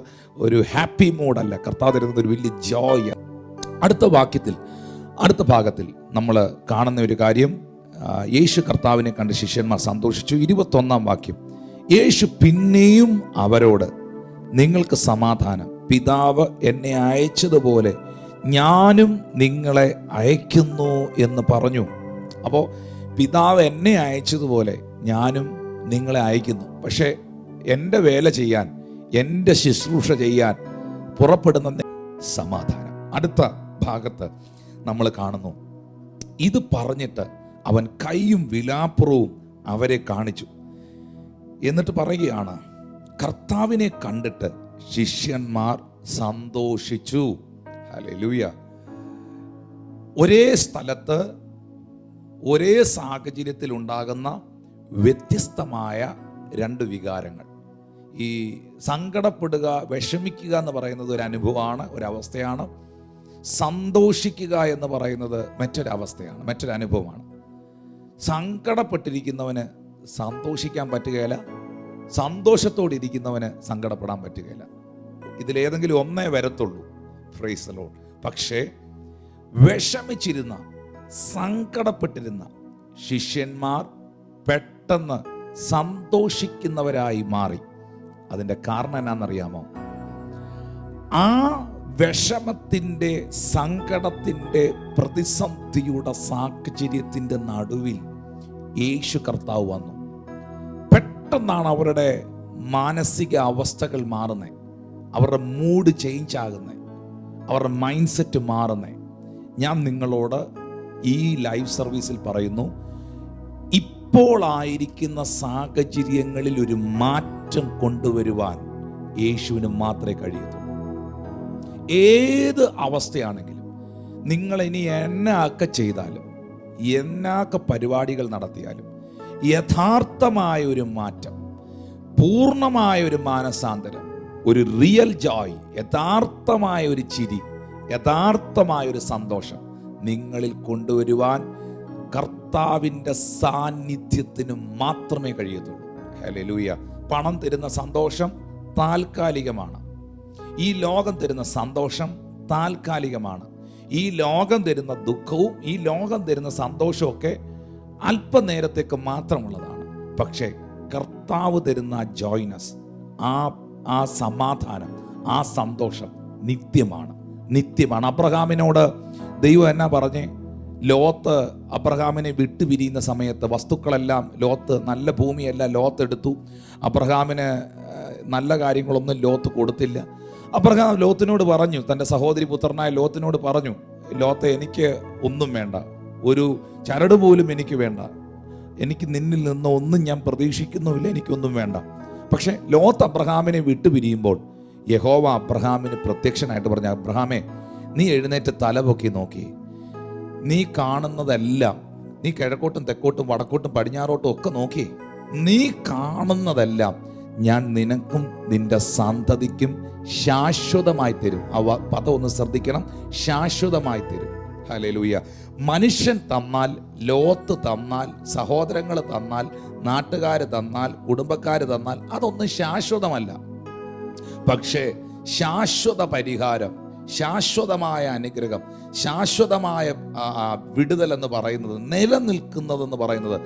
ഒരു ഹാപ്പി മൂഡല്ല, കർത്താവ് തരുന്നത് ഒരു വലിയ ജോയ്. അടുത്ത ഭാഗത്തിൽ നമ്മൾ കാണുന്ന ഒരു കാര്യം, യേശു കർത്താവിനെ കണ്ട് ശിഷ്യന്മാർ സന്തോഷിച്ചു. 21-ാം വാക്യം, യേശു പിന്നെയും അവരോട്, നിങ്ങൾക്ക് സമാധാനം. പിതാവ് എന്നെ അയച്ചതുപോലെ ഞാനും നിങ്ങളെ അയക്കുന്നു എന്ന് പറഞ്ഞു. അപ്പോൾ പിതാവ് എന്നെ അയച്ചതുപോലെ ഞാനും നിങ്ങളെ അയക്കുന്നു. പക്ഷേ എൻ്റെ വേല ചെയ്യാൻ, എൻ്റെ ശുശ്രൂഷ ചെയ്യാൻ പുറപ്പെടുന്ന സമാധാനം. അടുത്ത ഭാഗത്ത് നമ്മൾ കാണുന്നു, ഇത് പറഞ്ഞിട്ട് അവൻ കൈയും വിലാപ്പുറവും അവരെ കാണിച്ചു. എന്നിട്ട് പറയുകയാണ്, കർത്താവിനെ കണ്ടിട്ട് ശിഷ്യന്മാർ സന്തോഷിച്ചു. ഹല്ലേലൂയ. ഒരേ സ്ഥലത്ത് ഒരേ സാഹചര്യത്തിൽ ഉണ്ടാകുന്ന വ്യത്യസ്തമായ രണ്ട് വികാരങ്ങൾ. ഈ സങ്കടപ്പെടുക, വിഷമിക്കുക എന്ന് പറയുന്നത് ഒരു അനുഭവമാണ്, ഒരവസ്ഥയാണ്. സന്തോഷിക്കുക എന്ന് പറയുന്നത് മറ്റൊരവസ്ഥയാണ്, മറ്റൊരനുഭവമാണ്. സങ്കടപ്പെട്ടിരിക്കുന്നവന് സന്തോഷിക്കാൻ പറ്റുകയില്ല, സന്തോഷത്തോടെ ഇരിക്കുന്നവന് സങ്കടപ്പെടാൻ പറ്റുകയില്ല. ഇതിലേതെങ്കിലും ഒന്നേ വരത്തുള്ളൂ. Praise the Lord. പക്ഷേ വിഷമിച്ചിരുന്ന, സങ്കടപ്പെട്ടിരുന്ന ശിഷ്യന്മാർ പെട്ടെന്ന് സന്തോഷിക്കുന്നവരായി മാറി. അതിൻ്റെ കാരണം എന്നാണെന്നറിയാമോ? ആ വിഷമത്തിൻ്റെ, സങ്കടത്തിൻ്റെ, പ്രതിസന്ധിയുടെ സാഹചര്യത്തിൻ്റെ നടുവിൽ യേശു കർത്താവ് വന്നു. പെട്ടെന്നാണ് അവരുടെ മാനസിക അവസ്ഥകൾ മാറുന്നത്, അവരുടെ മൂഡ് ചേഞ്ച് ആകുന്നത്, അവരുടെ മൈൻഡ് സെറ്റ് മാറുന്നത്. ഞാൻ നിങ്ങളോട് ഈ ലൈവ് സർവീസിൽ പറയുന്നു, ഇപ്പോൾ ആയിരിക്കുന്ന സാഹചര്യങ്ങളിൽ ഒരു മാറ്റം കൊണ്ടുവരുവാൻ യേശുവിന് മാത്രമേ കഴിയത്തുള്ളൂ. ഏത് അവസ്ഥയാണെങ്കിലും, നിങ്ങളിനി എന്നൊക്കെ ചെയ്താലും, എന്നൊക്കെ പരിപാടികൾ നടത്തിയാലും, യഥാർത്ഥമായ ഒരു മാറ്റം, പൂർണ്ണമായ ഒരു മാനസാന്തരം, ഒരു റിയൽ ജോയ്, യഥാർത്ഥമായ ഒരു ചിരി, യഥാർത്ഥമായ ഒരു സന്തോഷം നിങ്ങളിൽ കൊണ്ടുവരുവാൻ കർത്താവിൻ്റെ സാന്നിധ്യത്തിന് മാത്രമേ കഴിയത്തുള്ളൂ. ഹല്ലേലൂയ. പണം തരുന്ന സന്തോഷം താൽക്കാലികമാണ്. ഈ ലോകം തരുന്ന സന്തോഷം താൽക്കാലികമാണ്. ഈ ലോകം തരുന്ന ദുഃഖവും ഈ ലോകം തരുന്ന സന്തോഷവും ഒക്കെ അല്പനേരത്തേക്ക് മാത്രമുള്ളതാണ്. പക്ഷേ കർത്താവ് തരുന്ന ആ ജോയ്നസ്, ആ സമാധാനം, ആ സന്തോഷം നിത്യമാണ്. അബ്രഹാമിനോട് ദൈവം എന്നാ പറഞ്ഞേ? ലോത്ത് അബ്രഹാമിനെ വിട്ടുപിരിയുന്ന സമയത്ത് വസ്തുക്കളെല്ലാം ലോത്ത്, നല്ല ഭൂമിയെല്ലാം ലോത്ത് എടുത്തു. അബ്രഹാമിന് നല്ല കാര്യങ്ങളൊന്നും ലോത്ത് കൊടുത്തില്ല. അബ്രഹാം ലോത്തിനോട് പറഞ്ഞു, തൻ്റെ സഹോദരി പുത്രനായ ലോത്തിനോട് പറഞ്ഞു, ലോത്തെ, എനിക്ക് ഒന്നും വേണ്ട, ഒരു ചരട് പോലും എനിക്ക് വേണ്ട, എനിക്ക് നിന്നിൽ നിന്ന് ഒന്നും ഞാൻ പ്രതീക്ഷിക്കുന്നുമില്ല, എനിക്കൊന്നും വേണ്ട. പക്ഷെ ലോത്ത് അബ്രഹാമിനെ വിട്ടുപിരിയുമ്പോൾ യഹോവ അബ്രഹാമിന് പ്രത്യക്ഷനായിട്ട് പറഞ്ഞു, അബ്രഹാമേ, നീ എഴുന്നേറ്റ് തലപൊക്കി നോക്കി, നീ കാണുന്നതെല്ലാം, നീ കിഴക്കോട്ടും തെക്കോട്ടും വടക്കോട്ടും പടിഞ്ഞാറോട്ടും ഒക്കെ നോക്കി, നീ കാണുന്നതെല്ലാം ഞാൻ നിനക്കും നിന്റെ സന്തതിക്കും ശാശ്വതമായി തരും. പദം ഒന്ന് ശ്രദ്ധിക്കണം, ശാശ്വതമായി തരും. ഹല്ലേലൂയ. മനുഷ്യൻ തന്നാൽ, ലോത്ത് തന്നാൽ, സഹോദരങ്ങൾ തന്നാൽ, നാട്ടുകാർ തന്നാൽ, കുടുംബക്കാർ തന്നാൽ, അതൊന്നും ശാശ്വതമല്ല. പക്ഷേ ശാശ്വത പരിഹാരം, ശാശ്വതമായ അനുഗ്രഹം, ശാശ്വതമായ വിടുതൽ എന്ന് പറയുന്നത്, നിലനിൽക്കുന്നതെന്ന് പറയുന്നത്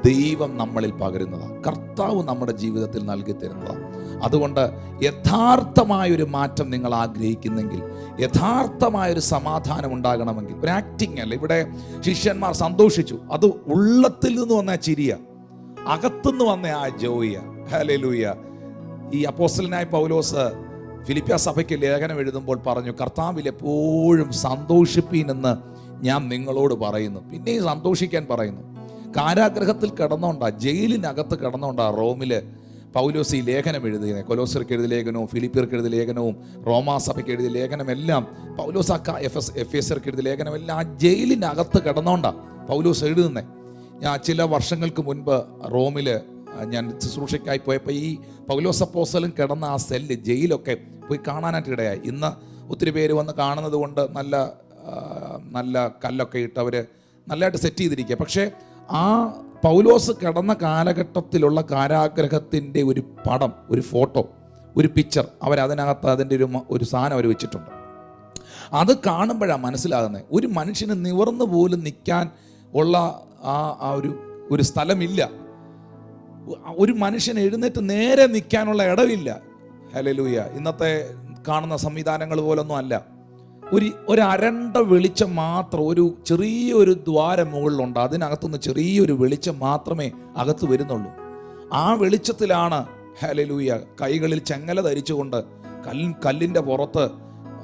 ദൈവം നമ്മളിൽ പകരുന്നതാണ്, കർത്താവ് നമ്മുടെ ജീവിതത്തിൽ നൽകി തരുന്നതാണ്. അതുകൊണ്ട് യഥാർത്ഥമായൊരു മാറ്റം നിങ്ങൾ ആഗ്രഹിക്കുന്നെങ്കിൽ, യഥാർത്ഥമായൊരു സമാധാനം ഉണ്ടാകണമെങ്കിൽ, ഒരു ആക്ടിങ് അല്ല. ഇവിടെ ശിഷ്യന്മാർ സന്തോഷിച്ചു, അത് ഉള്ളത്തിൽ നിന്ന് വന്ന ചിരിയ, അകത്തുനിന്ന് വന്ന ആ ജോയ. ഹല്ലേലൂയ. ഈ അപ്പോസ്തലനായ പൗലോസ് ഫിലിപ്പിയ സഭയ്ക്ക് ലേഖനം എഴുതുമ്പോൾ പറഞ്ഞു, കർത്താവിൽ എപ്പോഴും സന്തോഷിപ്പീനെന്ന് ഞാൻ നിങ്ങളോട് പറയുന്നു. പിന്നെയും സന്തോഷിക്കാൻ പറയുന്നു. കാരാഗ്രഹത്തിൽ കിടന്നോണ്ടാ, ജയിലിനകത്ത് കിടന്നോണ്ടാ റോമില് പൗലോസ് ഈ ലേഖനം എഴുതിയത്. കൊലോസ്യർക്ക് എഴുതിയ ലേഖനവും ഫിലിപ്പിയർക്ക് എഴുതിയ ലേഖനവും റോമാ സഭയ്ക്ക് എഴുതിയ ലേഖനമെല്ലാം, പൗലോസ് എഫേസ്യർക്ക് എഴുതിയ ലേഖനമെല്ലാം ആ ജയിലിനകത്ത് കിടന്നോണ്ടാ പൗലോസ് എഴുതുന്നത്. ഞാൻ ചില വർഷങ്ങൾക്ക് മുൻപ് റോമില് ഞാൻ ശുശ്രൂഷയ്ക്കായി പോയപ്പോൾ ഈ പൗലോസ് അപ്പോസ്തലൻ കിടന്ന ആ സെല്ല്, ജയിലൊക്കെ പോയി കാണാനായിട്ട് ഇടയായി. ഇന്ന് ഒത്തിരി പേര് വന്ന് കാണുന്നത് കൊണ്ട് നല്ല കല്ലൊക്കെ ഇട്ട് അവർ നല്ലതായിട്ട് സെറ്റ് ചെയ്തിരിക്കുക. പക്ഷേ ആ പൗലോസ് കിടന്ന കാലഘട്ടത്തിലുള്ള കാരാഗ്രഹത്തിൻ്റെ ഒരു പടം, ഒരു ഫോട്ടോ, ഒരു പിക്ചർ അതിനകത്ത് അതിൻ്റെ ഒരു സാധനം അവർ വെച്ചിട്ടുണ്ട്. അത് കാണുമ്പോഴാണ് മനസ്സിലാകുന്നത്, ഒരു മനുഷ്യന് നിവർന്നു പോലും നിൽക്കാൻ ഉള്ള ആ ഒരു സ്ഥലമില്ല. ഒരു മനുഷ്യൻ എഴുന്നേറ്റ് നേരെ നിൽക്കാനുള്ള ഇടവില്ല. ഹല്ലേലൂയ. ഇന്നത്തെ കാണുന്ന സംവിധാനങ്ങൾ പോലൊന്നും അല്ല. ഒരു അരണ്ട വെളിച്ചം മാത്രം, ഒരു ചെറിയൊരു ദ്വാരം മുകളിലുണ്ട്, അതിനകത്തുനിന്ന് ചെറിയൊരു വെളിച്ചം മാത്രമേ അകത്ത് വരുന്നുള്ളൂ. ആ വെളിച്ചത്തിലാണ്, ഹല്ലേലൂയ, കൈകളിൽ ചെങ്ങല ധരിച്ചുകൊണ്ട് കല്ലിൻ്റെ പുറത്ത്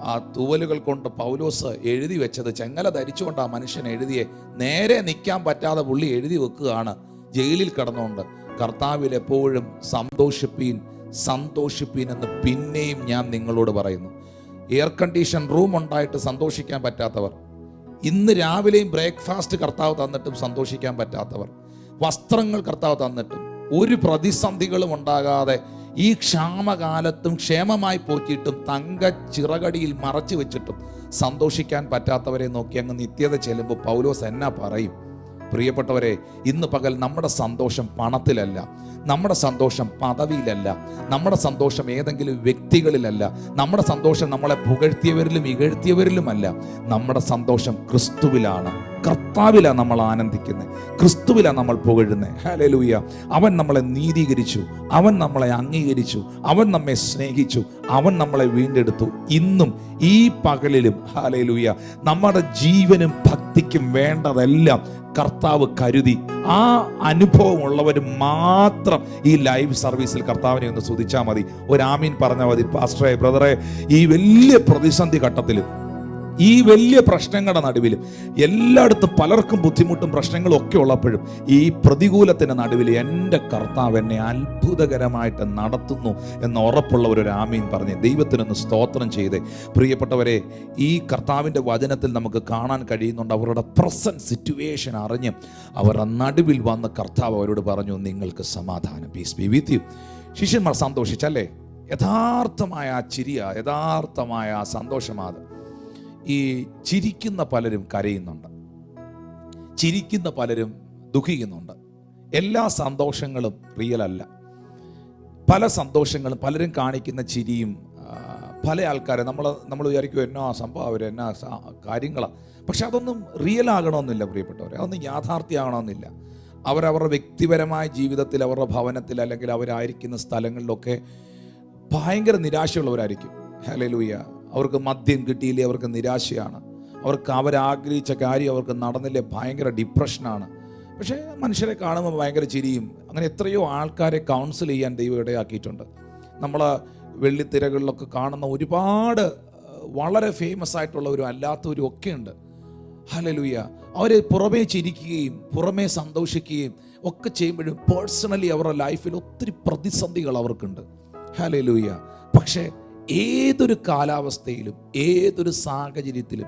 ആ തൂവലുകൾ കൊണ്ട് പൗലോസ് എഴുതി വെച്ചത്, ചെങ്ങല ധരിച്ചുകൊണ്ട് ആ മനുഷ്യൻ എഴുതിയെ നേരെ നിൽക്കാൻ പറ്റാതെ പുള്ളി എഴുതി വെക്കുകയാണ് ജയിലിൽ കിടന്നുകൊണ്ട്. കർത്താവിൽ എപ്പോഴും സന്തോഷിപ്പീൻ എന്ന് പിന്നെയും ഞാൻ നിങ്ങളോട് പറയുന്നു. എയർ കണ്ടീഷൻ റൂം ഉണ്ടായിട്ട് സന്തോഷിക്കാൻ പറ്റാത്തവർ, ഇന്ന് രാവിലെയും ബ്രേക്ക്ഫാസ്റ്റ് കർത്താവ് തന്നിട്ടും സന്തോഷിക്കാൻ പറ്റാത്തവർ, വസ്ത്രങ്ങൾ കർത്താവ് തന്നിട്ടും ഒരു പ്രതിസന്ധികളും ഉണ്ടാകാതെ ഈ ക്ഷാമകാലത്തും ക്ഷേമമായി പോറ്റിയിട്ടും തങ്ക ചിറകടിയിൽ മറച്ചു വെച്ചിട്ടും സന്തോഷിക്കാൻ പറ്റാത്തവരെ നോക്കി അങ്ങ് നിത്യത ചെല്ലുമ്പോൾ പൗലോസ് എന്നാ പറയും? പ്രിയപ്പെട്ടവരെ, ഇന്ന് പകൽ നമ്മുടെ സന്തോഷം പണത്തിലല്ല, നമ്മുടെ സന്തോഷം പദവിയിലല്ല, നമ്മുടെ സന്തോഷം ഏതെങ്കിലും വ്യക്തികളിലല്ല, നമ്മുടെ സന്തോഷം നമ്മളെ പുകഴ്ത്തിയവരിലും ഇകഴ്ത്തിയവരിലുമല്ല. നമ്മുടെ സന്തോഷം ക്രിസ്തുവിലാണ്, കർത്താവിലാണ് നമ്മൾ ആനന്ദിക്കുന്നത്, ക്രിസ്തുവിലാണ് നമ്മൾ പുകഴുന്നത്. ഹല്ലേലൂയ. അവൻ നമ്മളെ നീതീകരിച്ചു, അവൻ നമ്മളെ അംഗീകരിച്ചു, അവൻ നമ്മെ സ്നേഹിച്ചു, അവൻ നമ്മളെ വീണ്ടെടുത്തു. ഇന്നും ഈ പകലിലും ഹല്ലേലൂയ നമ്മുടെ ജീവനും ഭക്തിക്കും വേണ്ടതെല്ലാം കർത്താവ് കരുതി. ആ അനുഭവമുള്ളവർ മാത്രം ഈ ലൈവ് സർവീസിൽ കർത്താവിനെ ഒന്ന് സ്തുതിച്ചാൽ മതി. ഒരു ആമീൻ പറഞ്ഞാൽ മതി. പാസ്റ്ററെ, ബ്രദറെ, ഈ വലിയ പ്രതിസന്ധി ഘട്ടത്തിലും, ഈ വലിയ പ്രശ്നങ്ങളുടെ നടുവിലും, എല്ലായിടത്തും പലർക്കും ബുദ്ധിമുട്ടും പ്രശ്നങ്ങളും ഒക്കെ ഉള്ളപ്പോഴും ഈ പ്രതികൂലത്തിൻ്റെ നടുവിൽ എൻ്റെ കർത്താവ് എന്നെ അത്ഭുതകരമായിട്ട് നടത്തുന്നു എന്ന ഉറപ്പുള്ളവർ ഒരു ആമീൻ പറഞ്ഞ് ദൈവത്തിനൊന്ന് സ്തോത്രം ചെയ്തേ. പ്രിയപ്പെട്ടവരെ, ഈ കർത്താവിൻ്റെ വചനത്തിൽ നമുക്ക് കാണാൻ കഴിയുന്നുണ്ട്, അവരുടെ പ്രസന്റ് സിറ്റുവേഷൻ അറിഞ്ഞ് അവരുടെ നടുവിൽ വന്ന് കർത്താവ് അവരോട് പറഞ്ഞു, നിങ്ങൾക്ക് സമാധാനം, പീസ് ബി വിത്ത് യു. ശിഷ്യന്മാർ സന്തോഷിച്ചല്ലേ? യഥാർത്ഥമായ ആ ചിരിയ, യഥാർത്ഥമായ ആ സന്തോഷമാണ്. ഈ ചിരിക്കുന്ന പലരും കരയുന്നുണ്ട്, ചിരിക്കുന്ന പലരും ദുഃഖിക്കുന്നുണ്ട്. എല്ലാ സന്തോഷങ്ങളും റിയൽ അല്ല. പല സന്തോഷങ്ങളും, പലരും കാണിക്കുന്ന ചിരിയും, പല ആൾക്കാരെ നമ്മൾ വിചാരിക്കും എന്നാ സംഭവം, അവർ എന്നാ കാര്യങ്ങളാണ്. പക്ഷെ അതൊന്നും റിയൽ ആകണമെന്നില്ല പ്രിയപ്പെട്ടവരെ, അതൊന്നും യാഥാർത്ഥ്യമാകണമെന്നില്ല. അവരവരുടെ വ്യക്തിപരമായ ജീവിതത്തിൽ, അവരുടെ ഭവനത്തിൽ, അല്ലെങ്കിൽ അവരായിരിക്കുന്ന സ്ഥലങ്ങളിലൊക്കെ ഭയങ്കര നിരാശയുള്ളവരായിരിക്കും. ഹല്ലേലൂയ. അവർക്ക് മദ്യം കിട്ടിയില്ലേ, അവർക്ക് നിരാശയാണ്. അവർക്ക് അവരാഗ്രഹിച്ച കാര്യം അവർക്ക് നടന്നില്ലേ, ഭയങ്കര ഡിപ്രഷനാണ്. പക്ഷേ മനുഷ്യരെ കാണുമ്പോൾ ഭയങ്കര ചിരിയും. അങ്ങനെ എത്രയോ ആൾക്കാരെ കൗൺസിൽ ചെയ്യാൻ ദൈവം ഇടയാക്കിയിട്ടുണ്ട്. നമ്മൾ വെള്ളിത്തിരകളിലൊക്കെ കാണുന്ന ഒരുപാട് വളരെ ഫേമസ് ആയിട്ടുള്ളവരും അല്ലാത്തവരും ഒക്കെ ഉണ്ട്. ഹല്ലേലൂയ. അവർ പുറമേ ചിരിക്കുകയും പുറമേ സന്തോഷിക്കുകയും ഒക്കെ ചെയ്യുമ്പോഴും പേഴ്സണലി അവരുടെ ലൈഫിൽ ഒത്തിരി പ്രതിസന്ധികൾ അവർക്കുണ്ട്. ഹല്ലേലൂയ. പക്ഷേ ഏതൊരു കാലാവസ്ഥയിലും, ഏതൊരു സാഹചര്യത്തിലും,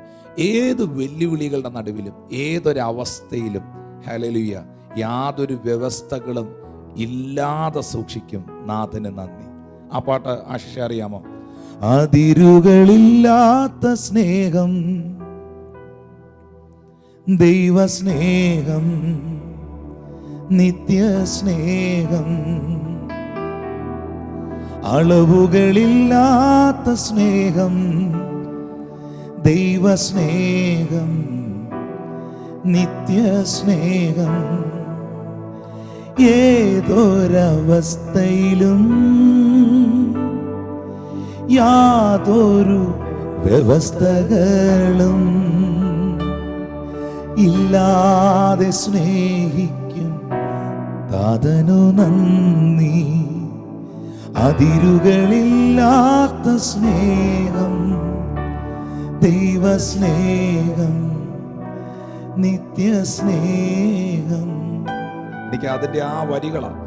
ഏത് വെല്ലുവിളികളുടെ നടുവിലും, ഏതൊരവസ്ഥയിലും ഹല്ലേലൂയ യാതൊരു വ്യവസ്ഥകളും ഇല്ലാതെ സൂക്ഷിക്കും നാഥന് നന്ദി. ആ പാട്ട് ആശിഷ അറിയാമോ? അതിരുകളില്ലാത്ത സ്നേഹം, ദൈവസ്നേഹം, നിത്യസ്നേഹം, അളവുകളില്ലാത്ത സ്നേഹം, ദൈവസ്നേഹം, നിത്യസ്നേഹം, ഏതൊരവസ്ഥയിലും യാതൊരു വ്യവസ്ഥകളും ഇല്ലാതെ സ്നേഹിക്കും താതനു നന്ദി. അതിരുകളില്ലാത്ത സ്നേഹം, ദൈവസ്നേഹം, നിത്യസ്നേഹം. എനിക്ക് അതിൻ്റെ ആ വരികളാണ്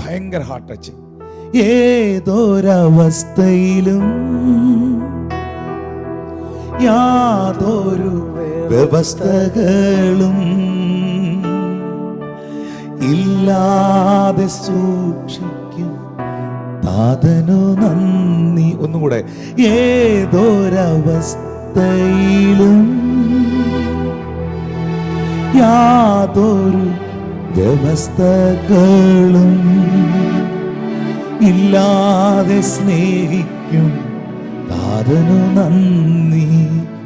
ഭയങ്കര ഹാർട്ട് ടച്ചിങ്. ഏതൊരവസ്ഥയിലും യാതൊരു വ്യവസ്ഥകളും ഇല്ലാതെ സൂക്ഷിക്കും താതനു നന്ദി. ഒന്നുകൂടെ. ഏതൊരവസ്ഥയിലും യാതൊരു വ്യവസ്ഥകളും ഇല്ലാതെ സ്നേഹിക്കും താതനു നന്ദി.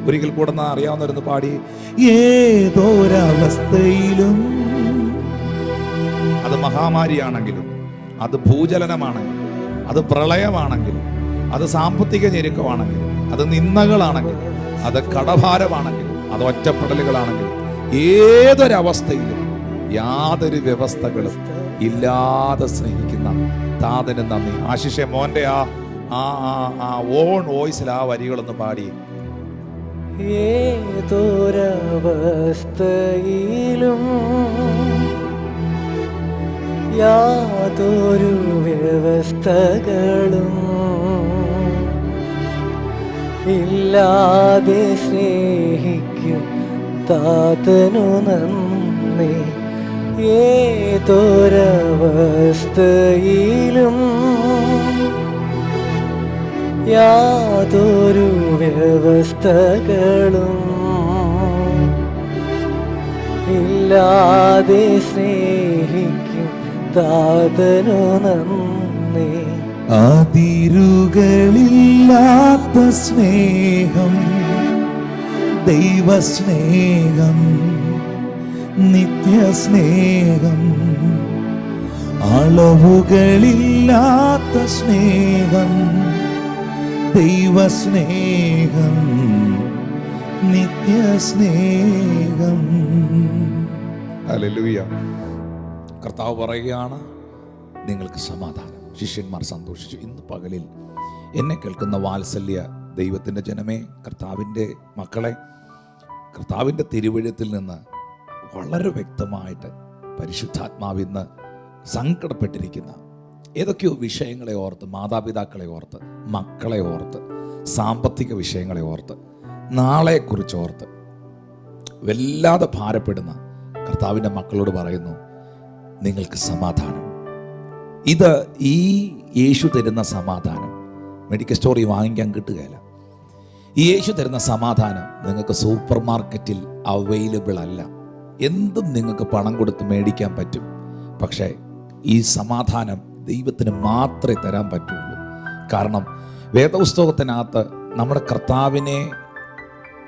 ഒരിക്കൽ കൂടെ അറിയാവുന്നവരെന്ന് പാടി. ഏതൊരവസ്ഥയിലും, അത് മഹാമാരിയാണെങ്കിലും, അത് ഭൂചലനമാണെങ്കിലും, അത് പ്രളയമാണെങ്കിലും, അത് സാമ്പത്തിക ഞെരുക്കമാണെങ്കിലും, അത് നിന്ദകളാണെങ്കിലും, അത് കടഭാരമാണെങ്കിലും, അത് ഒറ്റപ്പെടലുകളാണെങ്കിലും, ഏതൊരവസ്ഥയിലും യാതൊരു വ്യവസ്ഥകളും ഇല്ലാതെ സ്നേഹിക്കുന്ന താതന് നന്ദി. ആശിഷെ മോന്റെ ആ ഓൺ വോയിസിൽ ആ വരികളൊന്ന് പാടി. ഏതൊരവസ്ഥയിലും യാതൊരു വ്യവസ്ഥകളും ഇല്ലാതെ സ്നേഹിക്കും താതനു നന്ദി. ഏതൊരവസ്ഥയിലും യാതൊരു വ്യവസ്ഥകളും ഇല്ലാതെ സ്നേഹിക്കും താതനു നന്ദി. അതിരുകളില്ലാത്ത സ്നേഹം, ദൈവസ്നേഹം, നിത്യസ്നേഹം, അളവുകളില്ലാത്ത സ്നേഹം, ദൈവസ്നേഹം, നിത്യസ്നേഹം. ഹല്ലേലൂയ. കർത്താവ് പറയുകയാണ്, നിങ്ങൾക്ക് സമാധാനം. ശിഷ്യന്മാർ സന്തോഷിച്ചു. ഇന്ന് പകലിൽ എന്നെ കേൾക്കുന്ന വാത്സല്യ ദൈവത്തിൻ്റെ ജനമേ, കർത്താവിൻ്റെ മക്കളെ, കർത്താവിൻ്റെ തിരുവഴുത്തിൽ നിന്ന് വളരെ വ്യക്തമായിട്ട് പരിശുദ്ധാത്മാവിന്ന് സങ്കടപ്പെട്ടിരിക്കുന്ന ഏതൊക്കെയോ വിഷയങ്ങളെ ഓർത്ത്, മാതാപിതാക്കളെ ഓർത്ത്, മക്കളെ ഓർത്ത്, സാമ്പത്തിക വിഷയങ്ങളെ ഓർത്ത്, നാളെക്കുറിച്ച് ഓർത്ത് വല്ലാതെ ഭാരപ്പെടുന്ന കർത്താവിൻ്റെ മക്കളോട് പറയുന്നു, നിങ്ങൾക്ക് സമാധാനം. ഇത് ഈ യേശു തരുന്ന സമാധാനം മെഡിക്കൽ സ്റ്റോറിൽ വാങ്ങിക്കാൻ കിട്ടുകയില്ല. ഈ യേശു തരുന്ന സമാധാനം നിങ്ങൾക്ക് സൂപ്പർ മാർക്കറ്റിൽ അവൈലബിൾ അല്ല. എന്തും നിങ്ങൾക്ക് പണം കൊടുത്ത് മേടിക്കാൻ പറ്റും. പക്ഷേ ഈ സമാധാനം ദൈവത്തിന് മാത്രമേ തരാൻ പറ്റുള്ളൂ. കാരണം വേദപുസ്തകത്തിനകത്ത് നമ്മുടെ കർത്താവിനെ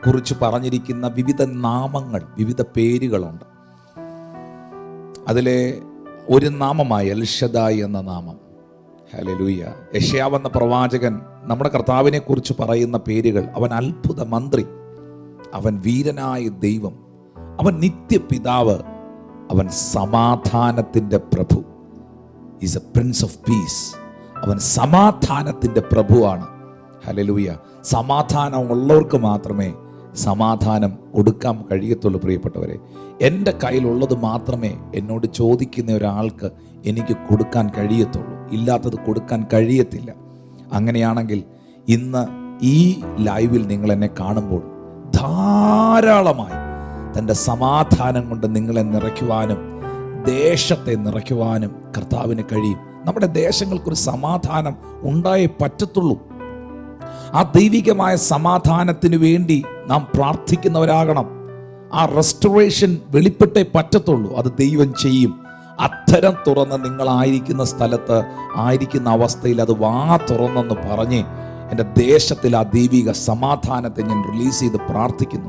കുറിച്ച് പറഞ്ഞിരിക്കുന്ന വിവിധ നാമങ്ങൾ, വിവിധ പേരുകളുണ്ട്. അതിലെ ഒരു നാമമായി എൽഷദായ് എന്ന നാമം. ഹല്ലേലൂയ. യെശയ്യാവ് എന്ന പ്രവാചകൻ നമ്മുടെ കർത്താവിനെ കുറിച്ച് പറയുന്ന പേരുകൾ: അവൻ അത്ഭുത മന്ത്രി, അവൻ വീരനായ ദൈവം, അവൻ നിത്യപിതാവ്, അവൻ സമാധാനത്തിൻ്റെ പ്രഭു. Is a prince of peace. അവൻ സമാധാനത്തിൻ്റെ പ്രഭുവാണ്. ഹല്ലേലൂയ. സമാധാനം ഉള്ളവർക്ക് മാത്രമേ സമാധാനം കൊടുക്കാൻ കഴിയത്തുള്ളൂ. പ്രിയപ്പെട്ടവരെ, എൻ്റെ കയ്യിലുള്ളത് മാത്രമേ എന്നോട് ചോദിക്കുന്ന ഒരാൾക്ക് എനിക്ക് കൊടുക്കാൻ കഴിയത്തുള്ളൂ. ഇല്ലാത്തത് കൊടുക്കാൻ കഴിയത്തില്ല. അങ്ങനെയാണെങ്കിൽ ഇന്ന് ഈ ലൈവിൽ നിങ്ങൾ എന്നെ കാണുമ്പോൾ ധാരാളമായി തൻ്റെ സമാധാനം കൊണ്ട് നിങ്ങളെ നിറയ്ക്കുവാനും ദേശത്തെ നിറയ്ക്കുവാനും കർത്താവിന് കഴിയും. നമ്മുടെ ദേശങ്ങൾക്കൊരു സമാധാനം ഉണ്ടായേ പറ്റത്തുള്ളൂ. ആ ദൈവികമായ സമാധാനത്തിന് വേണ്ടി നാം പ്രാർത്ഥിക്കുന്നവരാകണം. ആ റെസ്റ്റോറേഷൻ വെളിപ്പെട്ടേ പറ്റത്തുള്ളൂ. അത് ദൈവം ചെയ്യും. അത്തരം തുറന്ന് നിങ്ങളായിരിക്കുന്ന സ്ഥലത്ത് ആയിരിക്കുന്ന അവസ്ഥയിൽ അത് വാ തുറന്നെന്ന് പറഞ്ഞ് എൻ്റെ ദേശത്തിൽ ആ ദൈവിക സമാധാനത്തെ ഞാൻ റിലീസ് ചെയ്ത് പ്രാർത്ഥിക്കുന്നു.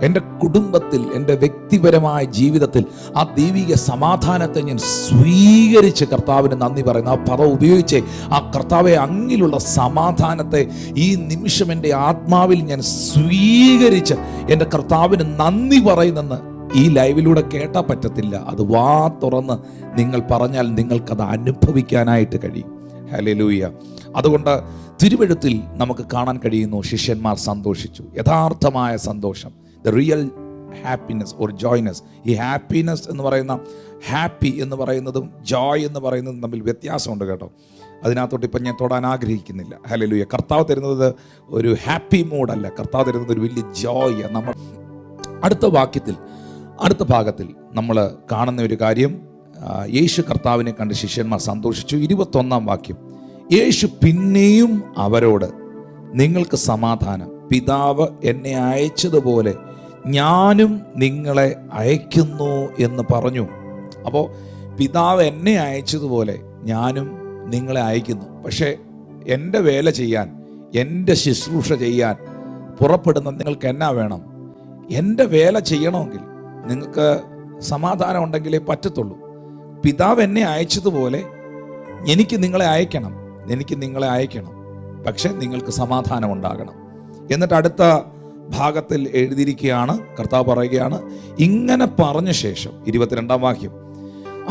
എൻ്റെ കുടുംബത്തിൽ, എൻ്റെ വ്യക്തിപരമായ ജീവിതത്തിൽ ആ ദൈവിക സമാധാനത്തെ ഞാൻ സ്വീകരിച്ച് കർത്താവിന് നന്ദി പറയുന്നു. ആ പദം ഉപയോഗിച്ച് ആ കർത്താവെ, അങ്ങിലുള്ള സമാധാനത്തെ ഈ നിമിഷം എൻ്റെ ആത്മാവിൽ ഞാൻ സ്വീകരിച്ച് എൻ്റെ കർത്താവിന് നന്ദി പറയുന്നെന്ന് ഈ ലൈവിലൂടെ കേട്ടാൽ പറ്റത്തില്ല. അത് വാ തുറന്ന് നിങ്ങൾ പറഞ്ഞാൽ നിങ്ങൾക്കത് അനുഭവിക്കാനായിട്ട് കഴിയും. ഹല്ലേലൂയ. അതുകൊണ്ട് തിരുവെഴുത്തിൽ നമുക്ക് കാണാൻ കഴിയുന്നു, ശിഷ്യന്മാർ സന്തോഷിച്ചു. യഥാർത്ഥമായ സന്തോഷം, ദ റിയൽ ഹാപ്പിനെസ് ഓർ ജോയ്നെസ്. ഈ ഹാപ്പിനെസ് എന്ന് പറയുന്ന, ഹാപ്പി എന്ന് പറയുന്നതും ജോയ് എന്ന് പറയുന്നതും തമ്മിൽ വ്യത്യാസമുണ്ട് കേട്ടോ. അതിനകത്തോട്ട് ഇപ്പം ഞാൻ തൊടാൻ ആഗ്രഹിക്കുന്നില്ല. ഹല്ലേലൂയ. കർത്താവ് തരുന്നത് ഒരു ഹാപ്പി മൂഡല്ല, കർത്താവ് തരുന്നത് ഒരു വലിയ ജോയ്. നമ്മൾ അടുത്ത ഭാഗത്തിൽ നമ്മൾ കാണുന്ന ഒരു കാര്യം, യേശു കർത്താവിനെ കണ്ട് ശിഷ്യന്മാർ സന്തോഷിച്ചു. 21-ാം വാക്യം, യേശു പിന്നെയും അവരോട്, നിങ്ങൾക്ക് സമാധാനം. പിതാവ് എന്നെ അയച്ചതുപോലെ ഞാനും നിങ്ങളെ അയക്കുന്നു എന്ന് പറഞ്ഞു. അപ്പോൾ പിതാവ് എന്നെ അയച്ചതുപോലെ ഞാനും നിങ്ങളെ അയക്കുന്നു. പക്ഷേ എൻ്റെ വേല ചെയ്യാൻ, എൻ്റെ ശുശ്രൂഷ ചെയ്യാൻ പുറപ്പെടുന്ന നിങ്ങൾക്ക് എന്നാ വേണം? എൻ്റെ വേല ചെയ്യണമെങ്കിൽ നിങ്ങൾക്ക് സമാധാനം ഉണ്ടെങ്കിലേ പറ്റത്തുള്ളൂ. പിതാവ് എന്നെ അയച്ചതുപോലെ എനിക്ക് നിങ്ങളെ അയക്കണം. പക്ഷെ നിങ്ങൾക്ക് സമാധാനം ഉണ്ടാകണം. എന്നിട്ട് അടുത്ത ഭാഗത്തിൽ എഴുതിയിരിക്കുകയാണ്, കർത്താവ് പറയുകയാണ്, ഇങ്ങനെ പറഞ്ഞ ശേഷം 22-ാം വാക്യം,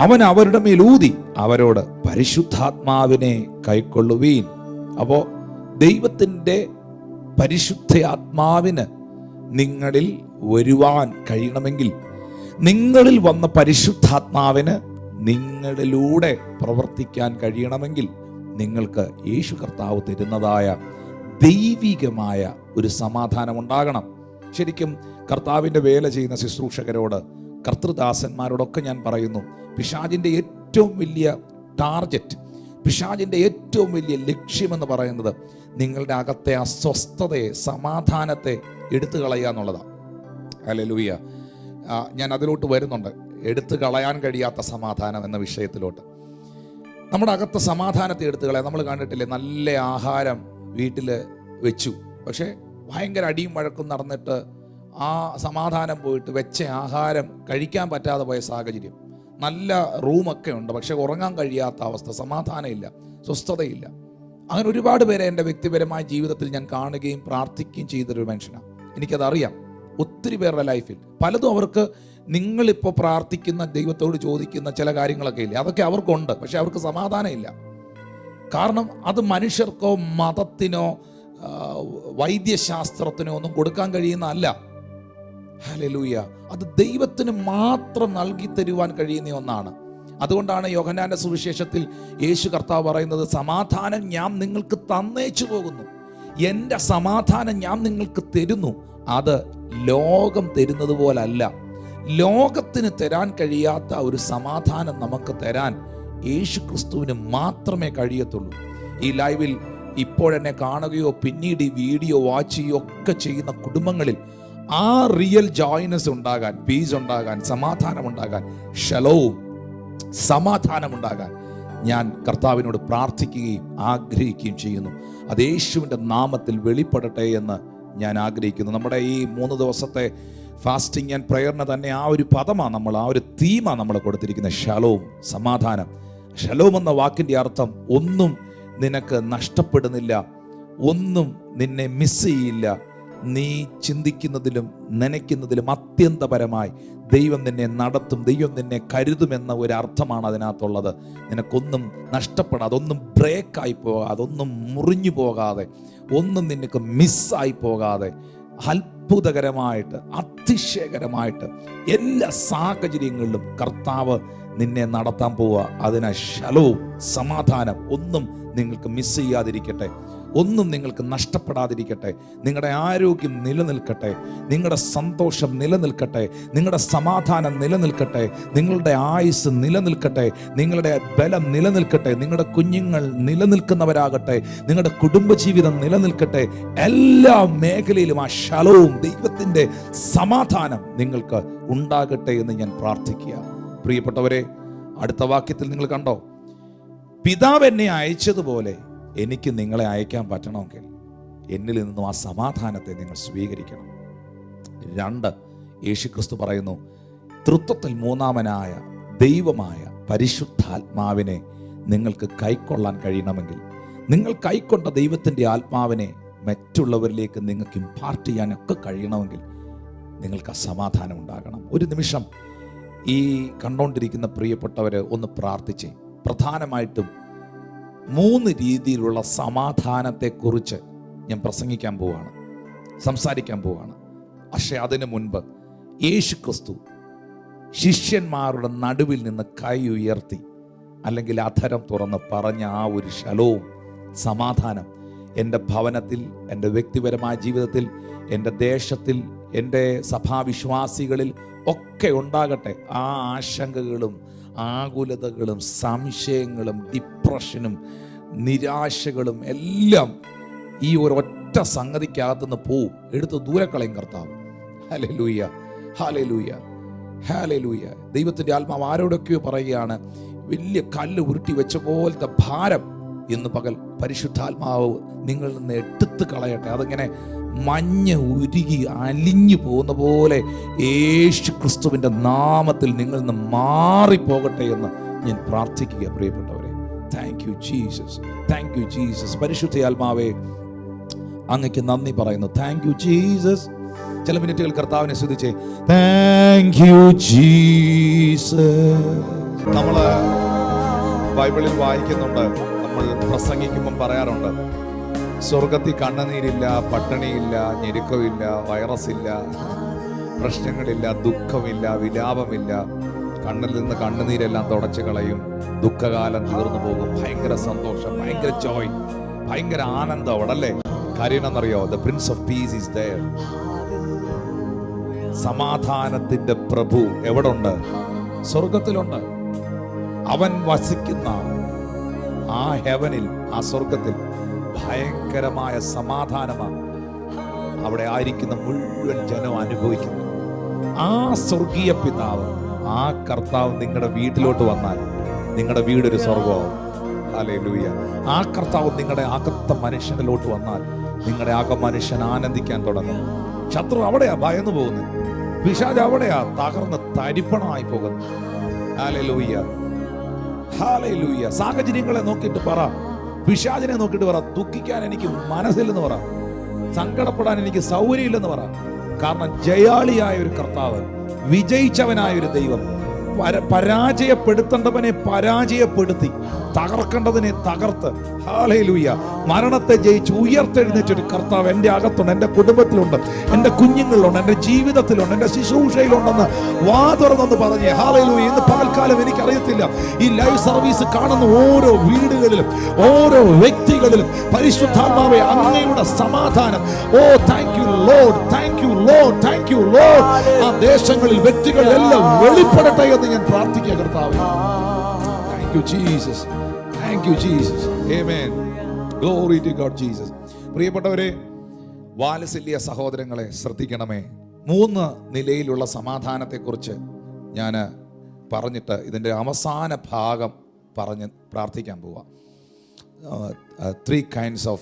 അവൻ അവരുടെ മേൽ ഊതി അവരോട്, പരിശുദ്ധാത്മാവിനെ കൈക്കൊള്ളുവീൻ. അപ്പോൾ ദൈവത്തിൻ്റെ പരിശുദ്ധാത്മാവിന് നിങ്ങളിൽ വരുവാൻ കഴിയണമെങ്കിൽ, നിങ്ങളിൽ വന്ന പരിശുദ്ധാത്മാവിന് നിങ്ങളിലൂടെ പ്രവർത്തിക്കാൻ കഴിയണമെങ്കിൽ, നിങ്ങൾക്ക് യേശു കർത്താവ് തരുന്നതായ ദൈവികമായ ഒരു സമാധാനം ഉണ്ടാകണം. ശരിക്കും കർത്താവിൻ്റെ വേല ചെയ്യുന്ന ശുശ്രൂഷകരോട്, കർത്തൃദാസന്മാരോടൊക്കെ ഞാൻ പറയുന്നു, പിശാചിൻ്റെ ഏറ്റവും വലിയ ടാർഗറ്റ്, പിശാചിൻ്റെ ഏറ്റവും വലിയ ലക്ഷ്യമെന്ന് പറയുന്നത് നിങ്ങളുടെ അകത്തെ അസ്വസ്ഥതയെ, സമാധാനത്തെ എടുത്തു കളയുക എന്നുള്ളതാണ്. ഹല്ലേലൂയ. ഞാൻ അതിലോട്ട് വരുന്നുണ്ട്, എടുത്തു കളയാൻ കഴിയാത്ത സമാധാനം എന്ന വിഷയത്തിലോട്ട്. നമ്മുടെ അകത്തെ സമാധാനത്തെ എടുത്തു കളയാൻ നമ്മൾ കണ്ടിട്ടില്ലേ? നല്ല ആഹാരം വീട്ടിൽ വെച്ചു, പക്ഷേ ഭയങ്കര അടിയും വഴക്കും നടന്നിട്ട് ആ സമാധാനം പോയിട്ട് വെച്ച ആഹാരം കഴിക്കാൻ പറ്റാതെ പോയ സാഹചര്യം. നല്ല റൂമൊക്കെ ഉണ്ട്, പക്ഷെ ഉറങ്ങാൻ കഴിയാത്ത അവസ്ഥ, സമാധാനമില്ല, സ്വസ്ഥതയില്ല. അങ്ങനെ ഒരുപാട് പേരെ എൻ്റെ വ്യക്തിപരമായ ജീവിതത്തിൽ ഞാൻ കാണുകയും പ്രാർത്ഥിക്കുകയും ചെയ്തൊരു മനുഷ്യനാണ്. എനിക്കതറിയാം. ഒത്തിരി പേരുടെ ലൈഫിൽ പലതും അവർക്ക്, നിങ്ങളിപ്പോൾ പ്രാർത്ഥിക്കുന്ന, ദൈവത്തോട് ചോദിക്കുന്ന ചില കാര്യങ്ങളൊക്കെ ഇല്ലേ, അതൊക്കെ അവർക്കുണ്ട്, പക്ഷെ അവർക്ക് സമാധാനമില്ല. കാരണം അത് മനുഷ്യർക്കോ മതത്തിനോ വൈദ്യശാസ്ത്രത്തിനോ ഒന്നും കൊടുക്കാൻ കഴിയുന്നതല്ല. ഹല്ലേലൂയ. അത് ദൈവത്തിന് മാത്രം നൽകി തരുവാൻ കഴിയുന്ന ഒന്നാണ്. അതുകൊണ്ടാണ് യോഹന്നാന്റെ സുവിശേഷത്തിൽ യേശു കർത്താവ് പറയുന്നത്, സമാധാനം ഞാൻ നിങ്ങൾക്ക് തന്നേച്ചു പോകുന്നു, എൻ്റെ സമാധാനം ഞാൻ നിങ്ങൾക്ക് തരുന്നു. അത് ലോകം തരുന്നത് പോലല്ല. ലോകത്തിന് തരാൻ കഴിയാത്ത ഒരു സമാധാനം നമുക്ക് തരാൻ യേശു ക്രിസ്തുവിന് മാത്രമേ കഴിയത്തുള്ളൂ. ഈ ലൈവിൽ ഇപ്പോഴെന്നെ കാണുകയോ പിന്നീട് ഈ വീഡിയോ വാച്ച് ചെയ്യുകയോ ഒക്കെ ചെയ്യുന്ന കുടുംബങ്ങളിൽ ആ റിയൽ ജോയ്നെസ് ഉണ്ടാകാൻ, പീസ് ഉണ്ടാകാൻ, സമാധാനം ഉണ്ടാകാൻ, ഷലോവും സമാധാനം ഉണ്ടാകാൻ ഞാൻ കർത്താവിനോട് പ്രാർത്ഥിക്കുകയും ആഗ്രഹിക്കുകയും ചെയ്യുന്നു. അത് യേശുവിൻ്റെ നാമത്തിൽ വെളിപ്പെടട്ടെ എന്ന് ഞാൻ ആഗ്രഹിക്കുന്നു. നമ്മുടെ ഈ 3 ദിവസത്തെ ഫാസ്റ്റിംഗ് ആൻഡ് പ്രയറിന് തന്നെ ആ ഒരു പദമാണ് നമ്മൾ, ആ ഒരു തീമാണ് നമ്മൾ കൊടുത്തിരിക്കുന്നത്, ഷലോം, സമാധാനം. ഷലോം എന്ന വാക്കിൻ്റെ അർത്ഥം ഒന്നും നിനക്ക് നഷ്ടപ്പെടുന്നില്ല, ഒന്നും നിന്നെ മിസ് ചെയ്യില്ല, നീ ചിന്തിക്കുന്നതിലും നനയ്ക്കുന്നതിലും അത്യന്തപരമായി ദൈവം നിന്നെ നടത്തും, ദൈവം നിന്നെ കരുതുമെന്ന ഒരു അർത്ഥമാണ് അതിനകത്തുള്ളത്. നിനക്കൊന്നും നഷ്ടപ്പെടാതെ, ഒന്നും ബ്രേക്കായി പോകാതെ, ഒന്നും മുറിഞ്ഞു പോകാതെ, ഒന്നും നിനക്ക് മിസ്സായി പോകാതെ, അത്ഭുതകരമായിട്ട് അതിശയകരമായിട്ട് എല്ലാ സാഹചര്യങ്ങളിലും കർത്താവ് നിന്നെ നടത്താൻ പോവുക. അതിനാ ഷലോം, സമാധാനം. ഒന്നും നിങ്ങൾക്ക് മിസ് ചെയ്യാതിരിക്കട്ടെ, ഒന്നും നിങ്ങൾക്ക് നഷ്ടപ്പെടാതിരിക്കട്ടെ, നിങ്ങളുടെ ആരോഗ്യം നിലനിൽക്കട്ടെ, നിങ്ങളുടെ സന്തോഷം നിലനിൽക്കട്ടെ, നിങ്ങളുടെ സമാധാനം നിലനിൽക്കട്ടെ, നിങ്ങളുടെ ആയുസ് നിലനിൽക്കട്ടെ, നിങ്ങളുടെ ബലം നിലനിൽക്കട്ടെ, നിങ്ങളുടെ കുഞ്ഞുങ്ങൾ നിലനിൽക്കുന്നവരാകട്ടെ, നിങ്ങളുടെ കുടുംബജീവിതം നിലനിൽക്കട്ടെ. എല്ലാ മേഖലയിലും ആ ഷലോം, ദൈവത്തിൻ്റെ സമാധാനം നിങ്ങൾക്ക് ഉണ്ടാകട്ടെ എന്ന് ഞാൻ പ്രാർത്ഥിക്കുക. പ്രിയപ്പെട്ടവരെ, അടുത്ത വാക്യത്തിൽ നിങ്ങൾ കണ്ടോ, പിതാവ് എന്നെ അയച്ചതുപോലെ എനിക്ക് നിങ്ങളെ അയക്കാൻ പറ്റണമെങ്കിൽ എന്നിൽ നിന്നും ആ സമാധാനത്തെ നിങ്ങൾ സ്വീകരിക്കണം. 2, യേശുക്രിസ്തു പറയുന്നു, തൃത്വത്തിൽ മൂന്നാമനായ ദൈവമായ പരിശുദ്ധാത്മാവിനെ നിങ്ങൾക്ക് കൈക്കൊള്ളാൻ കഴിയണമെങ്കിൽ, നിങ്ങൾ കൈക്കൊണ്ട ദൈവത്തിൻ്റെ ആത്മാവിനെ മറ്റുള്ളവരിലേക്ക് നിങ്ങൾക്ക് ഇമ്പാർട്ട് ചെയ്യാനൊക്കെ കഴിയണമെങ്കിൽ നിങ്ങൾക്ക് ആ സമാധാനം ഉണ്ടാകണം. ഒരു നിമിഷം ഈ കണ്ടുകൊണ്ടിരിക്കുന്ന പ്രിയപ്പെട്ടവർ ഒന്ന് പ്രാർത്ഥിച്ചേ. പ്രധാനമായിട്ടും 3 രീതിയിലുള്ള സമാധാനത്തെക്കുറിച്ച് ഞാൻ പ്രസംഗിക്കാൻ പോവാണ്, സംസാരിക്കാൻ പോവാണ്. പക്ഷെ അതിനു മുൻപ് യേശുക്രിസ്തു ശിഷ്യന്മാരുടെ നടുവിൽ നിന്ന് കൈ ഉയർത്തി അല്ലെങ്കിൽ അധരം തുറന്ന് പറഞ്ഞ ആ ഒരു ഷലോം, സമാധാനം എൻ്റെ ഭവനത്തിൽ, എൻ്റെ വ്യക്തിപരമായ ജീവിതത്തിൽ, എൻ്റെ ദേശത്തിൽ, എൻ്റെ സഭാവിശ്വാസികളിൽ ഒക്കെ ഉണ്ടാകട്ടെ. ആ ആശങ്കകളും ആകുലതകളും സംശയങ്ങളും ഡിപ്രഷനും നിരാശകളും എല്ലാം ഈ ഒരൊറ്റ സംഗതിക്കകത്തുനിന്ന് പോവും, എടുത്ത് ദൂരെ കളയും കർത്താവ്. Hallelujah, hallelujah, hallelujah. ദൈവത്തിൻ്റെ ആത്മാവ് ആരോടൊക്കെയോ പറയുകയാണ്, വലിയ കല്ല് ഉരുട്ടി വെച്ച പോലത്തെ ഭാരം ഇന്ന് പകൽ പരിശുദ്ധാത്മാവ് നിങ്ങളിൽ നിന്ന് എടുത്ത് കളയട്ടെ. അതിങ്ങനെ മഞ്ഞ് ഉരുകി അലിഞ്ഞു പോകുന്ന പോലെ യേശു ക്രിസ്തുവിൻ്റെ നാമത്തിൽ നിങ്ങളിൽ നിന്ന് മാറിപ്പോകട്ടെ എന്ന് ഞാൻ പ്രാർത്ഥിക്കുക. പ്രിയപ്പെട്ടവരെ, thank you Jesus, thank you Jesus. പരിശുദ്ധാത്മാവേ, അങ്ങയ്ക്ക് നന്ദി പറയുന്നു. Thank you Jesus. ചില മിനിറ്റുകൾ കർത്താവിനെ സ്തുതിച്ചേ. Thank you Jesus. നമ്മൾ ബൈബിളിൽ വായിക്കുന്നുണ്ട്, നമ്മൾ പ്രസംഗിക്കുമ്പം പറയാറുണ്ട്, സ്വർഗത്തിൽ കണ്ണുനീരില്ല, പട്ടിണിയില്ല, ഞെരുക്കമില്ല, വൈറസില്ല, പ്രശ്നങ്ങളില്ല, ദുഃഖമില്ല, വിലാപമില്ല. കണ്ണിൽ നിന്ന് കണ്ണുനീരെല്ലാം തുടച്ചു കളയും, ദുഃഖകാലം തീർന്നു പോകും. ഭയങ്കര സന്തോഷം, ഭയങ്കര ജോയ്, ഭയങ്കര ആനന്ദം അവിടല്ലേ. കാര്യം എന്നറിയോ, the prince of peace is there. സമാധാനത്തിന്റെ പ്രഭു എവിടെ ഉണ്ട്? സ്വർഗത്തിലുണ്ട്. അവൻ വസിക്കുന്ന ആ ഹെവനിൽ, ആ സ്വർഗത്തിൽ ഭയങ്കരമായ സമാധാനമാണ് അവിടെ ആയിരിക്കുന്ന മുഴുവൻ ജനം അനുഭവിക്കുന്നത്. ആ സ്വർഗീയ പിതാവ്, ആ കർത്താവ് നിങ്ങളുടെ വീട്ടിലോട്ട് വന്നാൽ നിങ്ങളുടെ വീടൊരു സ്വർഗമാവും. ഹല്ലേലൂയ. ആ കർത്താവ് നിങ്ങളുടെ അകത്ത മനുഷ്യനിലോട്ട് വന്നാൽ നിങ്ങളുടെ അക മനുഷ്യൻ ആനന്ദിക്കാൻ തുടങ്ങും. ശത്രു അവിടെയാ ഭയന്നു പോകുന്നത്, പിശാച് അവിടെയാ തകർന്ന് തരിപ്പണമായി പോകുന്നത്. Hallelujah, hallelujah. സാഹചര്യങ്ങളെ നോക്കിയിട്ട് പറ, പിശാചിനെ നോക്കിയിട്ട് പറ, ദുഃഖിക്കാൻ എനിക്ക് മനസ്സില്ലെന്ന് പറ, സങ്കടപ്പെടാൻ എനിക്ക് സൗകര്യമില്ലെന്ന് പറ. കാരണം ജയാളിയായ ഒരു കർത്താവ്, വിജയിച്ചവനായ ഒരു ദൈവം, പരാജയപ്പെടുത്തേണ്ടവനെ പരാജയപ്പെടുത്തി, തകർക്കേണ്ടതിനെ തകർത്ത്, ഹല്ലേലൂയ, മരണത്തെ ജയിച്ച് ഉയർത്തെഴുന്നേറ്റൊരു കർത്താവ് എൻ്റെ അകത്തുണ്ട്, എൻ്റെ കുടുംബത്തിലുണ്ട്, എൻ്റെ കുഞ്ഞുങ്ങളിലുണ്ട്, എൻ്റെ ജീവിതത്തിലുണ്ട്, എൻ്റെ ശുശ്രൂഷയിലുണ്ടെന്ന് വാ തുറന്നൊന്ന് പറഞ്ഞേ. ഹല്ലേലൂയ. ഇന്ന് പകൽക്കാലം എനിക്കറിയത്തില്ല, ഈ ലൈവ് സർവീസ് കാണുന്ന ഓരോ വീടുകളിലും, ഓരോ വ്യക്തികളിലും പരിശുദ്ധാത്മാവേ, അങ്ങയുടെ സമാധാനം, oh thank you Lord, thank you Lord, thank you Lord, ആ ദേശങ്ങളിൽ, വ്യക്തികളിലെല്ലാം വെളിപ്പെടട്ടെ എന്ന് ഞാൻ പ്രാർത്ഥിക്കുക കർത്താവേ. Thank you Jesus, thank you Jesus. Amen. Glory to God Jesus. പ്രിയപ്പെട്ടവരെ, വാത്സല്യ സഹോദരങ്ങളെ ശ്രദ്ധിക്കണമേ. 3 നിലയിലുള്ള സമാധാനത്തെക്കുറിച്ച് ഞാൻ പറഞ്ഞിട്ട് ഇതിൻ്റെ അവസാന ഭാഗം പറഞ്ഞ് പ്രാർത്ഥിക്കാൻ പോവാം. 3 kinds of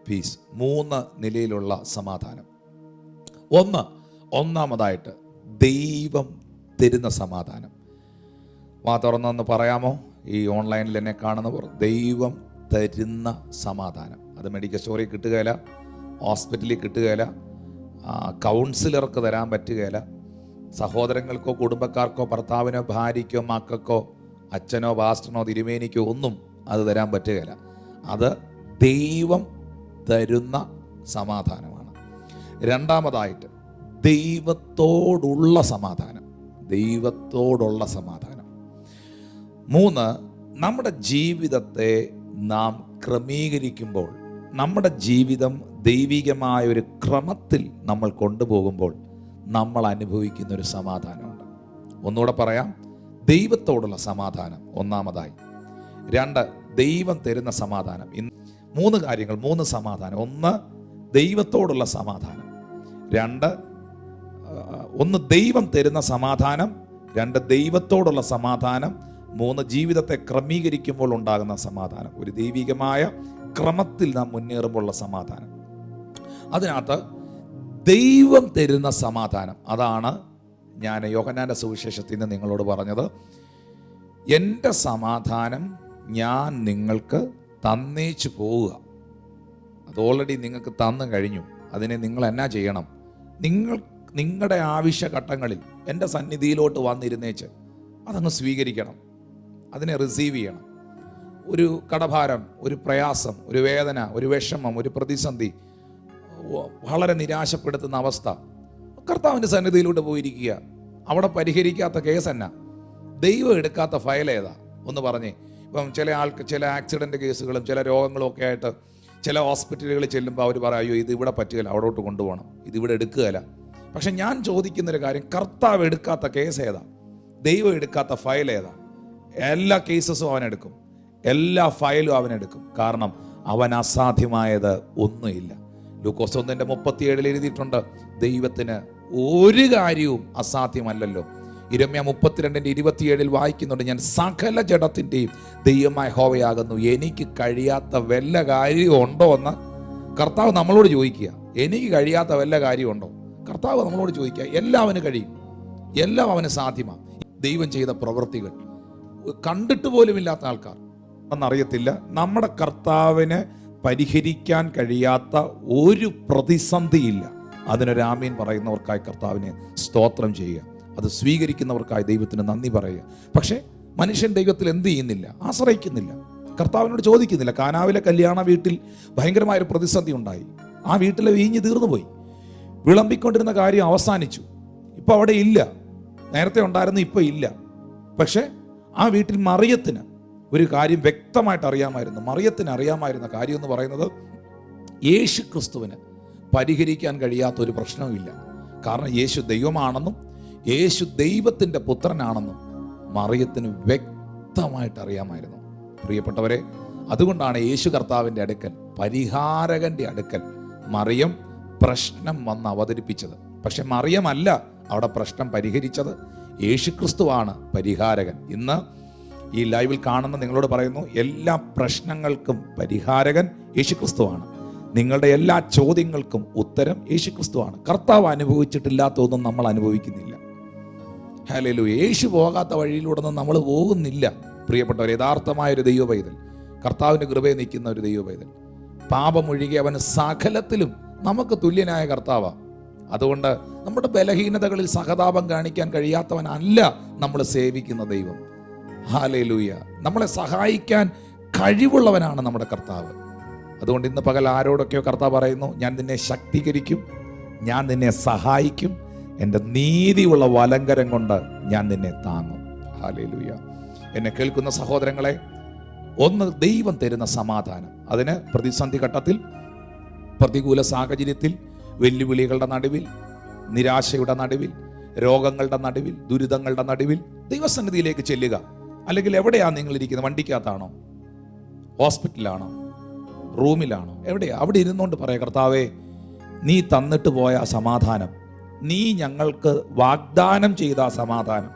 peace. 3 നിലയിലുള്ള സമാധാനം. ഒന്നാമതായിട്ട് ദൈവം തരുന്ന സമാധാനം. വാ തുറന്നൊന്ന് പറയാമോ? ഈ ഓൺലൈനിൽ എന്നെ കാണുന്നവർ, ദൈവം തരുന്ന സമാധാനം. അത് മെഡിക്കൽ സ്റ്റോറിൽ കിട്ടുകയില്ല, ഹോസ്പിറ്റലിൽ കിട്ടുകയില്ല, കൗൺസിലർക്ക് തരാൻ പറ്റുകയില്ല, സഹോദരങ്ങൾക്കോ കുടുംബക്കാർക്കോ ഭർത്താവിനോ ഭാര്യയ്ക്കോ മക്കൾക്കോ അച്ഛനോ പാസ്റ്ററിനോ തിരുമേനിക്കോ ഒന്നും അത് തരാൻ പറ്റുകയില്ല. അത് ദൈവം തരുന്ന സമാധാനമാണ്. രണ്ടാമതായിട്ട് ദൈവത്തോടുള്ള സമാധാനം. ദൈവത്തോടുള്ള സമാധാനം. 3, നമ്മുടെ ജീവിതത്തെ നാം ക്രമീകരിക്കുമ്പോൾ, നമ്മുടെ ജീവിതം ദൈവികമായ ഒരു ക്രമത്തിൽ നമ്മൾ കൊണ്ടുപോകുമ്പോൾ നമ്മൾ അനുഭവിക്കുന്ന ഒരു സമാധാനമുണ്ട്. ഒന്നുകൂടെ പറയാം, ദൈവത്തോടുള്ള സമാധാനം ഒന്നാമതായി. 2, ദൈവം തരുന്ന സമാധാനം. 3 കാര്യങ്ങൾ, 3 സമാധാനം. 1, ദൈവത്തോടുള്ള സമാധാനം. 2, 1 ദൈവം തരുന്ന സമാധാനം. 2, ദൈവത്തോടുള്ള സമാധാനം. 3, ജീവിതത്തെ ക്രമീകരിക്കുമ്പോൾ ഉണ്ടാകുന്ന സമാധാനം. ഒരു ദൈവികമായ ക്രമത്തിൽ നാം മുന്നേറുമ്പോഴുള്ള സമാധാനം. അതിനകത്ത് ദൈവം തരുന്ന സമാധാനം, അതാണ് ഞാൻ യോഹന്നാന്റെ സുവിശേഷത്തിൽ നിന്ന് നിങ്ങളോട് പറഞ്ഞത്. എൻ്റെ സമാധാനം ഞാൻ നിങ്ങൾക്ക് തന്നേച്ചു പോവുക. അത് ഓൾറെഡി നിങ്ങൾക്ക് തന്നു കഴിഞ്ഞു. അതിനെ നിങ്ങൾ എന്നാ ചെയ്യണം? നിങ്ങളുടെ ആവശ്യഘട്ടങ്ങളിൽ എൻ്റെ സന്നിധിയിലോട്ട് വന്നിരുന്നേച്ച് അതങ്ങ് സ്വീകരിക്കണം. അതിനെ റിസീവ് ചെയ്യണം. ഒരു കടഭാരം, ഒരു പ്രയാസം, ഒരു വേദന, ഒരു വിഷമം, ഒരു പ്രതിസന്ധി, വളരെ നിരാശപ്പെടുത്തുന്ന അവസ്ഥ, കർത്താവിൻ്റെ സന്നിധിയിലോട്ട് പോയിരിക്കുക. അവിടെ പരിഹരിക്കാത്ത കേസ് എന്നാ? ദൈവം എടുക്കാത്ത ഫയൽ ഏതാ? ഒന്ന് പറഞ്ഞേ. ഇപ്പം ചില ആക്സിഡൻറ്റ് കേസുകളും ചില രോഗങ്ങളും ഒക്കെ ആയിട്ട് ചില ഹോസ്പിറ്റലുകളിൽ ചെല്ലുമ്പോൾ അവർ പറയും, അയ്യോ ഇത് ഇവിടെ പറ്റുകയില്ല, അവിടോട്ട് കൊണ്ടുപോകണം, ഇതിവിടെ എടുക്കുകയില്ല. പക്ഷെ ഞാൻ ചോദിക്കുന്നൊരു കാര്യം, കർത്താവ് എടുക്കാത്ത കേസ് ഏതാ? ദൈവം എടുക്കാത്ത ഫയൽ ഏതാ? എല്ലാ കേസസും അവനെടുക്കും, എല്ലാ ഫയലും അവനെടുക്കും. കാരണം അവൻ അസാധ്യമായത് ഒന്നുമില്ല. ലൂക്കോസ് 1:37 എഴുതിയിട്ടുണ്ട്, ദൈവത്തിന് ഒരു കാര്യവും അസാധ്യമല്ലല്ലോ. യിരെമ്യാ 32:27 വായിക്കുന്നുണ്ട്, ഞാൻ സകല ജഡത്തിൻ്റെയും ദൈവമായ യഹോവയാകുന്നു, എനിക്ക് കഴിയാത്ത വല്ല കാര്യവും ഉണ്ടോ എന്ന് കർത്താവ് നമ്മളോട് ചോദിക്കുക. എനിക്ക് കഴിയാത്ത വല്ല കാര്യമുണ്ടോ? കർത്താവ് നമ്മളോട് ചോദിക്കുക. എല്ലാം അവന് കഴിയും, എല്ലാം അവന് സാധ്യമാണ്. ദൈവം ചെയ്ത പ്രവൃത്തികൾ കണ്ടിട്ട് പോലും ഇല്ലാത്ത ആൾക്കാർ എന്നറിയത്തില്ല. നമ്മുടെ കർത്താവിന് പരിഹരിക്കാൻ കഴിയാത്ത ഒരു പ്രതിസന്ധിയില്ല. അതിനൊരു ആമീൻ പറയുന്നവർക്കായി കർത്താവിനെ സ്തോത്രം ചെയ്യുക. അത് സ്വീകരിക്കുന്നവർക്കായി ദൈവത്തിന് നന്ദി പറയുക. പക്ഷേ മനുഷ്യൻ ദൈവത്തിൽ എന്ത് ചെയ്യുന്നില്ല? ആശ്രയിക്കുന്നില്ല, കർത്താവിനോട് ചോദിക്കുന്നില്ല. കാനാവിലെ കല്യാണ വീട്ടിൽ ഭയങ്കരമായൊരു പ്രതിസന്ധി ഉണ്ടായി. ആ വീട്ടിലെ വീഞ്ഞ് തീർന്നുപോയി. വിളമ്പിക്കൊണ്ടിരുന്ന കാര്യം അവസാനിച്ചു. ഇപ്പോൾ അവിടെ ഇല്ല. നേരത്തെ ഉണ്ടായിരുന്നു, ഇപ്പോൾ ഇല്ല. പക്ഷേ ആ വീട്ടിൽ മറിയത്തിന് ഒരു കാര്യം വ്യക്തമായിട്ട് അറിയാമായിരുന്നു. മറിയത്തിന് അറിയാമായിരുന്ന കാര്യം എന്ന് പറയുന്നത്, യേശു ക്രിസ്തുവിന് പരിഹരിക്കാൻ കഴിയാത്തൊരു പ്രശ്നവുമില്ല. കാരണം യേശു ദൈവമാണെന്നും യേശു ദൈവത്തിൻ്റെ പുത്രനാണെന്നും മറിയത്തിന് വ്യക്തമായിട്ട് അറിയാമായിരുന്നു. പ്രിയപ്പെട്ടവരെ, അതുകൊണ്ടാണ് യേശു കർത്താവിൻ്റെ അടുക്കൽ, പരിഹാരകൻ്റെ അടുക്കൽ മറിയം പ്രശ്നം വന്ന് അവതരിപ്പിച്ചത്. പക്ഷെ മറിയമല്ല അവിടെ പ്രശ്നം പരിഹരിച്ചത്, യേശുക്രിസ്തുവാണ് പരിഹാരകൻ. ഇന്ന് ഈ ലൈവിൽ കാണുന്ന നിങ്ങളോട് പറയുന്നു, എല്ലാ പ്രശ്നങ്ങൾക്കും പരിഹാരകൻ യേശുക്രിസ്തുവാണ്. നിങ്ങളുടെ എല്ലാ ചോദ്യങ്ങൾക്കും ഉത്തരം യേശുക്രിസ്തുവാണ്. കർത്താവ് അനുഭവിച്ചിട്ടില്ലാത്തതൊന്നും നമ്മൾ അനുഭവിക്കുന്നില്ല. ഹല്ലേലൂയ. യേശു പോകാത്ത വഴിയിലൂടെ ഒന്നും നമ്മൾ പോകുന്നില്ല. പ്രിയപ്പെട്ടവർ, യഥാർത്ഥമായൊരു ദൈവ പൈതൽ, കർത്താവിൻ്റെ കൃപയെ നിൽക്കുന്ന ഒരു ദൈവ പൈതൽ, പാപമൊഴികെ അവന് സകലത്തിലും നമുക്ക് തുല്യനായ കർത്താവാണ്. അതുകൊണ്ട് നമ്മുടെ ബലഹീനതകളിൽ സഹതാപം കാണിക്കാൻ കഴിയാത്തവനല്ല നമ്മൾ സേവിക്കുന്ന ദൈവം. ഹല്ലേലൂയ. നമ്മളെ സഹായിക്കാൻ കഴിവുള്ളവനാണ് നമ്മുടെ കർത്താവ്. അതുകൊണ്ട് ഇന്ന് പകൽ ആരോടൊക്കെയോ കർത്താവ് പറയുന്നു, ഞാൻ നിന്നെ ശക്തീകരിക്കും, ഞാൻ നിന്നെ സഹായിക്കും, എൻ്റെ നീതിയുള്ള വലങ്കരം കൊണ്ട് ഞാൻ നിന്നെ താങ്ങും. ഹല്ലേലൂയ. എന്നെ കേൾക്കുന്ന സഹോദരങ്ങളെ, ഒന്ന് ദൈവം തരുന്ന സമാധാനം. അതിന് പ്രതിസന്ധി ഘട്ടത്തിൽ, പ്രതികൂല സാഹചര്യത്തിൽ, വെല്ലുവിളികളുടെ നടുവിൽ, നിരാശയുടെ നടുവിൽ, രോഗങ്ങളുടെ നടുവിൽ, ദുരിതങ്ങളുടെ നടുവിൽ ദൈവസന്നിധിയിലേക്ക് ചെല്ലുക. അല്ലെങ്കിൽ എവിടെയാണ് നിങ്ങൾ ഇരിക്കുന്നത്? വണ്ടിക്കകത്താണോ? ഹോസ്പിറ്റലിലാണോ? റൂമിലാണോ? എവിടെയാ? അവിടെ ഇരുന്നുകൊണ്ട് പറയാം, കർത്താവേ, നീ തന്നിട്ട് പോയ സമാധാനം, നീ ഞങ്ങൾക്ക് വാഗ്ദാനം ചെയ്ത സമാധാനം,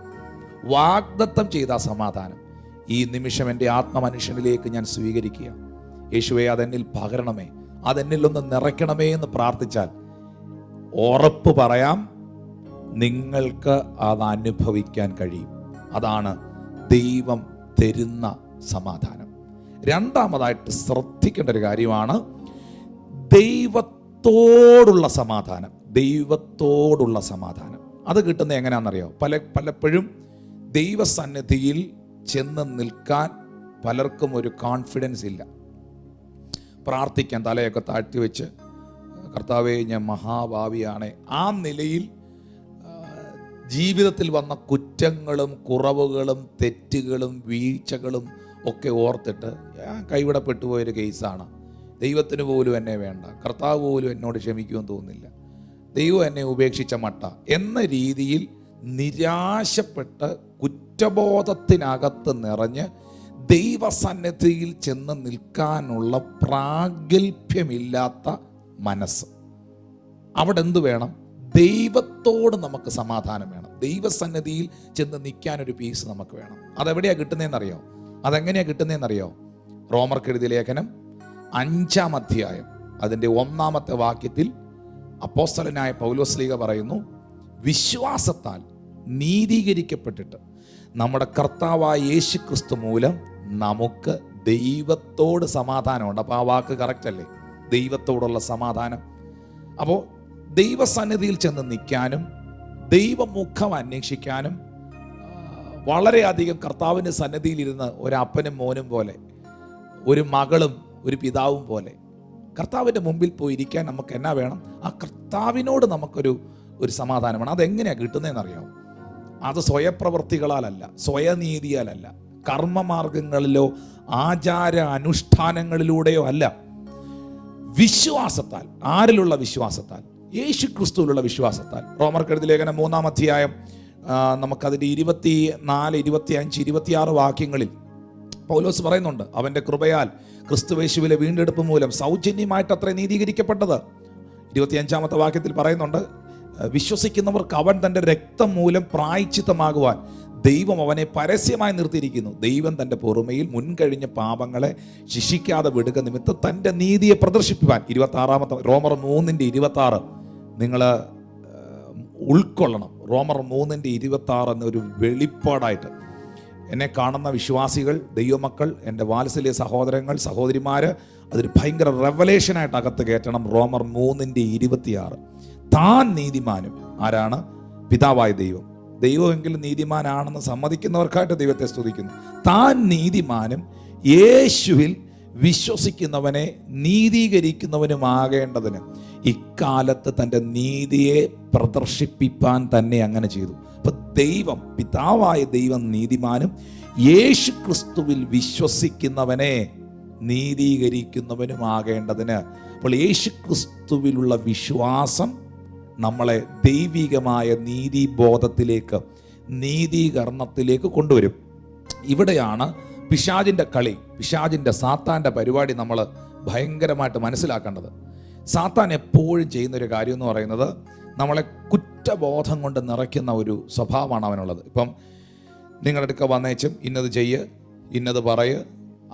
വാഗ്ദത്തം ചെയ്ത സമാധാനം ഈ നിമിഷം എൻ്റെ ആത്മമനുഷ്യനിലേക്ക് ഞാൻ സ്വീകരിക്കുക. യേശുവേ, അതെന്നിൽ പകരണമേ, അതെന്നിൽ ഒന്ന് നിറയ്ക്കണമേ എന്ന് പ്രാർത്ഥിച്ചാൽ ഉറപ്പ് പറയാം, നിങ്ങൾക്ക് അത് അനുഭവിക്കാൻ കഴിയും. അതാണ് ദൈവം തരുന്ന സമാധാനം. രണ്ടാമതായിട്ട് ശ്രദ്ധിക്കേണ്ട ഒരു കാര്യമാണ് ദൈവത്തോടുള്ള സമാധാനം. ദൈവത്തോടുള്ള സമാധാനം അത് കിട്ടുന്നത് എങ്ങനെയാണെന്നറിയോ? പലപ്പോഴും ദൈവസന്നിധിയിൽ ചെന്ന് നിൽക്കാൻ പലർക്കും ഒരു കോൺഫിഡൻസ് ഇല്ല. പ്രാർത്ഥിക്കാൻ തലയൊക്കെ താഴ്ത്തി വെച്ച്, കർത്താവേ ഞാൻ മഹാഭാവിയാണ്, ആ നിലയിൽ ജീവിതത്തിൽ വന്ന കുറ്റങ്ങളും കുറവുകളും തെറ്റുകളും വീഴ്ചകളും ഒക്കെ ഓർത്തിട്ട് ഞാൻ കൈവിടപ്പെട്ടു പോയൊരു കേസാണ്, ദൈവത്തിന് പോലും എന്നെ വേണ്ട, കർത്താവ് പോലും എന്നോട് ക്ഷമിക്കുമെന്ന് തോന്നുന്നില്ല, ദൈവം എന്നെ ഉപേക്ഷിച്ച മട്ട എന്ന രീതിയിൽ നിരാശപ്പെട്ട് കുറ്റബോധത്തിനകത്ത് നിറഞ്ഞ് ദൈവസന്നിധിയിൽ ചെന്ന് നിൽക്കാനുള്ള പ്രാഗൽഭ്യമില്ലാത്ത മനസ്സ്. അവിടെ എന്ത് വേണം? ദൈവത്തോട് നമുക്ക് സമാധാനം വേണം. ദൈവസന്നിധിയിൽ ചെന്ന് നിൽക്കാനൊരു പീസ് നമുക്ക് വേണം. അതെവിടെയാണ് കിട്ടുന്നതെന്നറിയോ? അതെങ്ങനെയാണ് കിട്ടുന്നതെന്നറിയോ? റോമർക്ക് എഴുതിയ ലേഖനം 5-ാം അധ്യായം അതിൻ്റെ 1-ാമത്തെ വാക്യത്തിൽ അപ്പോസ്തലനായ പൗലോസ്ലീഹ പറയുന്നു, വിശ്വാസത്താൽ നീതീകരിക്കപ്പെട്ടിട്ട് നമ്മുടെ കർത്താവായ യേശു ക്രിസ്തു മൂലം നമുക്ക് ദൈവത്തോട് സമാധാനമുണ്ട്. അപ്പോൾ ആ വാക്ക് കറക്റ്റ് അല്ലേ? ദൈവത്തോടുള്ള സമാധാനം. അപ്പോൾ ദൈവസന്നിധിയിൽ ചെന്ന് നിൽക്കാനും ദൈവമുഖം അന്വേഷിക്കാനും വളരെയധികം കർത്താവിൻ്റെ സന്നിധിയിലിരുന്ന് ഒരപ്പനും മോനും പോലെ, ഒരു മകളും ഒരു പിതാവും പോലെ കർത്താവിൻ്റെ മുമ്പിൽ പോയി ഇരിക്കാൻ നമുക്ക് എന്നാ വേണം? ആ കർത്താവിനോട് നമുക്കൊരു സമാധാനം വേണം. അതെങ്ങനെയാണ് കിട്ടുന്നതെന്നറിയാമോ? അത് സ്വയപ്രവൃത്തികളാലല്ല, സ്വയനീതിയാലല്ല, കർമ്മമാർഗങ്ങളിലോ ആചാര അനുഷ്ഠാനങ്ങളിലൂടെയോ അല്ല, വിശ്വാസത്താൽ. ആരിലുള്ള വിശ്വാസത്താൽ? യേശു ക്രിസ്തുവിലുള്ള വിശ്വാസത്താൽ. റോമർക്ക് എഴുതിയ ലേഖനം 3-ാം അധ്യായം നമുക്കതിൻ്റെ 24, 25, 26 വാക്യങ്ങളിൽ പൗലോസ് പറയുന്നുണ്ട്, അവൻ്റെ കൃപയാൽ ക്രിസ്തുയേശുവിലെ വീണ്ടെടുപ്പ് മൂലം സൗജന്യമായിട്ട് അത്ര നീതീകരിക്കപ്പെട്ടത്. 25-ാമത്തെ വാക്യത്തിൽ പറയുന്നുണ്ട്, വിശ്വസിക്കുന്നവർക്ക് അവൻ തൻ്റെ രക്തം മൂലം പ്രായശ്ചിത്തമാകുവാൻ ദൈവം അവനെ പരസ്യമായി നിർത്തിയിരിക്കുന്നു. ദൈവം തൻ്റെ പൊറുമയിൽ മുൻകഴിഞ്ഞ പാപങ്ങളെ ശിക്ഷിക്കാതെ വിടുക നിമിത്തം തൻ്റെ നീതിയെ പ്രദർശിപ്പിക്കാൻ. 26-ാമത്തെ റോമർ 3:26 നിങ്ങൾ ഉൾക്കൊള്ളണം. റോമർ 3:26 എന്നൊരു വെളിപ്പാടായിട്ട് എന്നെ കാണുന്ന വിശ്വാസികൾ, ദൈവമക്കൾ, എൻ്റെ വാത്സല്യ സഹോദരങ്ങൾ, സഹോദരിമാർ, അതൊരു ഭയങ്കര റെവലേഷനായിട്ട് അകത്ത് കയറ്റണം. റോമർ 3:26 താൻ നീതിമാനും. ആരാണ്? പിതാവായ ദൈവം. ദൈവമെങ്കിലും നീതിമാനാണെന്ന് സമ്മതിക്കുന്നവർക്കായിട്ട് ദൈവത്തെ സ്തുതിക്കുന്നു. താൻ നീതിമാനും യേശുവിൽ വിശ്വസിക്കുന്നവനെ നീതീകരിക്കുന്നവനുമാകേണ്ടതിന് ഇക്കാലത്ത് തൻ്റെ നീതിയെ പ്രദർശിപ്പിപ്പാൻ തന്നെ അങ്ങനെ ചെയ്തു. അപ്പൊ ദൈവം, പിതാവായ ദൈവം നീതിമാനും യേശു ക്രിസ്തുവിൽ വിശ്വസിക്കുന്നവനെ നീതീകരിക്കുന്നവനുമാകേണ്ടതിന്. അപ്പോൾ യേശു ക്രിസ്തുവിലുള്ള വിശ്വാസം നമ്മളെ ദൈവികമായ നീതിബോധത്തിലേക്ക്, നീതീകരണത്തിലേക്ക് കൊണ്ടുവരും. ഇവിടെയാണ് പിശാചിൻ്റെ കളി, പിശാചിൻ്റെ സാത്താൻ്റെ പരിപാടി നമ്മൾ ഭയങ്കരമായിട്ട് മനസ്സിലാക്കേണ്ടത്. സാത്താൻ എപ്പോഴും ചെയ്യുന്നൊരു കാര്യം എന്ന് പറയുന്നത് നമ്മളെ കുറ്റബോധം കൊണ്ട് നിറയ്ക്കുന്ന ഒരു സ്വഭാവമാണ് അവനുള്ളത്. ഇപ്പം നിങ്ങളുടെ അടുക്ക വന്നേച്ചും ഇന്നത് ചെയ്യ്, ഇന്നത് പറയ്,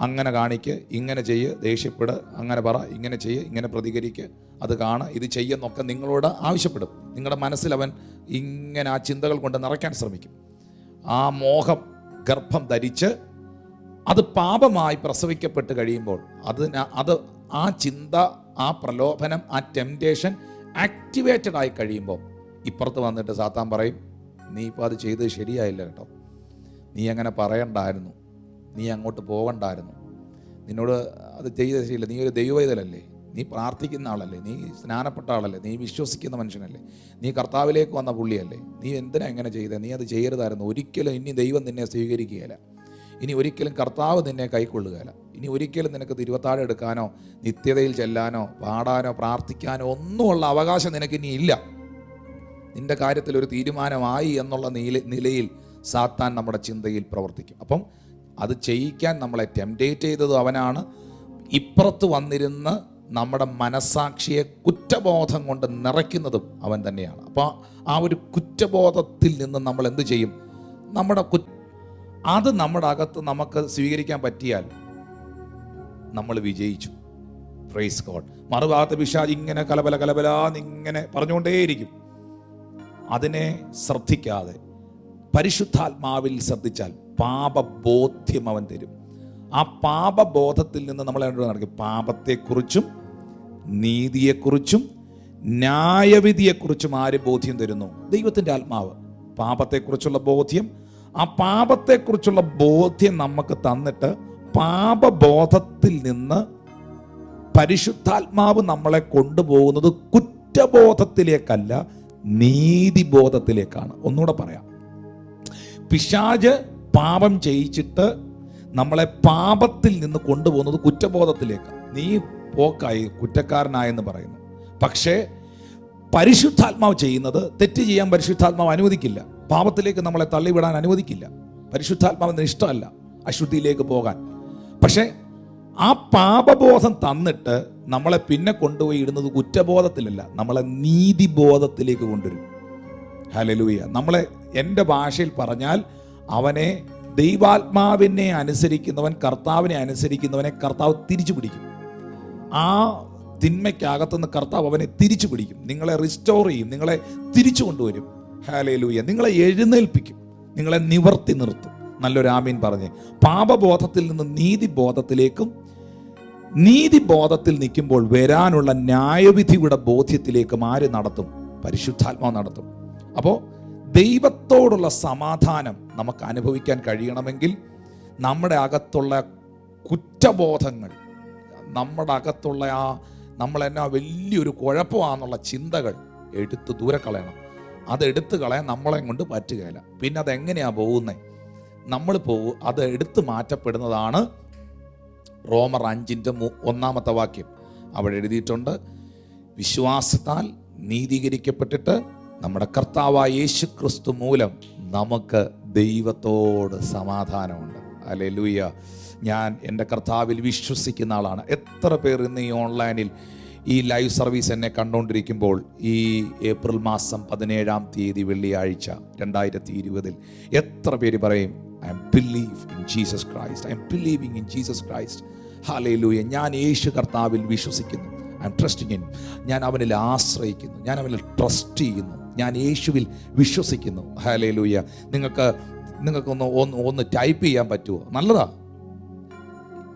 അങ്ങനെ കാണിക്ക്, ഇങ്ങനെ ചെയ്യ്, ദേഷ്യപ്പെട്, അങ്ങനെ പറ, ഇങ്ങനെ ചെയ്യ്, ഇങ്ങനെ പ്രതികരിക്ക്, അത് കാണുക, ഇത് ചെയ്യുന്നൊക്കെ നിങ്ങളോട് ആവശ്യപ്പെടും. നിങ്ങളുടെ മനസ്സിൽ അവൻ ഇങ്ങനെ ആ ചിന്തകൾ കൊണ്ട് നിറയ്ക്കാൻ ശ്രമിക്കും. ആ മോഹം ഗർഭം ധരിച്ച് അത് പാപമായി പ്രസവിക്കപ്പെട്ട് കഴിയുമ്പോൾ അത് ആ ചിന്ത, ആ പ്രലോഭനം, ആ ടെംപ്റ്റേഷൻ ആക്ടിവേറ്റഡ് ആയി കഴിയുമ്പോൾ ഇപ്പുറത്ത് വന്നിട്ട് സാത്താൻ പറയും, നീ ഇപ്പോൾ അത് ചെയ്തത് ശരിയായില്ല കേട്ടോ, നീ അങ്ങനെ പറയണ്ടായിരുന്നു, നീ അങ്ങോട്ട് പോകണ്ടായിരുന്നു, നിന്നോട് അത് ചെയ്തത് ശരിയില്ല, നീ ഒരു ദൈവവേദനല്ലേ, നീ പ്രാർത്ഥിക്കുന്ന ആളല്ലേ, നീ സ്നാനപ്പെട്ട ആളല്ലേ, നീ വിശ്വസിക്കുന്ന മനുഷ്യനല്ലേ, നീ കർത്താവിലേക്ക് വന്ന പുള്ളിയല്ലേ, നീ എന്തിനാ എങ്ങനെ ചെയ്തത്, നീ അത് ചെയ്യരുതായിരുന്നു, ഒരിക്കലും ഇനി ദൈവം നിന്നെ സ്വീകരിക്കുകയില്ല, ഇനി ഒരിക്കലും കർത്താവ് നിന്നെ കൈക്കൊള്ളുകയില്ല, ഇനി ഒരിക്കലും നിനക്ക് തിരുവത്താഴം എടുക്കാനോ നിത്യതയിൽ ചെല്ലാനോ പാടാനോ പ്രാർത്ഥിക്കാനോ ഒന്നുമുള്ള അവകാശം നിനക്കിനി ഇല്ല, നിന്റെ കാര്യത്തിൽ ഒരു തീരുമാനമായി എന്നുള്ള നിലയിൽ സാത്താൻ നമ്മുടെ ചിന്തയിൽ പ്രവർത്തിക്കും. അപ്പം അത് ചെയ്യിക്കാൻ നമ്മളെ ടെംപ്റ്റേറ്റ് ചെയ്തതും അവനാണ്. ഇപ്പുറത്ത് വന്നിരുന്ന് നമ്മുടെ മനസ്സാക്ഷിയെ കുറ്റബോധം കൊണ്ട് നിറയ്ക്കുന്നതും അവൻ തന്നെയാണ്. അപ്പോൾ ആ ഒരു കുറ്റബോധത്തിൽ നിന്ന് നമ്മൾ എന്ത് ചെയ്യും? അത് നമ്മുടെ അകത്ത് നമുക്ക് സ്വീകരിക്കാൻ പറ്റിയാൽ നമ്മൾ വിജയിച്ചു. Praise God. മറുഭാഗത്ത് പിശാച് ഇങ്ങനെ കലബലാന്നിങ്ങനെ പറഞ്ഞുകൊണ്ടേയിരിക്കും. അതിനെ ശ്രദ്ധിക്കാതെ പരിശുദ്ധാത്മാവിൽ ശ്രദ്ധിച്ചാൽ പാപബോധ്യം അവൻ തരും. ആ പാപബോധത്തിൽ നിന്ന് നമ്മൾ നടക്കും. പാപത്തെക്കുറിച്ചും നീതിയെക്കുറിച്ചും ന്യായവിധിയെക്കുറിച്ചും ആര് ബോധ്യം തരുന്നു? ദൈവത്തിൻ്റെ ആത്മാവ്. പാപത്തെക്കുറിച്ചുള്ള ബോധ്യം, ആ പാപത്തെക്കുറിച്ചുള്ള ബോധ്യം നമുക്ക് തന്നിട്ട് പാപബോധത്തിൽ നിന്ന് പരിശുദ്ധാത്മാവ് നമ്മളെ കൊണ്ടുപോകുന്നത് കുറ്റബോധത്തിലേക്കല്ല, നീതിബോധത്തിലേക്കാണ്. ഒന്നുകൂടെ പറയാം. പിശാച് പാപം ചെയ്യിച്ചിട്ട് നമ്മളെ പാപത്തിൽ നിന്ന് കൊണ്ടുപോകുന്നത് കുറ്റബോധത്തിലേക്കാണ്. നീ പോക്കായി, കുറ്റക്കാരനായെന്ന് പറയുന്നു. പക്ഷേ പരിശുദ്ധാത്മാവ് ചെയ്യുന്നത്, തെറ്റ് ചെയ്യാൻ പരിശുദ്ധാത്മാവ് അനുവദിക്കില്ല, പാപത്തിലേക്ക് നമ്മളെ തള്ളിവിടാൻ അനുവദിക്കില്ല. പരിശുദ്ധാത്മാവിന് ഇഷ്ടമല്ല അശുദ്ധിയിലേക്ക് പോകാൻ. പക്ഷേ ആ പാപബോധം തന്നിട്ട് നമ്മളെ പിന്നെ കൊണ്ടുപോയി ഇടുന്നത് കുറ്റബോധത്തിലല്ല, നമ്മളെ നീതിബോധത്തിലേക്ക് കൊണ്ടുവരും. ഹല്ലേലൂയ. നമ്മളെ, എൻ്റെ ഭാഷയിൽ പറഞ്ഞാൽ, അവനെ ദൈവാത്മാവിനെ അനുസരിക്കുന്നവൻ, കർത്താവിനെ അനുസരിക്കുന്നവനെ കർത്താവ് തിരിച്ചു പിടിക്കും. ആ തിന്മയ്ക്കകത്തുനിന്ന് കർത്താവ് അവനെ തിരിച്ചു പിടിക്കും. നിങ്ങളെ റിസ്റ്റോർ ചെയ്യും, നിങ്ങളെ തിരിച്ചു കൊണ്ടുവരും. ഹല്ലേലൂയ. നിങ്ങളെ എഴുന്നേൽപ്പിക്കും, നിങ്ങളെ നിവർത്തി നിർത്തും. നല്ലൊരു ആമീൻ പറഞ്ഞ്. പാപബോധത്തിൽ നിന്ന് നീതിബോധത്തിലേക്കും, നീതിബോധത്തിൽ നിൽക്കുമ്പോൾ വരാനുള്ള ന്യായവിധിയുടെ ബോധ്യത്തിലേക്കും ആര് നടത്തും? പരിശുദ്ധാത്മാവ് നടത്തും. അപ്പോൾ ദൈവത്തോടുള്ള സമാധാനം നമുക്ക് അനുഭവിക്കാൻ കഴിയണമെങ്കിൽ നമ്മുടെ അകത്തുള്ള കുറ്റബോധങ്ങൾ, നമ്മുടെ അകത്തുള്ള നമ്മളെന്നാ വലിയൊരു കുഴപ്പമാണെന്നുള്ള ചിന്തകൾ എടുത്ത് ദൂരെ കളയണം. അതെടുത്ത് കളയാൻ നമ്മളെ കൊണ്ട് പറ്റുകയില്ല. പിന്നെ അതെങ്ങനെയാണ് പോകുന്നത്? നമ്മൾ അത് എടുത്തു മാറ്റപ്പെടുന്നതാണ് റോമർ 5:1 വാക്യം. അവിടെ എഴുതിയിട്ടുണ്ട്, വിശ്വാസത്താൽ നീതീകരിക്കപ്പെട്ടിട്ട് നമ്മുടെ കർത്താവായ യേശു ക്രിസ്തു മൂലം നമുക്ക് ദൈവത്തോട് സമാധാനമുണ്ട്. ഹല്ലേലൂയ. ഞാൻ എൻ്റെ കർത്താവിൽ വിശ്വസിക്കുന്ന ആളാണ്. എത്ര പേർ ഇന്ന് ഈ ഓൺലൈനിൽ ഈ ലൈവ് സർവീസ് എന്നെ കണ്ടുകൊണ്ടിരിക്കുമ്പോൾ, ഈ ഏപ്രിൽ മാസം 17-ാം തീയതി വെള്ളിയാഴ്ച 2020 എത്ര പേര് പറയും, I believe in Jesus Christ. I am believing in Jesus Christ. Hallelujah. ഞാൻ യേശു കർത്താവിൽ വിശ്വസിക്കുന്നു. I am trusting in. ഞാൻ അവനിൽ ആശ്രയിക്കുന്നു, ഞാൻ അവനിൽ ട്രസ്റ്റ് ചെയ്യുന്നു, ഞാൻ യേശുവിൽ വിശ്വസിക്കുന്നു. ഹല്ലേലൂയ. നിങ്ങൾക്കൊന്ന് ടൈപ്പ് ചെയ്യാൻ പറ്റുമോ? നല്ലതാ.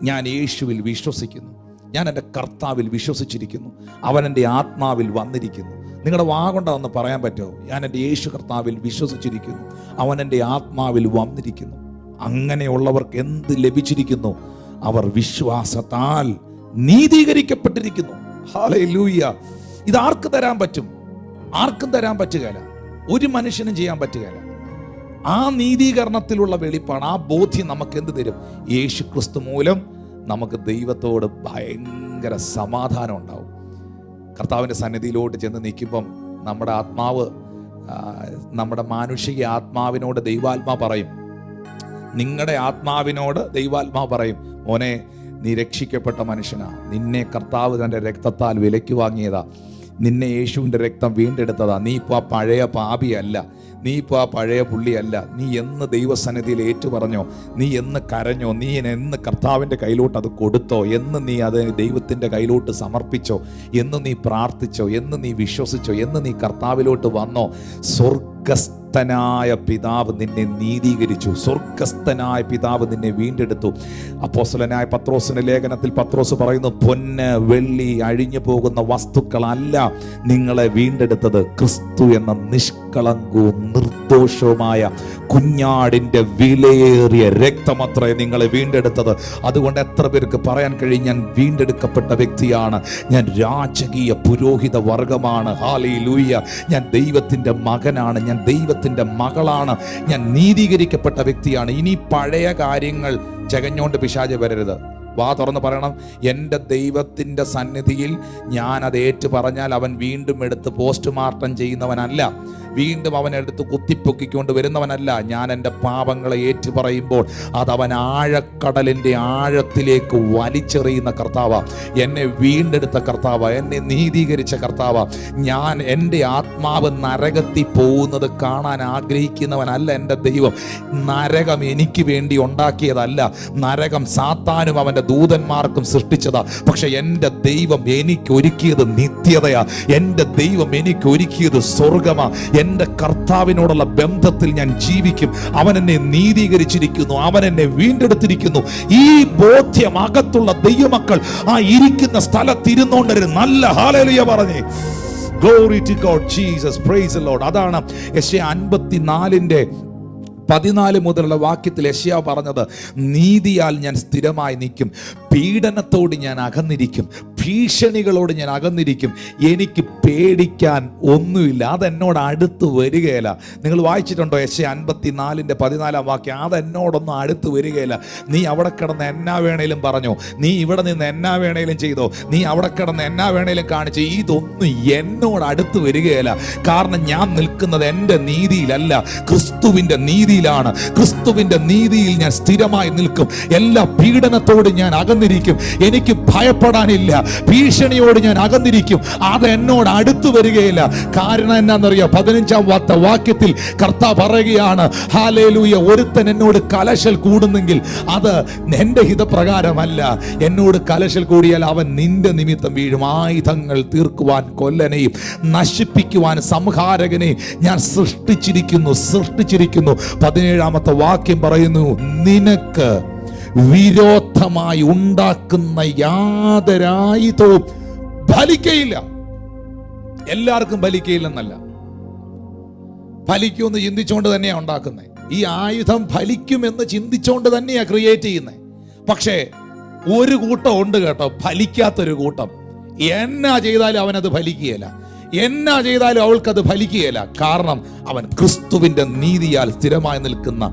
ഞാൻ യേശുവിൽ വിശ്വസിക്കുന്നു, ഞാൻ എൻ്റെ കർത്താവിൽ വിശ്വസിച്ചിരിക്കുന്നു, അവൻ എൻ്റെ ആത്മാവിൽ വന്നിരിക്കുന്നു. നിങ്ങളുടെ വാ കൊണ്ടൊന്ന് പറയാൻ പറ്റുമോ? ഞാൻ എൻ്റെ യേശു കർത്താവിൽ വിശ്വസിച്ചിരിക്കുന്നു, അവൻ എൻ്റെ ആത്മാവിൽ വന്നിരിക്കുന്നു. അങ്ങനെയുള്ളവർക്ക് എന്ത് ലഭിച്ചിരിക്കുന്നു? അവർ വിശ്വാസത്താൽ നീതീകരിക്കപ്പെട്ടിരിക്കുന്നു. ഹല്ലേലൂയ. ഇത് ആർക്ക് തരാൻ പറ്റും? ആർക്കും തരാൻ പറ്റുകയില്ല, ഒരു മനുഷ്യനും ചെയ്യാൻ പറ്റുകയില്ല. ആ നീതീകരണത്തിലുള്ള വെളിപ്പാട്, ആ ബോധ്യം നമുക്ക് എന്ത് തരും? യേശു ക്രിസ്തു മൂലം നമുക്ക് ദൈവത്തോട് ഭയങ്കര സമാധാനം ഉണ്ടാവും. കർത്താവിൻ്റെ സന്നിധിയിലോട്ട് ചെന്ന് നിൽക്കുമ്പം നമ്മുടെ ആത്മാവ്, നമ്മുടെ മാനുഷിക ആത്മാവിനോട് ദൈവാത്മാ പറയും, നിങ്ങളുടെ ആത്മാവിനോട് ദൈവാത്മാ പറയും, മോനെ നീ രക്ഷിക്കപ്പെട്ട മനുഷ്യനാ, നിന്നെ കർത്താവ് തൻ്റെ രക്തത്താൽ വിലയ്ക്ക് വാങ്ങിയതാ, നിന്നെ യേശുവിൻ്റെ രക്തം വീണ്ടെടുത്തതാ, നീ ഇപ്പോൾ ആ പഴയ പാപിയല്ല, നീ ഇപ്പോൾ ആ പഴയ പുള്ളിയല്ല. നീ എന്ന് ദൈവസന്നിധിയിൽ ഏറ്റുപറഞ്ഞോ, നീ എന്ന് കരഞ്ഞോ, നീ എന്ന് കർത്താവിൻ്റെ കയ്യിലോട്ട് അത് കൊടുത്തോ, എന്ന് നീ അത് ദൈവത്തിൻ്റെ കയ്യിലോട്ട് സമർപ്പിച്ചോ, എന്ന് നീ പ്രാർത്ഥിച്ചോ, എന്ന് നീ വിശ്വസിച്ചോ, എന്ന് നീ കർത്താവിലോട്ട് വന്നോ, സ്വർഗസ്ഥനായ പിതാവ് നിന്നെ നീതീകരിച്ചു, സ്വർഗസ്ഥനായ പിതാവ് നിന്നെ വീണ്ടെടുത്തു. അപ്പോസ്തലനായ പത്രോസിന്റെ ലേഖനത്തിൽ പത്രോസ് പറയുന്നു, പൊന്ന് വെള്ളി അഴിഞ്ഞു പോകുന്ന വസ്തുക്കളല്ല നിങ്ങളെ വീണ്ടെടുത്തത്, ക്രിസ്തു എന്ന നിഷ്കളങ്കവും നിർദോഷവുമായ കുഞ്ഞാടിന്റെ വിലയേറിയ രക്തമത്രേ നിങ്ങളെ വീണ്ടെടുത്തത്. അതുകൊണ്ട് എത്ര പേർക്ക് പറയാൻ കഴിയും, ഞാൻ വീണ്ടെടുക്കപ്പെട്ട വ്യക്തിയാണ്, ഞാൻ രാജകീയ പുരോഹിത വർഗമാണ്, ഹല്ലേലൂയ, ഞാൻ ദൈവത്തിൻ്റെ മകനാണ്, ഞാൻ ദൈവത്തിൻ്റെ മകളാണ്, ഞാൻ നീതീകരിക്കപ്പെട്ട വ്യക്തിയാണ്. ഇനി പഴയ കാര്യങ്ങൾ ചകഞ്ഞോണ്ട് പിശാച് വരരുത്. വാ തുറന്ന് പറയണം, എൻ്റെ ദൈവത്തിൻ്റെ സന്നിധിയിൽ ഞാൻ അത് ഏറ്റു പറഞ്ഞാൽ അവൻ വീണ്ടും എടുത്ത് പോസ്റ്റ്മോർട്ടം ചെയ്യുന്നവനല്ല. വീണ്ടും അവനെടുത്ത് കുത്തിപ്പൊക്കിക്കൊണ്ട് വരുന്നവനല്ല. ഞാൻ എൻ്റെ പാപങ്ങളെ ഏറ്റു പറയുമ്പോൾ അതവൻ ആഴക്കടലിൻ്റെ ആഴത്തിലേക്ക് വലിച്ചെറിയുന്ന കർത്താവ്, എന്നെ വീണ്ടെടുത്ത കർത്താവ്, എന്നെ നീതീകരിച്ച കർത്താവ്. ഞാൻ എൻ്റെ ആത്മാവ് നരകത്തിൽ പോകുന്നത് കാണാൻ ആഗ്രഹിക്കുന്നവനല്ല എൻ്റെ ദൈവം. നരകം എനിക്ക് വേണ്ടി ഉണ്ടാക്കിയതല്ല, നരകം സാത്താനും അവൻ്റെ ദൂതന്മാർക്കും സൃഷ്ടിച്ചതാ. പക്ഷെ എൻ്റെ ദൈവം എനിക്ക് ഒരുക്കിയത് നിത്യതയാ. എൻ്റെ ദൈവം എനിക്ക് ഒരുക്കിയത് സ്വർഗമാ. എൻ്റെ കർത്താവിനോടുള്ള ബന്ധത്തിൽ ഞാൻ ജീവിക്കും. അവൻ എന്നെ നീതീകരിച്ചിരിക്കുന്നു, അവൻ എന്നെ വീണ്ടെടുത്തിരിക്കുന്നു. ഈ ബോധ്യം അകത്തുള്ള ദൈവമക്കൾ ആ ഇരിക്കുന്ന സ്ഥലത്തിരുന്നോണ്ടൊരു നല്ല ഹല്ലേലൂയ പറഞ്ഞേ. Glory to God, Jesus, praise the Lord. അതാണ് യെശയ്യാ 54:14 മുതലുള്ള വാക്യത്തിൽ യെശയ്യാ പറഞ്ഞത്, നീതിയാൽ ഞാൻ സ്ഥിരമായി നിൽക്കും, പീഡനത്തോട് ഞാൻ അകന്നിരിക്കും, ഭീഷണികളോട് ഞാൻ അകന്നിരിക്കും, എനിക്ക് പേടിക്കാൻ ഒന്നുമില്ല, അതെന്നോട് അടുത്ത് വരികയില്ല. നിങ്ങൾ വായിച്ചിട്ടുണ്ടോ യെശയ്യാ 54:14 വാക്യം? അതെന്നോടൊന്നും അടുത്ത് വരികയില്ല. നീ അവിടെ കിടന്ന് എന്നാ വേണേലും പറഞ്ഞോ, നീ ഇവിടെ നിന്ന് എന്നാ വേണേലും ചെയ്തോ, നീ അവിടെ കിടന്ന് എന്നാ വേണേലും കാണിച്ചോ, ഇതൊന്നും എന്നോട് അടുത്ത് വരികയില്ല. കാരണം ഞാൻ നിൽക്കുന്നത് എൻ്റെ നീതിയിലല്ല, ക്രിസ്തുവിൻ്റെ നീതിയിലാണ്. ക്രിസ്തുവിൻ്റെ നീതിയിൽ ഞാൻ സ്ഥിരമായി നിൽക്കും. എല്ലാ പീഡനത്തോടും ഞാൻ അകന്നിരിക്കും, എനിക്ക് ഭയപ്പെടാനില്ല. ഭീഷണിയോട് ഞാൻ അകന്നിരിക്കും, അത് എന്നോട് അടുത്ത് വരികയില്ല. കാരണം എന്നാന്നറിയാം? 15-ാം വാക്യത്തിൽ കർത്താവ് പറയുകയാണ്, ഹല്ലേലൂയ, ഒരുത്തൻ എന്നോട് കലശൽ കൂടുന്നെങ്കിൽ അത് എൻ്റെ ഹിതപ്രകാരമല്ല. എന്നോട് കലശൽ കൂടിയാൽ അവൻ നിന്റെ നിമിത്തം വീഴും. ആയുധങ്ങൾ തീർക്കുവാൻ കൊല്ലനെയും നശിപ്പിക്കുവാൻ സംഹാരകനെയും ഞാൻ സൃഷ്ടിച്ചിരിക്കുന്നു. 17-ാമത്തെ വാക്യം പറയുന്നു, നിനക്ക് വിരോധമായി ഉണ്ടാക്കുന്ന യാതൊരായുധവും ഫലിക്കയില്ല. എല്ലാവർക്കും ഫലിക്കയില്ലെന്നല്ല, ഫലിക്കുമെന്ന് ചിന്തിച്ചുകൊണ്ട് തന്നെയാണ് ഉണ്ടാക്കുന്നത്. ഈ ആയുധം ഫലിക്കുമെന്ന് ചിന്തിച്ചുകൊണ്ട് തന്നെയാണ് ക്രിയേറ്റ് ചെയ്യുന്നത്. പക്ഷേ ഒരു കൂട്ടം ഉണ്ട് കേട്ടോ, ഫലിക്കാത്തൊരു കൂട്ടം. എന്നാ ചെയ്താലും അവനത് ഫലിക്കുകയില്ല, എന്നാ ചെയ്താലും അവൾക്കത് ഫലിക്കുകയില്ല. കാരണം അവൻ ക്രിസ്തുവിന്റെ നീതിയാൽ സ്ഥിരമായി നിൽക്കുന്ന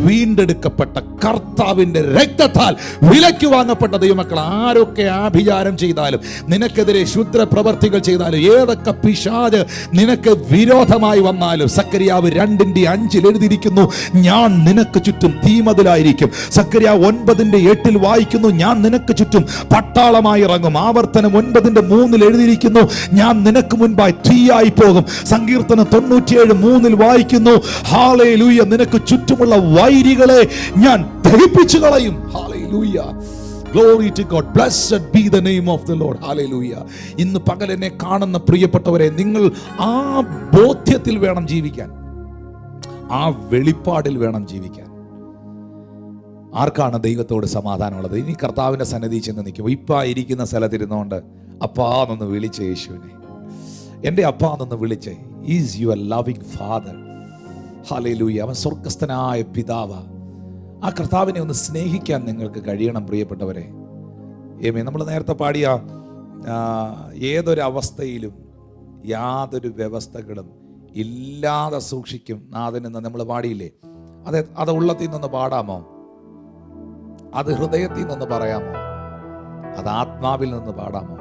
വീണ്ടെടുക്കപ്പെട്ട കർത്താവിന്റെ രക്തത്താൽ വിലയ്ക്ക് വാങ്ങപ്പെട്ട ദൈവമക്കൾ. ആരൊക്കെ ആഭിചാരം ചെയ്താലും, നിനക്കെതിരെ ക്ഷുദ്ര പ്രവർത്തികൾ ചെയ്താലും, ഏതൊക്കെ പിശാച് നിനക്ക് വിരോധമായി വന്നാലും, സക്കറിയാവ് 2:5 എഴുതിയിരിക്കുന്നു, ഞാൻ നിനക്ക് ചുറ്റും തീമതിലായിരിക്കും. സക്കറിയാവ് 9:8 വായിക്കുന്നു, ഞാൻ നിനക്ക് ചുറ്റും പട്ടാളമായി ഇറങ്ങും. ആവർത്തനം 9:3 എഴുതിയിരിക്കുന്നു, ഞാൻ നിനക്ക് മുൻപായി തീയായി പോകും. സങ്കീർത്തനം 97:3 വായിക്കുന്നു, ഹല്ലേലൂയ, നിനക്ക് ചുറ്റുമുള്ള വൈരികളെ ഞാൻ ദഹിപ്പിച്ചു കളയും. Hallelujah, glory to God, blessed be the name of the Lord. hallelujah. ഇന്ന് പകൽ എന്നെ കാണുന്ന പ്രിയപ്പെട്ടവരെ, നിങ്ങൾ ആ ബോധ്യത്തിൽ വേണം ജീവിക്കാൻ, ആ വെളിപ്പാടിൽ വേണം ജീവിക്കാൻ. ആർക്കാണ് ദൈവത്തോട് സമാധാനമുള്ളത്? ഇനി കർത്താവിന്റെ സന്നിധി ചെന്ന് നിൽക്കും. ഇപ്പം ഇരിക്കുന്ന സ്ഥലത്തിരുന്നുകൊണ്ട് അപ്പാന്നൊന്ന് വിളിച്ച യേശുവിനെ, എൻ്റെ അപ്പാന്നൊന്ന് വിളിച്ചേ. Is your loving father. Hallelujah, അവൻ സ്വർഗസ്ഥനായ പിതാവ്. ആ കർത്താവിനെ ഒന്ന് സ്നേഹിക്കാൻ നിങ്ങൾക്ക് കഴിയണം പ്രിയപ്പെട്ടവരെ. നമ്മൾ നേരത്തെ പാടിയ ഏതൊരു അവസ്ഥയിലും യാതൊരു വ്യവസ്ഥകളും ഇല്ലാതെ സൂക്ഷിക്കും നാഥനെന്ന് നമ്മൾ പാടിയില്ലേ? അത് ഉള്ളത്തിൽ നിന്ന് പാടാമോ? അത് ഹൃദയത്തിൽ നിന്ന് പറയാമോ? അത് ആത്മാവിൽ നിന്ന് പാടാമോ?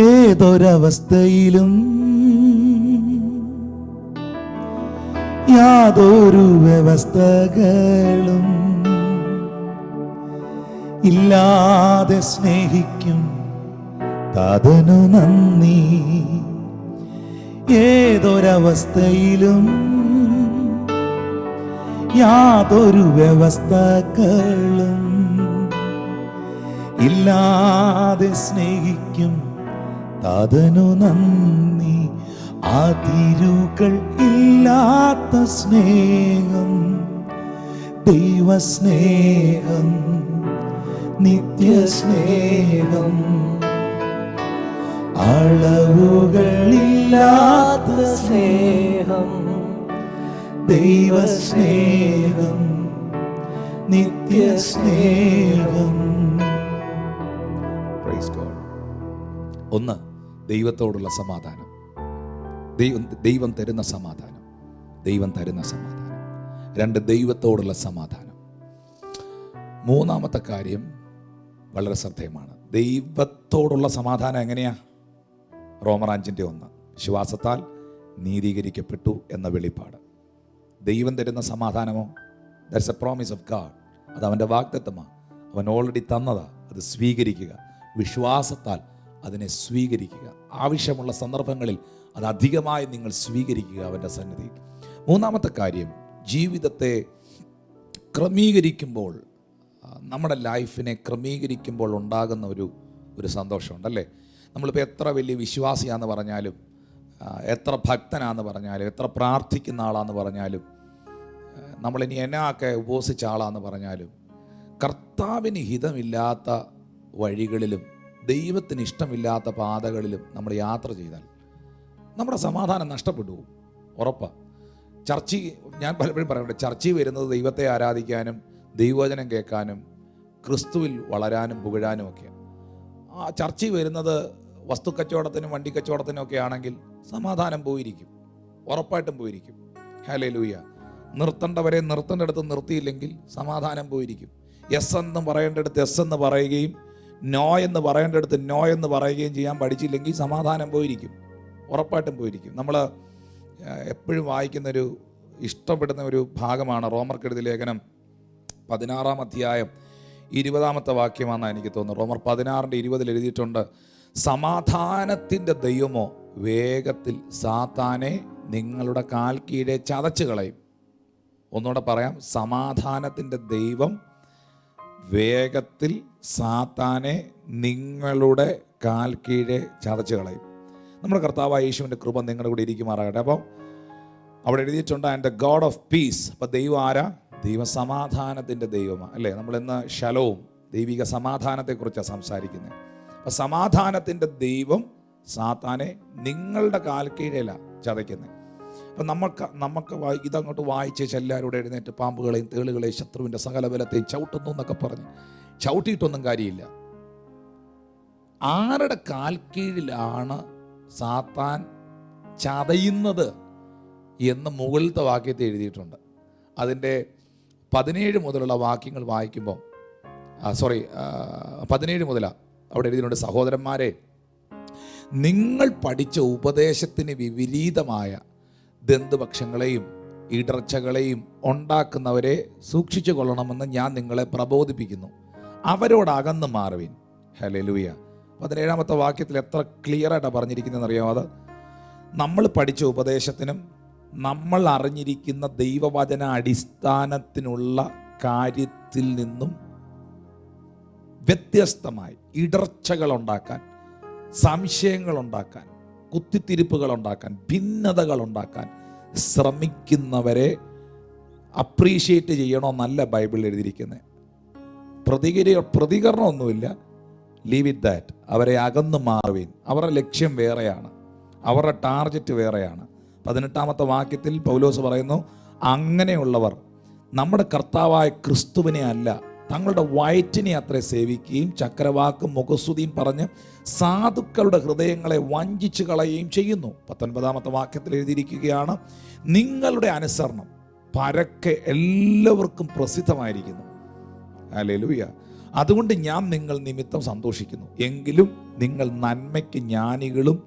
ഏതൊരവസ്ഥയിലും യാതൊരു വ്യവസ്ഥകളും ഇല്ലാതെ സ്നേഹിക്കും താതനു നന്ദി. ഏതൊരവസ്ഥയിലും യാതൊരു വ്യവസ്ഥകളും ഇല്ലാതെ സ്നേഹിക്കും താതനു നന്ദി. അതിരുകൾ ഇല്ലാത്ത സ്നേഹം, ദൈവസ്നേഹം, നിത്യസ്നേഹം, അളവുകളില്ലാത്ത സ്നേഹം, ദൈവസ്നേഹം, നിത്യസ്നേഹം. Praise God. ഒന്ന്, ദൈവത്തോടുള്ള സമാധാനം. ദൈവം തരുന്ന സമാധാനം, ദൈവം തരുന്ന സമാധാനം. 2, ദൈവത്തോടുള്ള സമാധാനം. മൂന്നാമത്തെ കാര്യം വളരെ ശ്രദ്ധേയമാണ്. ദൈവത്തോടുള്ള സമാധാനം എങ്ങനെയാ? റോമർ 5:1, വിശ്വാസത്താൽ നീതീകരിക്കപ്പെട്ടു എന്ന വെളിപ്പാട്. ദൈവം തരുന്ന സമാധാനമോ, that's a promise of God. അത് അവൻ്റെ വാഗ്ദത്തമാണ്. അവൻ ഓൾറെഡി തന്നതാണ്. അത് സ്വീകരിക്കുക, വിശ്വാസത്താൽ അതിനെ സ്വീകരിക്കുക. ആവശ്യമുള്ള സന്ദർഭങ്ങളിൽ അത് അധികമായി നിങ്ങൾ സ്വീകരിക്കുക അവൻ്റെ സന്നിധി. മൂന്നാമത്തെ കാര്യം, ജീവിതത്തെ ക്രമീകരിക്കുമ്പോൾ, നമ്മുടെ ലൈഫിനെ ക്രമീകരിക്കുമ്പോൾ ഉണ്ടാകുന്ന ഒരു സന്തോഷമുണ്ടല്ലേ. നമ്മളിപ്പോൾ എത്ര വലിയ വിശ്വാസിയാന്ന് പറഞ്ഞാലും, എത്ര ഭക്തനാന്ന് പറഞ്ഞാലും, എത്ര പ്രാർത്ഥിക്കുന്ന ആളാന്ന് പറഞ്ഞാലും, നമ്മളിനി എന്നൊക്കെ ഉപവസിച്ച ആളാന്ന് പറഞ്ഞാലും, കർത്താവിന് ഹിതമില്ലാത്ത വഴികളിലും ദൈവത്തിന് ഇഷ്ടമില്ലാത്ത പാതകളിലും നമ്മൾ യാത്ര ചെയ്താൽ നമ്മുടെ സമാധാനം നഷ്ടപ്പെട്ടു പോകും. ഉറപ്പാണ്. ഞാൻ പലപ്പോഴും പറയുന്നുണ്ട്, ചർച്ചയിൽ വരുന്നത് ദൈവത്തെ ആരാധിക്കാനും ദൈവവചനം കേൾക്കാനും ക്രിസ്തുവിൽ വളരാനും പുകഴാനും ഒക്കെയാണ്. ആ ചർച്ചയിൽ വരുന്നത് വസ്തുക്കച്ചവടത്തിനും വണ്ടി കച്ചവടത്തിനും ഒക്കെ ആണെങ്കിൽ സമാധാനം പോയിരിക്കും, ഉറപ്പായിട്ടും പോയിരിക്കും. ഹല്ലേലൂയ. നിർത്തേണ്ടവരെ നിർത്തേണ്ടടുത്ത് നിർത്തിയില്ലെങ്കിൽ സമാധാനം പോയിരിക്കും. എസ് എന്ന് പറയേണ്ടടുത്ത് എസ് എന്ന് പറയുകയും നോ എന്ന് പറയേണ്ടടുത്ത് നോ എന്ന് പറയുകയും ചെയ്യാൻ പഠിച്ചില്ലെങ്കിൽ സമാധാനം പോയിരിക്കും, ഉറപ്പായിട്ടും പോയിരിക്കും. നമ്മൾ എപ്പോഴും വായിക്കുന്നൊരു ഇഷ്ടപ്പെടുന്ന ഒരു ഭാഗമാണ് റോമർക്കെഴുതിയ ലേഖനം 16-ാം അധ്യായം 20-ാമത്തെ വാക്യമാണെന്നാണ് എനിക്ക് തോന്നുന്നത്. റോമർ 16:20 എഴുതിയിട്ടുണ്ട്, സമാധാനത്തിൻ്റെ ദൈവമോ വേഗത്തിൽ സാത്താനെ നിങ്ങളുടെ കാൽ കീഴെ ചതച്ച് കളയും. ഒന്നുകൂടെ പറയാം, സമാധാനത്തിൻ്റെ ദൈവം വേഗത്തിൽ സാത്താനെ നിങ്ങളുടെ കാൽ കീഴെ ചതച്ച് കളയും. നമ്മുടെ കർത്താവായ യേശുവിൻ്റെ കൃപ നിങ്ങളുടെ കൂടെ ഇരിക്കുമാറാകട്ടെ. അപ്പം അവിടെ എഴുതിയിട്ടുണ്ട്, and the god of peace. അപ്പം ദൈവം ആരാ? ദൈവ സമാധാനത്തിൻ്റെ ദൈവമാണ് അല്ലേ. നമ്മളിന്ന് ശലോവും ദൈവിക സമാധാനത്തെക്കുറിച്ചാണ് സംസാരിക്കുന്നത്. അപ്പം സമാധാനത്തിൻ്റെ ദൈവം സാത്താനെ നിങ്ങളുടെ കാൽ കീഴയിലാണ് ചതയ്ക്കുന്നത്. അപ്പം നമുക്ക് ഇതങ്ങോട്ട് വായിച്ച് എല്ലാവരോട് എഴുന്നേറ്റ് പാമ്പുകളെയും തേളുകളെയും ശത്രുവിൻ്റെ സകല ബലത്തെയും ചവിട്ടുന്നു എന്നൊക്കെ പറഞ്ഞ് ചവിട്ടിയിട്ടൊന്നും കാര്യമില്ല. ആരുടെ കാൽ കീഴിലാണ് സാത്താൻ ചതയുന്നത് എന്ന് മുകളിലത്തെ വാക്യത്തെ എഴുതിയിട്ടുണ്ട്. അതിൻ്റെ 17 മുതലുള്ള വാക്യങ്ങൾ വായിക്കുമ്പോൾ 17 മുതലാണ് അവിടെ എഴുതിയിട്ടുണ്ട്, സഹോദരന്മാരെ, നിങ്ങൾ പഠിച്ച ഉപദേശത്തിന് വിപരീതമായ ദന്തുപക്ഷങ്ങളെയും ഇടർച്ചകളെയും ഉണ്ടാക്കുന്നവരെ സൂക്ഷിച്ചു കൊള്ളണമെന്ന് ഞാൻ നിങ്ങളെ പ്രബോധിപ്പിക്കുന്നു. അവരോടകന്ന് മാറുവിൻ. ഹല്ലേലൂയ. 17-ാമത്തെ വാക്യത്തിൽ എത്ര ക്ലിയറായിട്ടാണ് പറഞ്ഞിരിക്കുന്നതെന്ന് അറിയാമോ? അത് നമ്മൾ പഠിച്ച ഉപദേശത്തിനും നമ്മൾ അറിഞ്ഞിരിക്കുന്ന ദൈവവചന അടിസ്ഥാനത്തിനുള്ള കാര്യത്തിൽ നിന്നും വ്യത്യസ്തമായി ഇടർച്ചകൾ ഉണ്ടാക്കാൻ, സംശയങ്ങൾ ഉണ്ടാക്കാൻ, കുത്തിത്തിരിപ്പുകൾ ഉണ്ടാക്കാൻ, ഭിന്നതകൾ ഉണ്ടാക്കാൻ ശ്രമിക്കുന്നവരെ അപ്രീഷിയേറ്റ് ചെയ്യണമെന്നല്ല ബൈബിളിൽ എഴുതിയിരിക്കുന്നത്. പ്രതികരണമൊന്നുമില്ല, ലീവ് ഇറ്റ് ദാറ്റ്. അവരെ അകന്നു മാറുവിൻ. അവരുടെ ലക്ഷ്യം വേറെയാണ്, അവരുടെ ടാർഗറ്റ് വേറെയാണ്. 18-ാമത്തെ വാക്യത്തിൽ പൗലോസ് പറയുന്നു, അങ്ങനെയുള്ളവർ നമ്മുടെ കർത്താവായ ക്രിസ്തുവിനെ അല്ല തങ്ങളുടെ വയറ്റിനെ അത്രേ സേവിക്കുകയും ചക്രവാക്കും മുഖസ്തുതിയും പറഞ്ഞ് സാധുക്കളുടെ ഹൃദയങ്ങളെ വഞ്ചിച്ചു കളയുകയും ചെയ്യുന്നു. 19-ാമത്തെ വാക്യത്തിൽ എഴുതിയിരിക്കുകയാണ്, നിങ്ങളുടെ അനുസരണം പരക്കെ എല്ലാവർക്കും പ്രസിദ്ധമായിരിക്കുന്നു. ഹല്ലേലൂയ. അതുകൊണ്ട് ഞാൻ നിങ്ങൾ നിമിത്തം സന്തോഷിക്കുന്നു. എങ്കിലും നിങ്ങൾ നന്മയ്ക്ക് ജ്ഞാനികളും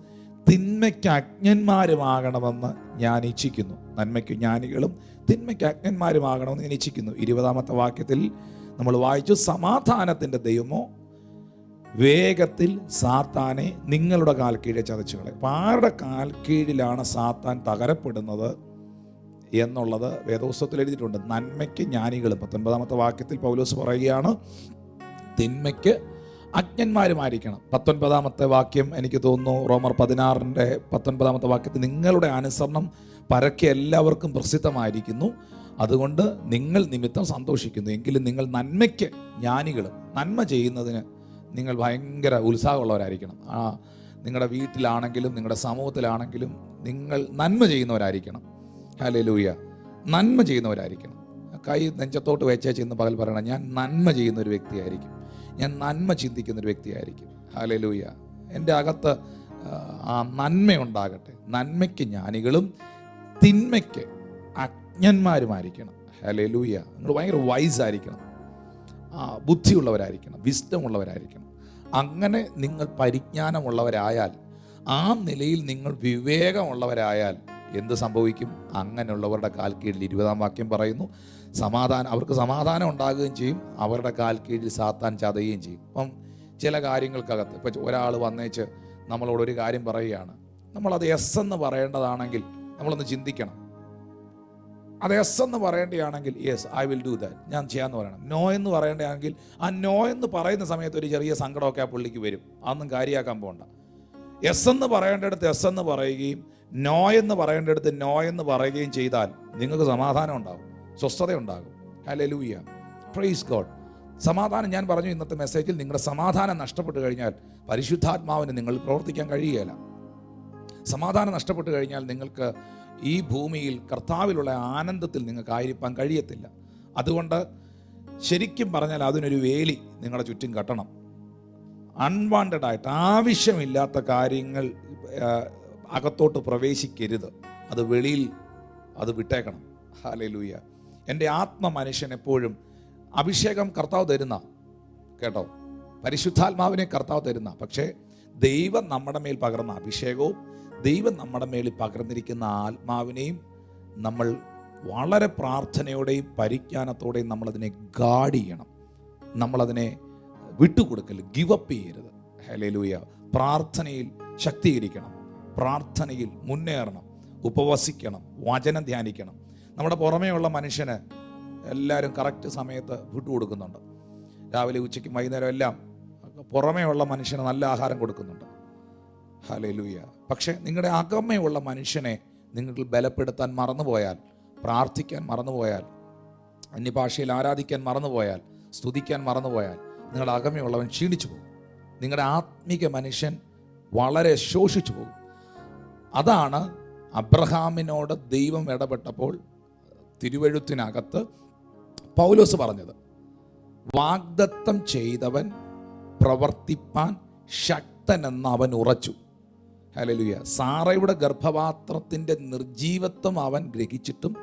തിന്മയ്ക്ക് അജ്ഞന്മാരുമാകണമെന്ന് ഞാൻ ഇച്ഛിക്കുന്നു. നന്മയ്ക്ക് ജ്ഞാനികളും തിന്മയ്ക്ക് അജ്ഞന്മാരുമാകണമെന്ന് ഞാൻ ഇച്ഛിക്കുന്നു. 20-ാമത്തെ വാക്യത്തിൽ നമ്മൾ വായിച്ചു, സമാധാനത്തിൻ്റെ ദൈവമോ വേഗത്തിൽ സാത്താനെ നിങ്ങളുടെ കാൽ കീഴെ ചതച്ചു കളയും. അപ്പം ആരുടെ കാൽ കീഴിലാണ് സാത്താൻ തകരപ്പെടുന്നത് എന്നുള്ളത് വേദപുസ്തകത്തിൽ എഴുതിയിട്ടുണ്ട്. നന്മയ്ക്ക് ജ്ഞാനികളും. 19-ാമത്തെ വാക്യത്തിൽ പൗലോസ് പറയുകയാണ്, തിന്മയ്ക്ക് അജ്ഞന്മാരുമായിരിക്കണം. 19-ാമത്തെ വാക്യം എനിക്ക് തോന്നുന്നു റോമർ 16-19 വാക്യത്തിൽ നിങ്ങളുടെ അനുസരണം പരക്കെ എല്ലാവർക്കും പ്രസിദ്ധമായിരിക്കുന്നു. അതുകൊണ്ട് നിങ്ങൾ നിമിത്തം സന്തോഷിക്കുന്നു. എങ്കിലും നിങ്ങൾ നന്മയ്ക്ക് ജ്ഞാനികളും. നന്മ ചെയ്യുന്നതിന് നിങ്ങൾ ഭയങ്കര ഉത്സാഹമുള്ളവരായിരിക്കണം. നിങ്ങളുടെ വീട്ടിലാണെങ്കിലും നിങ്ങളുടെ സമൂഹത്തിലാണെങ്കിലും നിങ്ങൾ നന്മ ചെയ്യുന്നവരായിരിക്കണം. ഹല്ലേലൂയ. നന്മ ചെയ്യുന്നവരായിരിക്കണം. കൈ നെഞ്ചത്തോട്ട് വെച്ചേച്ച് ഇന്ന് പകൽ പറയണം, ഞാൻ നന്മ ചെയ്യുന്ന ഒരു വ്യക്തിയായിരിക്കും, ഞാൻ നന്മ ചിന്തിക്കുന്നൊരു വ്യക്തിയായിരിക്കും. ഹല്ലേലൂയ. എൻ്റെ അകത്ത് ആ നന്മയുണ്ടാകട്ടെ. നന്മയ്ക്ക് ജ്ഞാനികളും തിന്മയ്ക്ക് അജ്ഞന്മാരുമായിരിക്കണം. ഹല്ലേലൂയ. നിങ്ങൾ ഭയങ്കര വൈസായിരിക്കണം, ബുദ്ധിയുള്ളവരായിരിക്കണം, വിസ്ഡം ഉള്ളവരായിരിക്കണം. അങ്ങനെ നിങ്ങൾ പരിജ്ഞാനമുള്ളവരായാൽ, ആ നിലയിൽ നിങ്ങൾ വിവേകമുള്ളവരായാൽ എന്ത് സംഭവിക്കും? അങ്ങനെയുള്ളവരുടെ കാൽ കീഴിൽ 20-ാം വാക്യം പറയുന്നു, അവർക്ക് സമാധാനം ഉണ്ടാകുകയും ചെയ്യും, അവരുടെ കാൽ കീഴിൽ സാത്താൻ ചതയുകയും ചെയ്യും. അപ്പം ചില കാര്യങ്ങൾക്കകത്ത് ഇപ്പം ഒരാൾ വന്നേച്ച് നമ്മളോട് ഒരു കാര്യം പറയുകയാണ്, നമ്മളത് എസ് എന്ന് പറയേണ്ടതാണെങ്കിൽ നമ്മളൊന്ന് ചിന്തിക്കണം. അത് എസ് എന്ന് പറയേണ്ടതാണെങ്കിൽ yes I will do that, ഞാൻ ചെയ്യാമെന്ന് പറയണം. നോ എന്ന് പറയേണ്ടതാണെങ്കിൽ ആ നോ എന്ന് പറയുന്ന സമയത്ത് ഒരു ചെറിയ സങ്കടമൊക്കെ ആ പുള്ളിക്ക് വരും, അതൊന്നും കാര്യമാക്കാൻ പോകണ്ട. എസ് എന്ന് പറയേണ്ടടുത്ത് എസ് എന്ന് പറയുകയും നോ എന്ന് പറയേണ്ടടുത്ത് നോ എന്ന് പറയുകയും ചെയ്താൽ നിങ്ങൾക്ക് സമാധാനം ഉണ്ടാകും, സ്വസ്ഥത ഉണ്ടാകും. Hallelujah, praise God. സമാധാനം, ഞാൻ പറഞ്ഞു ഇന്നത്തെ മെസ്സേജിൽ, നിങ്ങളുടെ സമാധാനം നഷ്ടപ്പെട്ടു കഴിഞ്ഞാൽ പരിശുദ്ധാത്മാവിന് നിങ്ങൾ പ്രവർത്തിക്കാൻ കഴിയുകയില്ല. സമാധാനം നഷ്ടപ്പെട്ടു കഴിഞ്ഞാൽ നിങ്ങൾക്ക് ഈ ഭൂമിയിൽ കർത്താവിലുള്ള ആനന്ദത്തിൽ നിങ്ങൾക്ക് ആയിരിക്കാൻ കഴിയത്തില്ല. അതുകൊണ്ട് ശരിക്കും പറഞ്ഞാൽ അതിനൊരു വേലി നിങ്ങളുടെ ചുറ്റും കെട്ടണം. അൺവാണ്ടഡ് ആയിട്ട് ആവശ്യമില്ലാത്ത കാര്യങ്ങൾ അകത്തോട്ട് പ്രവേശിക്കരുത്, അത് വെളിയിൽ അത് വിട്ടേക്കണം. ഹല്ലേലൂയ. എൻ്റെ ആത്മ മനുഷ്യൻ എപ്പോഴും അഭിഷേകം കർത്താവ് തരുന്ന, കേട്ടോ, പരിശുദ്ധാത്മാവിനെ കർത്താവ് തരുന്ന, പക്ഷേ ദൈവം നമ്മുടെ മേൽ പകർന്ന അഭിഷേകവും ദൈവം നമ്മുടെ മേളിൽ പകർന്നിരിക്കുന്ന ആത്മാവിനെയും നമ്മൾ വളരെ പ്രാർത്ഥനയോടെയും പരിജ്ഞാനത്തോടെയും നമ്മളതിനെ ഗാർഡ് ചെയ്യണം. നമ്മളതിനെ വിട്ടുകൊടുക്കല്, ഗിവപ്പ് ചെയ്യരുത്. ഹല്ലേലൂയ. പ്രാർത്ഥനയിൽ ശക്തീകരിക്കണം, പ്രാർത്ഥനയിൽ മുന്നേറണം, ഉപവസിക്കണം, വചനം ധ്യാനിക്കണം. നമ്മുടെ പുറമേയുള്ള മനുഷ്യന് എല്ലാവരും കറക്റ്റ് സമയത്ത് വിട്ടുകൊടുക്കുന്നുണ്ട്. രാവിലെ ഉച്ചയ്ക്കും വൈകുന്നേരം എല്ലാം പുറമേയുള്ള മനുഷ്യന് നല്ല ആഹാരം കൊടുക്കുന്നുണ്ട്. ഹല്ലേലൂയ. പക്ഷേ നിങ്ങളുടെ അകമയുള്ള മനുഷ്യനെ നിങ്ങൾ ബലപ്പെടുത്താൻ മറന്നുപോയാൽ, പ്രാർത്ഥിക്കാൻ മറന്നുപോയാൽ, അന്യഭാഷയിൽ ആരാധിക്കാൻ മറന്നുപോയാൽ, സ്തുതിക്കാൻ മറന്നുപോയാൽ നിങ്ങളുടെ അകമയുള്ളവൻ ക്ഷീണിച്ചു പോകും. നിങ്ങളുടെ ആത്മീക മനുഷ്യൻ വളരെ ശോഷിച്ചു പോകും. അതാണ് അബ്രഹാമിനോട് ദൈവം ഇടപെട്ടപ്പോൾ തിരുവെഴുത്തിനകത്ത് പൗലോസ് പറഞ്ഞത്, വാഗ്ദത്തം ചെയ്തവൻ പ്രവർത്തിപ്പാൻ ശക്തനെന്ന് അവൻ ഉറച്ചു. ഹല്ലേലൂയ. സാറയുടെ ഗർഭപാത്രത്തിൻ്റെ നിർജീവത്വം അവൻ ഗ്രഹിച്ചിട്ടും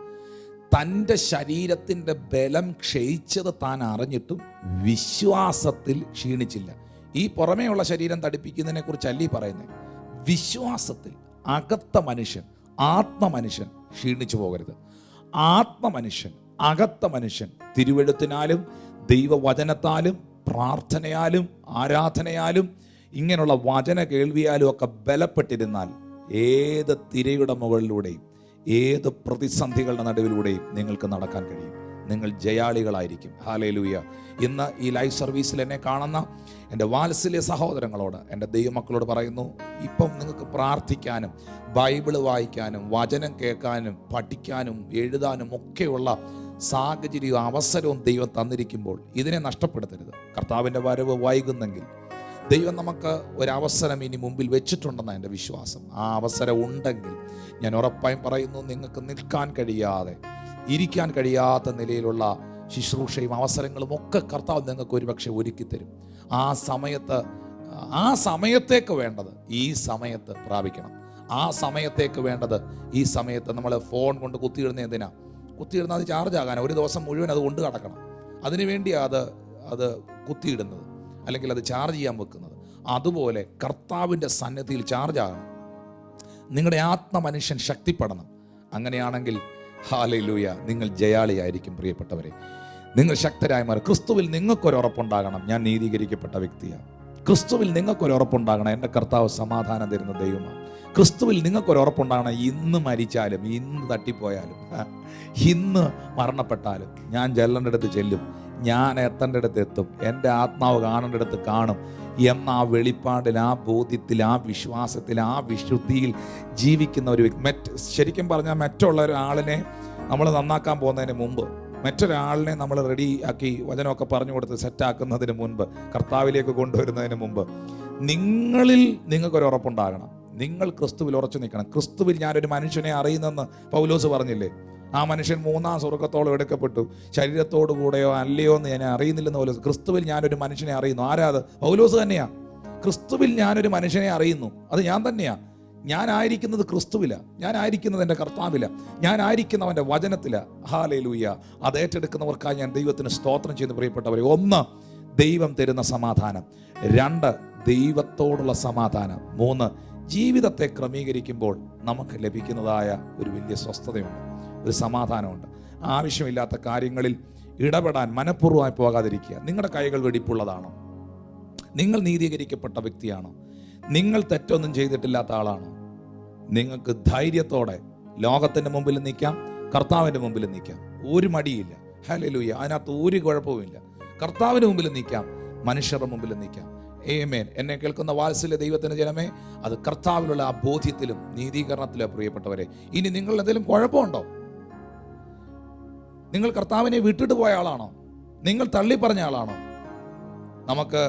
തൻ്റെ ശരീരത്തിൻ്റെ ബലം ക്ഷയിച്ചത് താൻ അറിഞ്ഞിട്ടും വിശ്വാസത്തിൽ ക്ഷീണിച്ചില്ല. ഈ പുറമേയുള്ള ശരീരം തടിപ്പിക്കുന്നതിനെ കുറിച്ചല്ല ഈ പറയുന്നത്. വിശ്വാസത്തിൽ അകത്ത മനുഷ്യൻ, ആത്മമനുഷ്യൻ ക്ഷീണിച്ചു പോകരുത്. ആത്മമനുഷ്യൻ, അകത്ത മനുഷ്യൻ തിരുവെഴുത്തിനാലും ദൈവവചനത്താലും പ്രാർത്ഥനയാലും ആരാധനയാലും ഇങ്ങനെയുള്ള വചന കേൾവിയാലും ഒക്കെ ബലപ്പെട്ടിരുന്നാൽ ഏത് തിരയുടെ മുകളിലൂടെയും ഏത് പ്രതിസന്ധികളുടെ നടുവിലൂടെയും നിങ്ങൾക്ക് നടക്കാൻ കഴിയും. നിങ്ങൾ ജയാളികളായിരിക്കും. ഹല്ലേലൂയ. ഇന്ന് ഈ ലൈവ് സർവീസിൽ എന്നെ കാണുന്ന എൻ്റെ വാത്സല്യ സഹോദരങ്ങളോട്, എൻ്റെ ദൈവമക്കളോട് പറയുന്നു, ഇപ്പം നിങ്ങൾക്ക് പ്രാർത്ഥിക്കാനും ബൈബിള് വായിക്കാനും വചനം കേൾക്കാനും പഠിക്കാനും എഴുതാനും ഒക്കെയുള്ള സാഹചര്യവും അവസരവും ദൈവം തന്നിരിക്കുമ്പോൾ ഇതിനെ നഷ്ടപ്പെടുത്തരുത്. കർത്താവിൻ്റെ വരവ് വൈകുന്നെങ്കിൽ ദൈവം നമുക്ക് ഒരവസരം ഇനി മുമ്പിൽ വെച്ചിട്ടുണ്ടെന്നാണ് എൻ്റെ വിശ്വാസം. ആ അവസരം ഉണ്ടെങ്കിൽ ഞാൻ ഉറപ്പായും പറയുന്നു, നിങ്ങൾക്ക് നിൽക്കാൻ കഴിയാതെ, ഇരിക്കാൻ കഴിയാത്ത നിലയിലുള്ള ശുശ്രൂഷയും അവസരങ്ങളും ഒക്കെ കർത്താവ് നിങ്ങൾക്ക് ഒരുപക്ഷെ ഒരുക്കിത്തരും. ആ സമയത്തേക്ക് വേണ്ടത് ഈ സമയത്ത് പ്രാപിക്കണം. ആ സമയത്തേക്ക് വേണ്ടത് ഈ സമയത്ത്. നമ്മൾ ഫോൺ കൊണ്ട് കുത്തിയിടുന്ന എന്തിനാ? കുത്തിയിടുന്ന അത് ചാർജ് ആകാൻ, ഒരു ദിവസം മുഴുവൻ അത് കൊണ്ട് കിടക്കണം. അതിനുവേണ്ടിയാണ് അത് കുത്തിയിടുന്നത്, അല്ലെങ്കിൽ അത് ചാർജ് ചെയ്യാൻ വെക്കുന്നത്. അതുപോലെ കർത്താവിൻ്റെ സന്നിധിയിൽ ചാർജ് ആകണം. നിങ്ങളുടെ ആത്മമനുഷ്യൻ ശക്തിപ്പെടണം. അങ്ങനെയാണെങ്കിൽ ഹല്ലേലൂയ, നിങ്ങൾ ജയാളിയായിരിക്കും. പ്രിയപ്പെട്ടവരെ, നിങ്ങൾ ശക്തരായി മാറും. ക്രിസ്തുവിൽ നിങ്ങൾക്കൊരുറപ്പുണ്ടാകണം. ഞാൻ നീതീകരിക്കപ്പെട്ട വ്യക്തിയാണ്. ക്രിസ്തുവിൽ നിങ്ങൾക്കൊരുറപ്പുണ്ടാകണം. എൻ്റെ കർത്താവ് സമാധാനം തരുന്ന ദൈവമാണ്. ക്രിസ്തുവിൽ നിങ്ങൾക്കൊരുറപ്പുണ്ടാകണം. ഇന്ന് മരിച്ചാലും, ഇന്ന് തട്ടിപ്പോയാലും, ഇന്ന് മരണപ്പെട്ടാലും ഞാൻ ചെല്ലേണ്ടടുത്ത് ചെല്ലും, ഞാൻ എത്തേണ്ടടുത്ത് എത്തും, എൻ്റെ ആത്മാവ് കാണേണ്ടടുത്ത് കാണും എന്ന ആ വെളിപ്പാടിൽ, ആ ബോധ്യത്തിൽ, ആ വിശ്വാസത്തിൽ, ആ വിശുദ്ധിയിൽ ജീവിക്കുന്ന ഒരു ശരിക്കും പറഞ്ഞാൽ മറ്റുള്ള ഒരാളിനെ നമ്മൾ നന്നാക്കാൻ പോകുന്നതിന് മുമ്പ്, മറ്റൊരാളിനെ നമ്മൾ റെഡി ആക്കി വചനമൊക്കെ പറഞ്ഞു കൊടുത്ത് സെറ്റാക്കുന്നതിന് മുൻപ്, കർത്താവിലേക്ക് കൊണ്ടുവരുന്നതിന് മുമ്പ് നിങ്ങളിൽ നിങ്ങൾക്കൊരു ഉറപ്പുണ്ടാകണം. നിങ്ങൾ ക്രിസ്തുവിൽ ഉറച്ചു നിൽക്കണം. ക്രിസ്തുവിൽ ഞാനൊരു മനുഷ്യനെ അറിയുന്നെന്ന് പൗലോസ് പറഞ്ഞില്ലേ? ആ മനുഷ്യൻ 3-ാം സ്വർഗത്തോളം എടുക്കപ്പെട്ടു, ശരീരത്തോടു കൂടെയോ അല്ലയോ എന്ന് ഞാൻ അറിയുന്നില്ലെന്ന് പൗലോസ്. ക്രിസ്തുവിൽ ഞാനൊരു മനുഷ്യനെ അറിയുന്നു. ആരാത്? പൗലോസ് തന്നെയാ. ക്രിസ്തുവിൽ ഞാനൊരു മനുഷ്യനെ അറിയുന്നു, അത് ഞാൻ തന്നെയാ. ഞാനായിരിക്കുന്നത് ക്രിസ്തുവിലാണ്, ഞാനായിരിക്കുന്നത് എൻ്റെ കർത്താവിലാണ്, ഞാനായിരിക്കുന്നവൻ്റെ വചനത്തിലാണ്. ഹല്ലേലൂയ. അത് ഏറ്റെടുക്കുന്നവർക്കായി ഞാൻ ദൈവത്തിന് സ്തോത്രം ചെയ്യുന്നു. പ്രിയപ്പെട്ടവരെ, 1 ദൈവം തരുന്ന സമാധാനം, 2 ദൈവത്തോടുള്ള സമാധാനം, 3 ജീവിതത്തെ ക്രമീകരിക്കുമ്പോൾ നമുക്ക് ലഭിക്കുന്നതായ ഒരു വലിയ സ്വസ്ഥതയുണ്ട്, ഒരു സമാധാനമുണ്ട്. ആവശ്യമില്ലാത്ത കാര്യങ്ങളിൽ ഇടപെടാൻ മനഃപൂർവ്വമായി പോകാതിരിക്കുക. നിങ്ങളുടെ കൈകൾ വെടിപ്പുള്ളതാണോ? നിങ്ങൾ നീതീകരിക്കപ്പെട്ട വ്യക്തിയാണോ? നിങ്ങൾ തെറ്റൊന്നും ചെയ്തിട്ടില്ലാത്ത ആളാണോ? നിങ്ങൾക്ക് ധൈര്യത്തോടെ ലോകത്തിൻ്റെ മുമ്പിൽ നിൽക്കാം, കർത്താവിൻ്റെ മുമ്പിൽ നിൽക്കാം. ഒരു മടിയില്ല. ഹല്ലേലൂയ. അതിനകത്ത് ഒരു കുഴപ്പവുമില്ല. കർത്താവിന് മുമ്പിൽ നിൽക്കാം, മനുഷ്യരുടെ മുമ്പിൽ നിൽക്കാം. ആമേൻ. എന്നെ കേൾക്കുന്ന വാത്സല്യ ദൈവത്തിൻ്റെ ജനമേ, അത് കർത്താവിലുള്ള ആ ബോധ്യത്തിലും നീതീകരണത്തിലും പ്രിയപ്പെട്ടവരെ. ഇനി നിങ്ങൾ എന്തെങ്കിലും കുഴപ്പമുണ്ടോ? നിങ്ങൾ കർത്താവിനെ വിട്ടിട്ട് പോയ ആളാണോ? നിങ്ങൾ തള്ളിപ്പറഞ്ഞ ആളാണോ? നമുക്ക്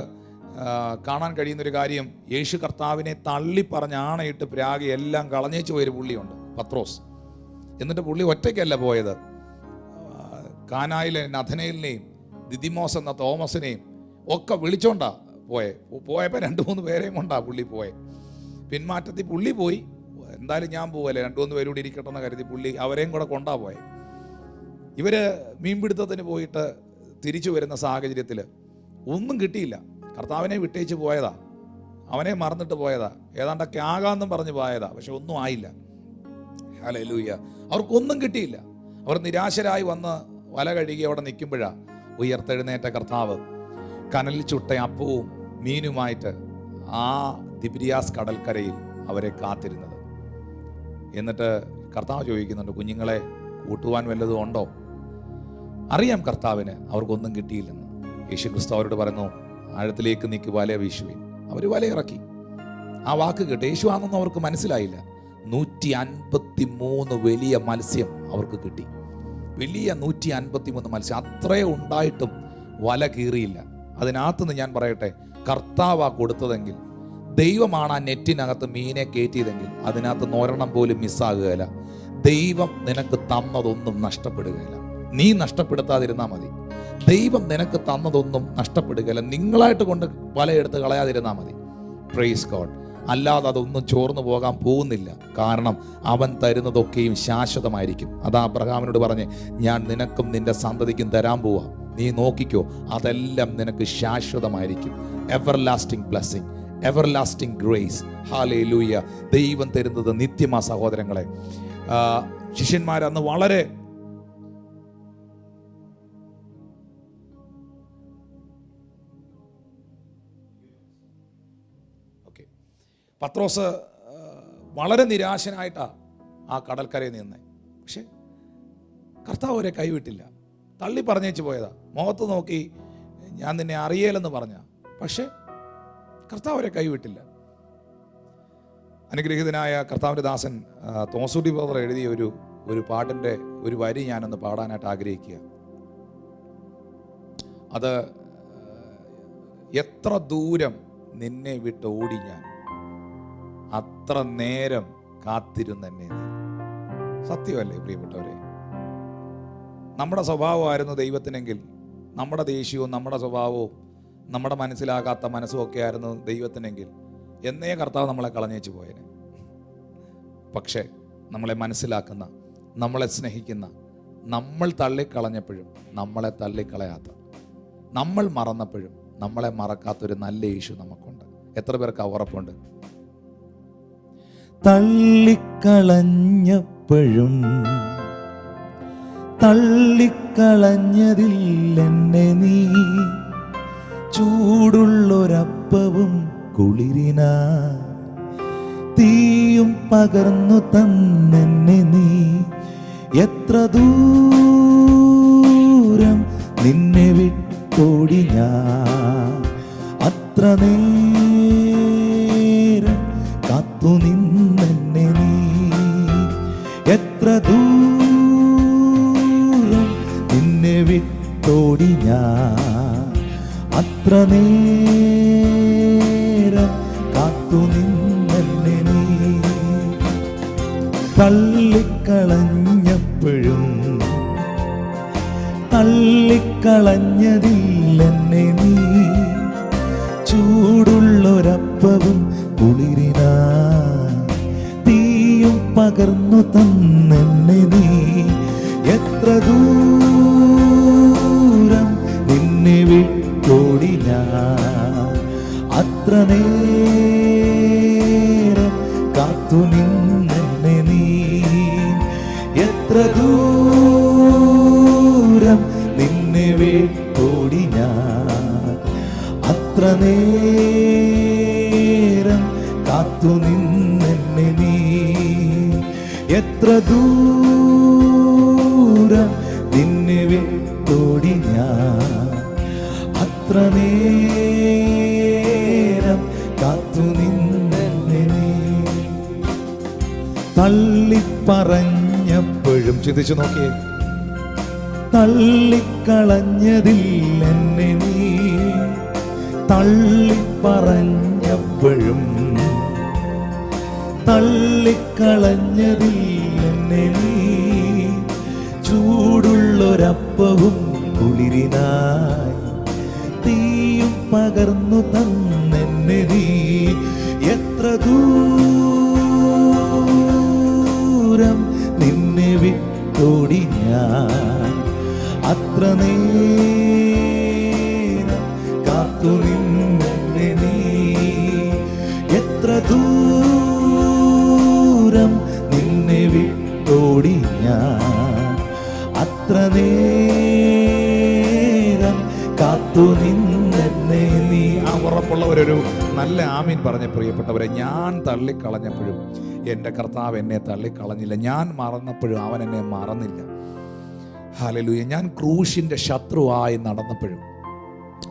കാണാൻ കഴിയുന്നൊരു കാര്യം, യേശു കർത്താവിനെ തള്ളിപ്പറഞ്ഞ ആണയിട്ട് പ്രാഗി എല്ലാം കളഞ്ഞേച്ചു പോയൊരു പുള്ളിയുണ്ട്, പത്രോസ്. എന്നിട്ട് പുള്ളി ഒറ്റയ്ക്കല്ല പോയത്. കാനായിലെ നഥനയിലിനെയും ദിദിമോസ് എന്ന തോമസിനെയും ഒക്കെ വിളിച്ചോണ്ടാ പോയപ്പോൾ 2-3 പേരെയും കൊണ്ടാ പുള്ളി പോയെ. പിന്മാറ്റത്തിൽ പുള്ളി പോയി. എന്തായാലും ഞാൻ പോവല്ലേ, 2-3 പേരും കൂടി ഇരിക്കട്ടെ എന്ന് കരുതി പുള്ളി അവരെയും കൂടെ കൊണ്ടാ പോയെ. ഇവര് മീൻപിടുത്തത്തിന് പോയിട്ട് തിരിച്ചു വരുന്ന സാഹചര്യത്തിൽ ഒന്നും കിട്ടിയില്ല. കർത്താവിനെ വിട്ടേച്ച് പോയതാ, അവനെ മറന്നിട്ട് പോയതാ, ഏതാണ്ടൊക്കെ ആകാമെന്നും പറഞ്ഞ് പോയതാ. പക്ഷെ ഒന്നും ആയില്ല. ഹല്ലേലൂയ. അവർക്കൊന്നും കിട്ടിയില്ല. അവർ നിരാശരായി വന്ന് വല കഴുകി അവിടെ നിൽക്കുമ്പോഴാ ഉയർത്തെഴുന്നേറ്റ കർത്താവ് കനലിൽ ചുട്ട അപ്പവും മീനുമായിട്ട് ആ തിബിരിയാസ് കടൽക്കരയിൽ അവരെ കാത്തിരുന്നത്. എന്നിട്ട് കർത്താവ് ചോദിക്കുന്നുണ്ട്, കുഞ്ഞുങ്ങളെ കൂട്ടുവാൻ വല്ലതും ഉണ്ടോ? അറിയാം കർത്താവിന് അവർക്കൊന്നും കിട്ടിയില്ലെന്ന്. യേശു ക്രിസ്തു അവരോട് പറഞ്ഞു, ആഴത്തിലേക്ക് നീക്കി വല വീശുവിൻ. അവർ വല ഇറക്കി. ആ വാക്ക് കേട്ട് യേശു ആണെന്ന് അവർക്ക് മനസ്സിലായില്ല. 153 വലിയ മത്സ്യം അവർക്ക് കിട്ടി. വലിയ 153 മത്സ്യം. അത്രേ ഉണ്ടായിട്ടും വല കീറിയില്ല. അതിനകത്തുനിന്ന് ഞാൻ പറയട്ടെ, കർത്താവാ കൊടുത്തതെങ്കിൽ, ദൈവമാണ് ആ നെറ്റിനകത്ത് മീനെ കയറ്റിയതെങ്കിൽ അതിനകത്ത് ഒരെണ്ണം പോലും മിസ്സാകുകയില്ല. ദൈവം നിനക്ക് തന്നതൊന്നും നഷ്ടപ്പെടുകയില്ല. നീ നഷ്ടപ്പെടുത്താതിരുന്നാൽ മതി. ദൈവം നിനക്ക് തന്നതൊന്നും നഷ്ടപ്പെടുകയില്ല. നിങ്ങളായിട്ട് കൊണ്ട് വലയെടുത്ത് കളയാതിരുന്നാൽ മതി. Praise God. അല്ലാതെ അതൊന്നും ചോർന്നു പോകാൻ പോകുന്നില്ല. കാരണം അവൻ തരുന്നതൊക്കെയും ശാശ്വതമായിരിക്കും. അതാ അബ്രഹാമിനോട് പറഞ്ഞ്, ഞാൻ നിനക്കും നിന്റെ സന്തതിക്കും തരാൻ പോവാ, നീ നോക്കിക്കോ, അതെല്ലാം നിനക്ക് ശാശ്വതമായിരിക്കും. Everlasting blessing, everlasting grace. Hallelujah. ദൈവം തരുന്നത് നിത്യമാ സഹോദരങ്ങളെ. ശിഷ്യന്മാരന്ന് വളരെ പത്രോസ് വളരെ നിരാശനായിട്ടാണ് ആ കടൽക്കരയിൽ നിന്നേ. പക്ഷെ കർത്താവ് അവരെ കൈവിട്ടില്ല. തള്ളി പറഞ്ഞേച്ച് പോയതാ. മുഖത്ത് നോക്കി ഞാൻ നിന്നെ അറിയേലെന്ന് പറഞ്ഞ. പക്ഷെ കർത്താവ് അവരെ കൈവിട്ടില്ല. അനുഗ്രഹീതനായ കർത്താവിൻ്റെ ദാസൻ തോമസൂട്ടി ബ്രദർ എഴുതിയ ഒരു പാട്ടിൻ്റെ ഒരു വരി ഞാനൊന്ന് പാടാനായിട്ട് ആഗ്രഹിക്കുക. അത് എത്ര ദൂരം നിന്നെ വിട്ട് ഓടി ഞാൻ, അത്ര നേരം കാത്തിരുന്നെന്നെ. സത്യമല്ലേ പ്രിയപ്പെട്ടവരെ? നമ്മുടെ സ്വഭാവമായിരുന്നു ദൈവത്തിനെങ്കിൽ, നമ്മുടെ ദേഷ്യവും നമ്മുടെ സ്വഭാവവും നമ്മുടെ മനസ്സിലാകാത്ത മനസ്സും ഒക്കെ ആയിരുന്നു ദൈവത്തിനെങ്കിൽ, എന്നേ കർത്താവ് നമ്മളെ കളഞ്ഞേച്ചു പോയേനെ. പക്ഷേ നമ്മളെ മനസ്സിലാക്കുന്ന, നമ്മളെ സ്നേഹിക്കുന്ന, നമ്മൾ തള്ളിക്കളഞ്ഞപ്പോഴും നമ്മളെ തള്ളിക്കളയാത്ത, നമ്മൾ മറന്നപ്പോഴും നമ്മളെ മറക്കാത്തൊരു നല്ല യേശു നമുക്കുണ്ട്. എത്ര പേർക്ക് ഉറപ്പുണ്ട്? തള്ളിക്കളഞ്ഞപ്പോഴും തള്ളിക്കളഞ്ഞതില്ലെന്നെ നീ, ചൂടുള്ളൊരപ്പവും കുളിരിന തീയും പകർന്നു തന്നെന്നെ നീ. എത്ര ദൂരം നിന്നെ വിട്ടോടി ഞാൻ, അത്ര നേരം കാത്തു നിന്നെന്നെ നീ. എത്ര ദൂരം നിന്നെ വിട്ടോടി ഞാൻ, അത്ര നേരം കാത്തു നിന്നെന്നെ നീ. തള്ളിക്കളഞ്ഞപ്പോഴും തള്ളിക്കളഞ്ഞതില്ലെന്നെ നീ, ചൂടുള്ളൊരപ്പവും കുളിരിന തീയും പകർന്നു തന്നെന്നെ നീ. എത്ര ദൂരം നിന്നെ വിട്ടോടി ഞാൻ, അത്ര നേരം എത്ര ദൂരം നിന്നെ വിട്ടോടി ഞാൻ, അത്ര നേരം കാത്തു നിന്നെന്നെ നീ. എത്ര ദൂരം നിന്നെ വിട്ടോടി ഞാൻ, അത്ര നേരം കാത്തു നിന്നെന്നെ നീ. തള്ളിപ്പറഞ്ഞപ്പോഴും ചിന്തിച്ചു നോക്കിയേ, തള്ളിക്കളഞ്ഞതിൽ എന്നെ നീ. തള്ളിപ്പറഞ്ഞപ്പോഴും തള്ളിക്കളഞ്ഞതിൽ എന്നെ നീ. ചൂടുള്ളൊരപ്പവും കുളിരിനായി തീയും പകർന്നു തന്നെന്നെ നീ. എത്ര ദൂരം നിന്നെ വിട്ടോടി ഞാൻ, അത്ര നേരം കാത്തു നിന്നെ നീ. എത്ര ദൂരം നിന്നെ വിട്ടോടി ഞാൻ, അത്ര നേരം കാത്തു നിന്നെ നീ. ആ ഉറപ്പുള്ളവരൊരു നല്ല ആമീൻ പറഞ്ഞ പ്രിയപ്പെട്ടവരെ. ഞാൻ തള്ളിക്കളഞ്ഞപ്പോഴും എൻ്റെ കർത്താവ് എന്നെ തള്ളിക്കളഞ്ഞില്ല. ഞാൻ മറന്നപ്പോഴും അവൻ എന്നെ മറന്നില്ല. ഹല്ലേലൂയ. ഞാൻ ക്രൂശിൻ്റെ ശത്രുവായി നടന്നപ്പോഴും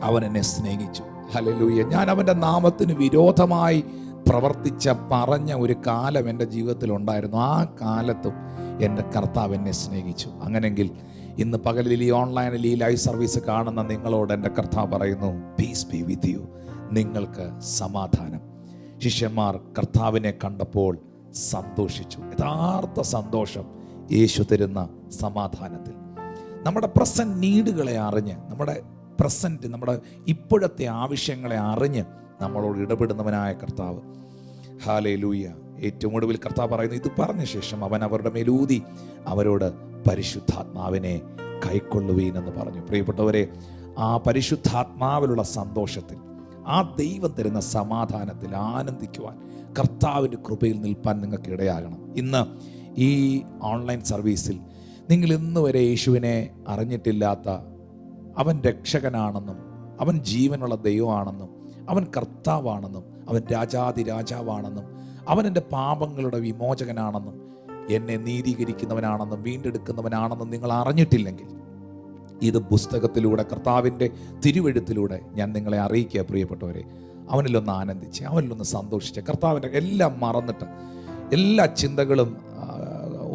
അവൻ എന്നെ സ്നേഹിച്ചു. ഹല്ലേലൂയ. ഞാൻ അവൻ്റെ നാമത്തിന് വിരോധമായി പ്രവർത്തിച്ച പറഞ്ഞ ഒരു കാലം എൻ്റെ ജീവിതത്തിൽ ഉണ്ടായിരുന്നു. ആ കാലത്തും എൻ്റെ കർത്താവ് എന്നെ സ്നേഹിച്ചു. അങ്ങനെങ്കിൽ ഇന്ന് പകലിൽ ഈ ഓൺലൈനിൽ ഈ ലൈവ് സർവീസ് കാണുന്ന നിങ്ങളോട് എൻ്റെ കർത്താവ് പറയുന്നു, പീസ് ബി വിത്ത് യു. നിങ്ങൾക്ക് സമാധാനം. ശിഷ്യന്മാർ കർത്താവിനെ കണ്ടപ്പോൾ സന്തോഷിച്ചു. യഥാർത്ഥ സന്തോഷം യേശു തരുന്ന സമാധാനത്തിൽ. നമ്മുടെ പ്രസന്റ് നീഡുകളെ അറിഞ്ഞ്, നമ്മുടെ പ്രസന്റ്, നമ്മുടെ ഇപ്പോഴത്തെ ആവശ്യങ്ങളെ അറിഞ്ഞ് നമ്മളോട് ഇടപെടുന്നവനായ കർത്താവ്. ഹല്ലേലൂയ. ഏറ്റവും ഒടുവിൽ കർത്താവ് പറയുന്നു, ഇത് പറഞ്ഞ ശേഷം അവൻ അവരുടെ മേലൂതി അവരോട് പരിശുദ്ധാത്മാവിനെ കൈക്കൊള്ളുവീൻ എന്ന് പറഞ്ഞു. പ്രിയപ്പെട്ടവരെ, ആ പരിശുദ്ധാത്മാവിലുള്ള സന്തോഷത്തിൽ, ആ ദൈവം തരുന്ന സമാധാനത്തിൽ ആനന്ദിക്കുവാൻ, കർത്താവിൻ്റെ കൃപയിൽ നിൽപ്പാൻ നിങ്ങൾക്ക് ഇടയാകണം. ഇന്ന് ഈ ഓൺലൈൻ സർവീസിൽ നിങ്ങൾ ഇന്ന് വരെ യേശുവിനെ അറിഞ്ഞിട്ടില്ലാത്ത, അവൻ രക്ഷകനാണെന്നും അവൻ ജീവനുള്ള ദൈവമാണെന്നും അവൻ കർത്താവാണെന്നും അവൻ രാജാതി രാജാവാണെന്നും അവൻ എൻ്റെ പാപങ്ങളുടെ വിമോചകനാണെന്നും എന്നെ നീതീകരിക്കുന്നവനാണെന്നും വീണ്ടെടുക്കുന്നവനാണെന്നും നിങ്ങൾ അറിഞ്ഞിട്ടില്ലെങ്കിൽ, ഇത് പുസ്തകത്തിലൂടെ, കർത്താവിൻ്റെ തിരുവെഴുത്തിലൂടെ ഞാൻ നിങ്ങളെ അറിയിക്കുക പ്രിയപ്പെട്ടവരെ. അവനിലൊന്ന് ആനന്ദിച്ച്, അവനിലൊന്ന് സന്തോഷിച്ച്, കർത്താവിൻ്റെ എല്ലാം മറന്നിട്ട്, എല്ലാ ചിന്തകളും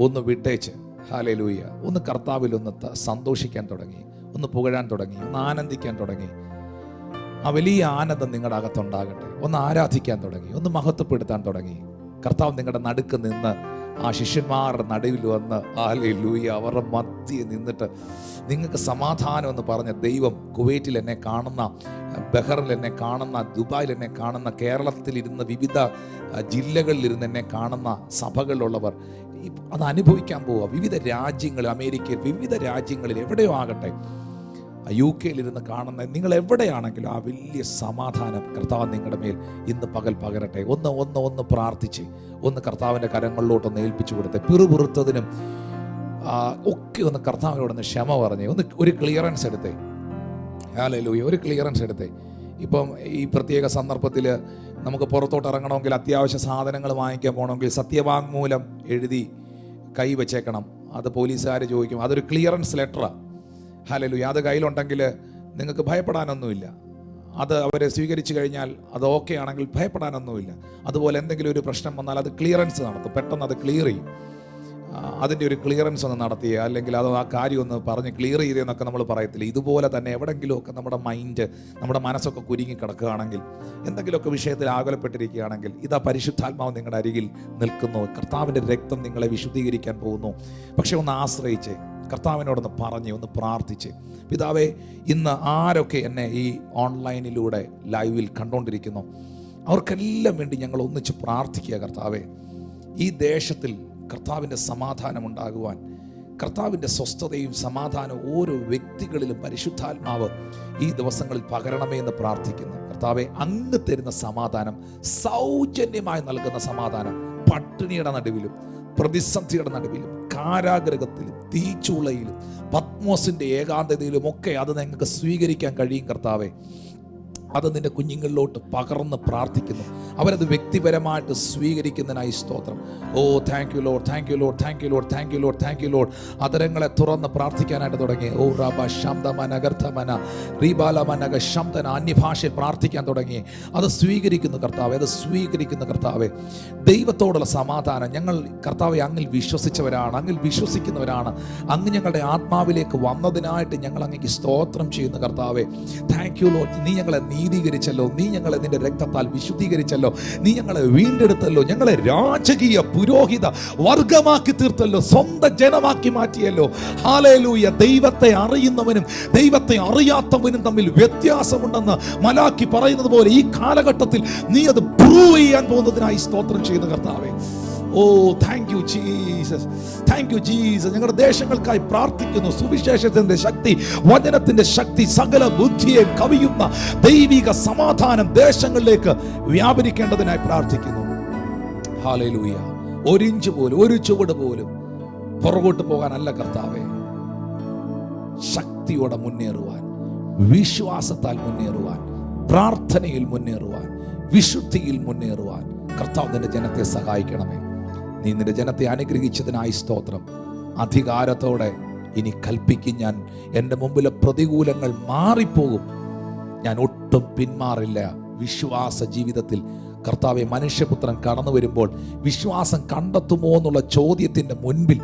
ഒന്ന് വിട്ടേച്ച്, ഹല്ലേലൂയ, ഒന്ന് കർത്താവിലൊന്ന് സന്തോഷിക്കാൻ തുടങ്ങി, ഒന്ന് പുകഴാൻ തുടങ്ങി, ഒന്ന് ആനന്ദിക്കാൻ തുടങ്ങി. ആ വലിയ ആനന്ദം നിങ്ങളുടെ അകത്തുണ്ടാകട്ടെ. ഒന്ന് ആരാധിക്കാൻ തുടങ്ങി, ഒന്ന് മഹത്വപ്പെടുത്താൻ തുടങ്ങി. കർത്താവ് നിങ്ങളുടെ നടുക്ക് നിന്ന് ആ ശിഷ്യന്മാരുടെ നടുവിൽ വന്ന് ഹല്ലേലൂയ അവരുടെ മധ്യേ നിന്നിട്ട് നിങ്ങൾക്ക് സമാധാനം എന്ന് പറഞ്ഞ ദൈവം, കുവൈറ്റിൽ എന്നെ കാണുന്ന, ബഹറിൽ എന്നെ കാണുന്ന, ദുബായിൽ എന്നെ കാണുന്ന, കേരളത്തിലിരുന്ന് വിവിധ ജില്ലകളിലിരുന്ന് എന്നെ കാണുന്ന സഭകളിലുള്ളവർ അത് അനുഭവിക്കാൻ പോവുക. വിവിധ രാജ്യങ്ങളിൽ, അമേരിക്കയിൽ, വിവിധ രാജ്യങ്ങളിൽ എവിടെയോ ആകട്ടെ, UK-ലിരുന്ന് കാണുന്ന നിങ്ങൾ എവിടെയാണെങ്കിലും ആ വലിയ സമാധാനം കർത്താവ് നിങ്ങളുടെ മേൽ ഇന്ന് പകൽ പകരട്ടെ. ഒന്ന് പ്രാർത്ഥിച്ച്, ഒന്ന് കർത്താവിൻ്റെ കരങ്ങളിലോട്ടൊന്ന് ഏൽപ്പിച്ചു കൊടുത്ത്, പിറുപിറുത്തതിനും ഒക്കെ ഒന്ന് കർത്താവിനോടൊന്ന് ക്ഷമ പറഞ്ഞ്, ഒന്ന് ഒരു ക്ലിയറൻസ് എടുത്തേ. ഹല്ലേലൂയ. ഒരു ക്ലിയറൻസ് എടുത്തേ. ഇപ്പം ഈ പ്രത്യേക സന്ദർഭത്തിൽ നമുക്ക് പുറത്തോട്ട് ഇറങ്ങണമെങ്കിൽ, അത്യാവശ്യ സാധനങ്ങൾ വാങ്ങിക്കാൻ പോകണമെങ്കിൽ സത്യവാങ്മൂലം എഴുതി കൈ വെച്ചേക്കണം. അത് പോലീസുകാർ ചോദിക്കും. അതൊരു ക്ലിയറൻസ് ലെറ്ററാണ്. ഹല്ലേലൂയ. അത് കയ്യിലുണ്ടെങ്കിൽ നിങ്ങൾക്ക് ഭയപ്പെടാനൊന്നുമില്ല. അത് അവരെ സ്വീകരിച്ചു കഴിഞ്ഞാൽ അത് ഓക്കെ ആണെങ്കിൽ ഭയപ്പെടാനൊന്നുമില്ല. അതുപോലെ എന്തെങ്കിലും ഒരു പ്രശ്നം വന്നാൽ അത് ക്ലിയറൻസ് നടത്തും, പെട്ടെന്ന് അത് ക്ലിയർ ചെയ്യും. അതിൻ്റെ ഒരു ക്ലിയറൻസ് ഒന്ന് നടത്തിയ, അല്ലെങ്കിൽ അത് ആ കാര്യം ഒന്ന് പറഞ്ഞ് ക്ലിയർ ചെയ്തെന്നൊക്കെ നമ്മൾ പറയത്തില്ല. ഇതുപോലെ തന്നെ എവിടെയെങ്കിലുമൊക്കെ നമ്മുടെ മൈൻഡ്, നമ്മുടെ മനസ്സൊക്കെ കുരുങ്ങി കിടക്കുകയാണെങ്കിൽ, എന്തെങ്കിലുമൊക്കെ വിഷയത്തിൽ ആകുലപ്പെട്ടിരിക്കുകയാണെങ്കിൽ, ഇതാ പരിശുദ്ധാത്മാവ് നിങ്ങളുടെ അരികിൽ നിൽക്കുന്നു. കർത്താവിൻ്റെ രക്തം നിങ്ങളെ വിശുദ്ധീകരിക്കാൻ പോകുന്നു. പക്ഷെ ഒന്ന് ആശ്രയിച്ച്, കർത്താവിനോടൊന്ന് പറഞ്ഞ്, ഒന്ന് പ്രാർത്ഥിച്ച്, പിതാവേ, ഇന്ന് ആരൊക്കെ എന്നെ ഈ ഓൺലൈനിലൂടെ ലൈവിൽ കണ്ടുകൊണ്ടിരിക്കുന്നു, അവർക്കെല്ലാം വേണ്ടി ഞങ്ങൾ ഒന്നിച്ച് പ്രാർത്ഥിക്കുക. കർത്താവേ, ഈ ദേശത്തിൽ കർത്താവിൻ്റെ സമാധാനം ഉണ്ടാകുവാൻ, കർത്താവിൻ്റെ സ്വസ്ഥതയും സമാധാനവും ഓരോ വ്യക്തികളിലും പരിശുദ്ധാത്മാവ് ഈ ദിവസങ്ങളിൽ പകരണമേ എന്ന് പ്രാർത്ഥിക്കുന്നു. കർത്താവെ, അങ്ങ് തരുന്ന സമാധാനം, സൗജന്യമായി നൽകുന്ന സമാധാനം, പട്ടിണിയുടെ നടുവിലും പ്രതിസന്ധിയുടെ നടുവിലും കാരാഗ്രഹത്തിലും തീച്ചുളയിലും പത്മോസിന്റെ ഏകാന്തതയിലും ഒക്കെ അത് നിങ്ങൾക്ക് സ്വീകരിക്കാൻ കഴിയും കർത്താവേ. അത് നിന്റെ കുഞ്ഞുങ്ങളിലോട്ട് പകർന്ന് പ്രാർത്ഥിക്കുന്നു. അവരത് വ്യക്തിപരമായിട്ട് സ്വീകരിക്കുന്നതിനായി സ്തോത്രം. Oh thank you Lord, thank you Lord, thank you Lord, thank you Lord, thank you Lord. അതരങ്ങളെ തുറന്ന് പ്രാർത്ഥിക്കാനായിട്ട് തുടങ്ങി. ഓ റബ ശബ്ദമന ഗർത്തമന റീബാലമനക ശബ്ദന അന്യഭാഷയിൽ പ്രാർത്ഥിക്കാൻ തുടങ്ങി. അത് സ്വീകരിക്കുന്നു കർത്താവെ, അത് സ്വീകരിക്കുന്നു കർത്താവെ. ദൈവത്തോടുള്ള സമാധാനം ഞങ്ങൾ കർത്താവെ അങ്ങിൽ വിശ്വസിച്ചവരാണ്, അങ്ങിൽ വിശ്വസിക്കുന്നവരാണ്. അങ്ങ് ഞങ്ങളുടെ ആത്മാവിലേക്ക് വന്നതിനായിട്ട് ഞങ്ങൾ അങ്ങേക്ക് സ്തോത്രം ചെയ്യുന്നു കർത്താവെ. Thank you Lord. നീ ഞങ്ങളെ നീതീകരിച്ചല്ലോ, നീ ഞങ്ങളെ നിന്റെ രക്തത്താൽ വിശുദ്ധീകരിച്ചല്ലോ, നീ ഞങ്ങളെ വീണ്ടെടുത്തല്ലോ, ഞങ്ങളെ രാജകീയ പുരോഹിത വർഗമാക്കി തീർത്തല്ലോ, സ്വന്തം ജനമാക്കി മാറ്റിയല്ലോ. ഹല്ലേലൂയ. ദൈവത്തെ അറിയുന്നവനും ദൈവത്തെ അറിയാത്തവനും തമ്മിൽ വ്യത്യാസമുണ്ടെന്ന് മലാക്കി പറയുന്നത് പോലെ ഈ കാലഘട്ടത്തിൽ നീ അത് പ്രൂവ് ചെയ്യാൻ പോകുന്നതിനായി സ്തോത്രം ചെയ്യുന്ന കർത്താവേ. Oh thank you Jesus, thank you Jesus. ഞങ്ങളുടെ ദേശങ്ങൾക്കായി പ്രാർത്ഥിക്കുന്നു. സുവിശേഷത്തിന്റെ ശക്തി, വചനത്തിന്റെ ശക്തി, സകല ബുദ്ധിയെ കവിയുന്ന ദൈവിക സമാധാനം ദേശങ്ങളിലേക്ക് വ്യാപരിക്കേണ്ടതിനായി പ്രാർത്ഥിക്കുന്നു. ഹല്ലേലൂയ. ഒരു ഇഞ്ച് പോലും, ഒരു ചുവട് പോലും പുറകോട്ട് പോകാനല്ല കർത്താവേ, ശക്തിയോടെ മുന്നേറുവാൻ, വിശ്വാസത്താൽ മുന്നേറുവാൻ, പ്രാർത്ഥനയിൽ മുന്നേറുവാൻ, വിശുദ്ധിയിൽ മുന്നേറുവാൻ കർത്താവ് നിന്റെ ജനത്തെ സഹായിക്കണമേ. നീ നിന്റെ ജനത്തെ അനുഗ്രഹിച്ചതിനായി സ്തോത്രം. അധികാരത്തോടെ ഇനി കൽപ്പിക്കും ഞാൻ. എൻ്റെ മുമ്പിലെ പ്രതികൂലങ്ങൾ മാറിപ്പോകും, ഞാൻ ഒട്ടും പിന്മാറില്ല. വിശ്വാസ ജീവിതത്തിൽ കർത്താവെ, മനുഷ്യപുത്രൻ കടന്നു വരുമ്പോൾ വിശ്വാസം കണ്ടെത്തുമോ എന്നുള്ള ചോദ്യത്തിൻ്റെ മുൻപിൽ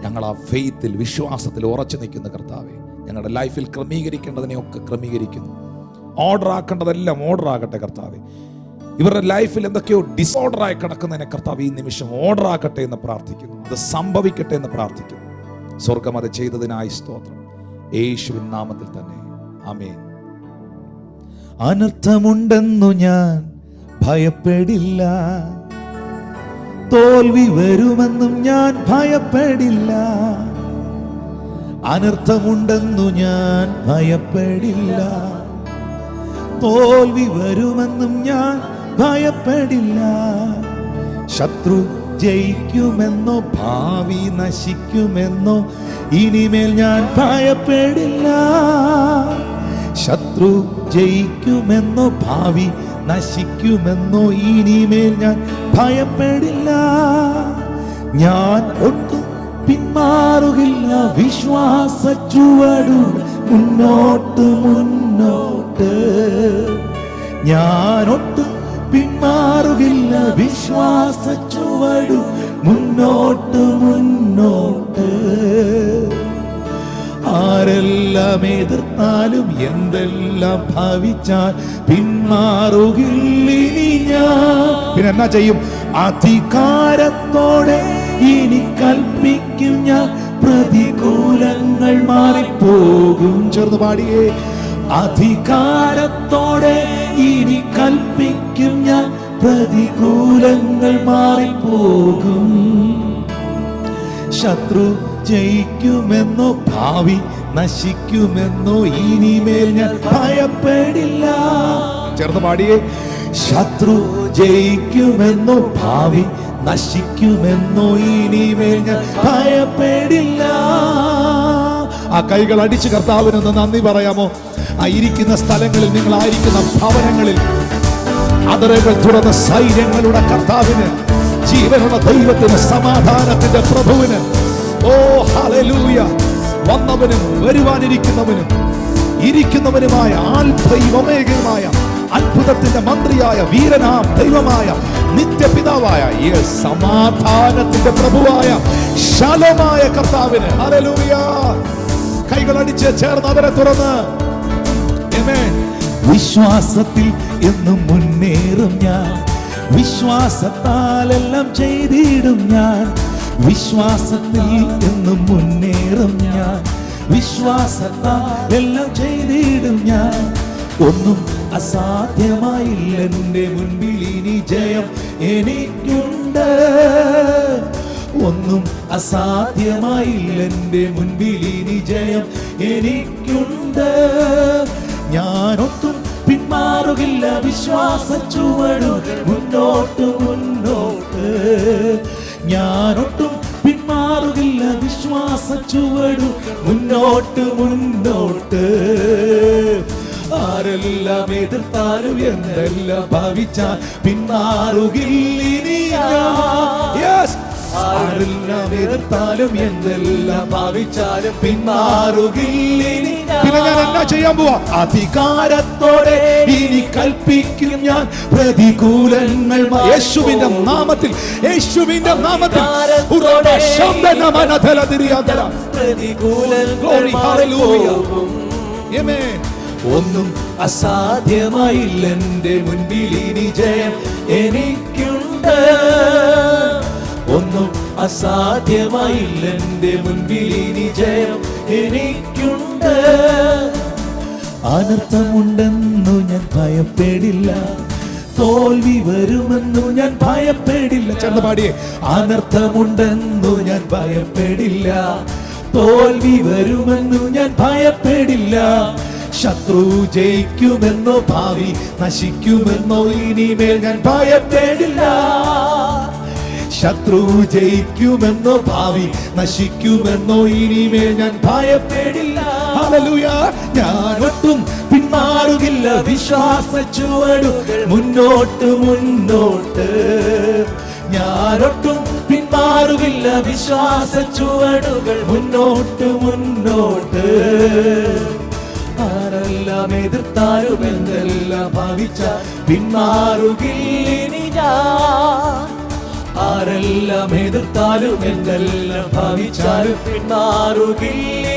ഞങ്ങൾ ആ ഫെയ്ത്തിൽ, വിശ്വാസത്തിൽ ഉറച്ചു നിൽക്കുന്ന കർത്താവെ, ഞങ്ങളുടെ ലൈഫിൽ ക്രമീകരിക്കേണ്ടതിനെയൊക്കെ ക്രമീകരിക്കുന്നു. ഓർഡർ ആക്കേണ്ടതെല്ലാം ഓർഡർ ആകട്ടെ കർത്താവെ. ഇവരുടെ ലൈഫിൽ എന്തൊക്കെയോ ഡിസോർഡറായി കിടക്കുന്നതിനെ കർത്താവ് ഈ നിമിഷം ഓർഡർ ആക്കട്ടെ എന്ന് പ്രാർത്ഥിക്കുന്നു. അത് സംഭവിക്കട്ടെ എന്ന് പ്രാർത്ഥിക്കുന്നു. സ്വർഗം അത് ചെയ്തതിനായി സ്തോത്രം. യേശുവിൻ നാമത്തിൽ തന്നെ ആമേൻ. അനർത്ഥമുണ്ടെന്നു ഞാൻ ഭയപ്പെടില്ല, തോൽവി വരുമെന്നും ഞാൻ ഭയപ്പെടില്ല. അനർത്ഥമുണ്ടെന്നു ഞാൻ ഭയപ്പെടില്ല, തോൽവി വരുമെന്നും ഞാൻ ഭയപ്പെടില്ല. ശത്രു ജയിക്കുമെന്നോ ഭാവി നശിക്കുമെന്നോ ഇനിമേൽ ഞാൻ ഭയപ്പെടില്ല. ശത്രു ജയിക്കുമെന്നോ ഭാവി നശിക്കുമെന്നോ ഇനിമേൽ ഞാൻ ഭയപ്പെടില്ല. ഞാൻ ഒട്ടും പിന്മാറുകില്ല, വിശ്വാസ ചുവടു മുന്നോട്ട് മുന്നോട്ട്. ഞാൻ ഒട്ടും പിന്മാറുകില്ല, വിശ്വാസ ചുവടു മുന്നോട്ട് മുന്നോട്ട്. ആരെല്ലാം എതിർത്താലും എന്തെല്ലാം ഭാവിച്ചാൽ പിന്മാറുകില്ല ഇനി ഞാൻ. പിന്നെ എന്നാ ചെയ്യും? അധികാരത്തോടെ ഇനി കൽപ്പിക്കും ഞാൻ, പ്രതികൂലങ്ങൾ മാറിപ്പോകും. ചേർന്ന് പാടിയേ. അധികാരത്തോടെ ഇനി കൽപ്പിക്കും ഞാൻ, പ്രതികൂലങ്ങൾ മാറിപ്പോകും. ശത്രു ജയിക്കുമെന്നോ ഭാവി നശിക്കുമെന്നോ ഇനിമേൽ ഞാൻ ഭയപ്പെടില്ല. ചേർന്ന് പാടിയേ. ശത്രു ജയിക്കുമെന്നോ ഭാവി നശിക്കുമെന്നോ ഇനിമേൽ ഞാൻ ഭയപ്പെടില്ല. ആ കൈകൾ അടിച്ച് കർത്താവിനൊന്ന് നന്ദി പറയാമോ? ആ ഇരിക്കുന്ന സ്ഥലങ്ങളിൽ, നിങ്ങളായിരിക്കുന്ന ഭവനങ്ങളിൽ അതിരുകൾ തുറന്ന സൈന്യങ്ങളുടെ കർത്താവിന്, ജീവനുള്ള ദൈവത്തിന്, സമാധാനത്തിന്റെ പ്രഭുവിന്, ഓ ഹല്ലേലൂയ, വന്നവനും വരുവാനിരിക്കുന്നവനും ഇരിക്കുന്നവനുമായ ആൽഫയും ഒമേഗയുമായ അത്ഭുതത്തിന്റെ മന്ത്രിയായ വീരനാം ദൈവമായ നിത്യപിതാവായ സമാധാനത്തിന്റെ പ്രഭുവായ ശലോമായ കർത്താവിന് ഹല്ലേലൂയ. കൈകളടിച്ച് ചേർന്ന് അവരെ തുറന്ന് ആമേൻ. വിശ്വാസത്തിൽ എന്നും മുന്നേറും ഞാൻ, വിശ്വാസത്താൽ എല്ലാം ചെയ്തിടും ഞാൻ. വിശ്വാസത്തിൽ എന്നും മുന്നേറും ഞാൻ, വിശ്വാസത്താൽ എല്ലാം ചെയ്തിടും ഞാൻ. ഒന്നും അസാധ്യമായില്ല എൻ്റെ മുൻപിൽ, ഇനി ജയം എനിക്കുണ്ട്. ഒന്നും അസാധ്യമായില്ല എൻ്റെ മുൻപിൽ, ഇനി ജയം എനിക്കുണ്ട്. ഞാനൊട്ടും പിന്മാറുകില്ല, വിശ്വാസ ചുവടു മുന്നോട്ട് മുന്നോട്ട്. ഞാനൊട്ടും പിന്മാറുകില്ല വിശ്വാസ ചുവടു മുന്നോട്ട് മുന്നോട്ട്. ആരെല്ലാം എതിർത്താലും എന്തെല്ലാം ഭാവിച്ചാൽ പിന്മാറുകില്ലിനി ഞാൻ. Yes. ആരെല്ലാം എതിർത്താലും എന്തെല്ലാം ഭാവിച്ചാലും പിന്മാറുകില്ലിനി ഞാൻ. പിന്നെ ഞാൻ എന്നാ ചെയ്യാൻ പോവാ? അധികാരത്തോടെ ഇനി കൽപ്പിക്കും ഞാൻ പ്രതികൂലങ്ങൾ യേശുവിന്റെ നാമത്തിൽ, യേശുവിന്റെ നാമത്തിൽ പ്രതികൂലങ്ങൾ മാറിപ്പോകും. ഒന്നും അസാധ്യമായില്ല എന്റെ മുൻപിൽ ഇനി ജയം എനിക്കുണ്ട്. ഒന്നും അസാധ്യമായില്ല എന്റെ മുൻപിൽ ഇനി ജയം എനിക്കുണ്ട്. അനർത്ഥമുണ്ടെന്നു ഞാൻ ഭയപ്പെടില്ല, തോൽവി വരുമെന്നു ഞാൻ ഭയപ്പെടില്ല. ചേർന്ന് പാടിയേ. അനർത്ഥമുണ്ടെന്നു ഞാൻ ഭയപ്പെടില്ല, തോൽവി വരുമെന്നു ഞാൻ ഭയപ്പെടില്ല. ശത്രു ജയിക്കുമെന്നോ ഭാവി നശിക്കുമെന്നോ ഇനിമേൽ ഞാൻ ഭയപ്പെടില്ല. ശത്രു ജയിക്കുമെന്നോ ഭാവി നശിക്കുമെന്നോ ഇനിമേൽ ഞാൻ ഭയപ്പെടില്ല. ഹല്ലേലൂയ. ഞാൻ ഒട്ടും പിന്മാറുകില്ല വിശ്വാസ ചുവടുകൾ മുന്നോട്ട് മുന്നോട്ട്. ഞാനൊട്ടും പിന്മാറുകില്ല വിശ്വാസ ചുവടുകൾ മുന്നോട്ട് മുന്നോട്ട്. ആരെല്ലാം എതിർത്താലും എന്തെല്ലാം ഭാവിച്ചാൽ പിന്മാറുകില്ലിനി ഞാൻ. ആരെല്ലാം എതിർത്താലും എന്തെല്ലാം ഭാവിച്ചാലും പിന്മാറുകില്ല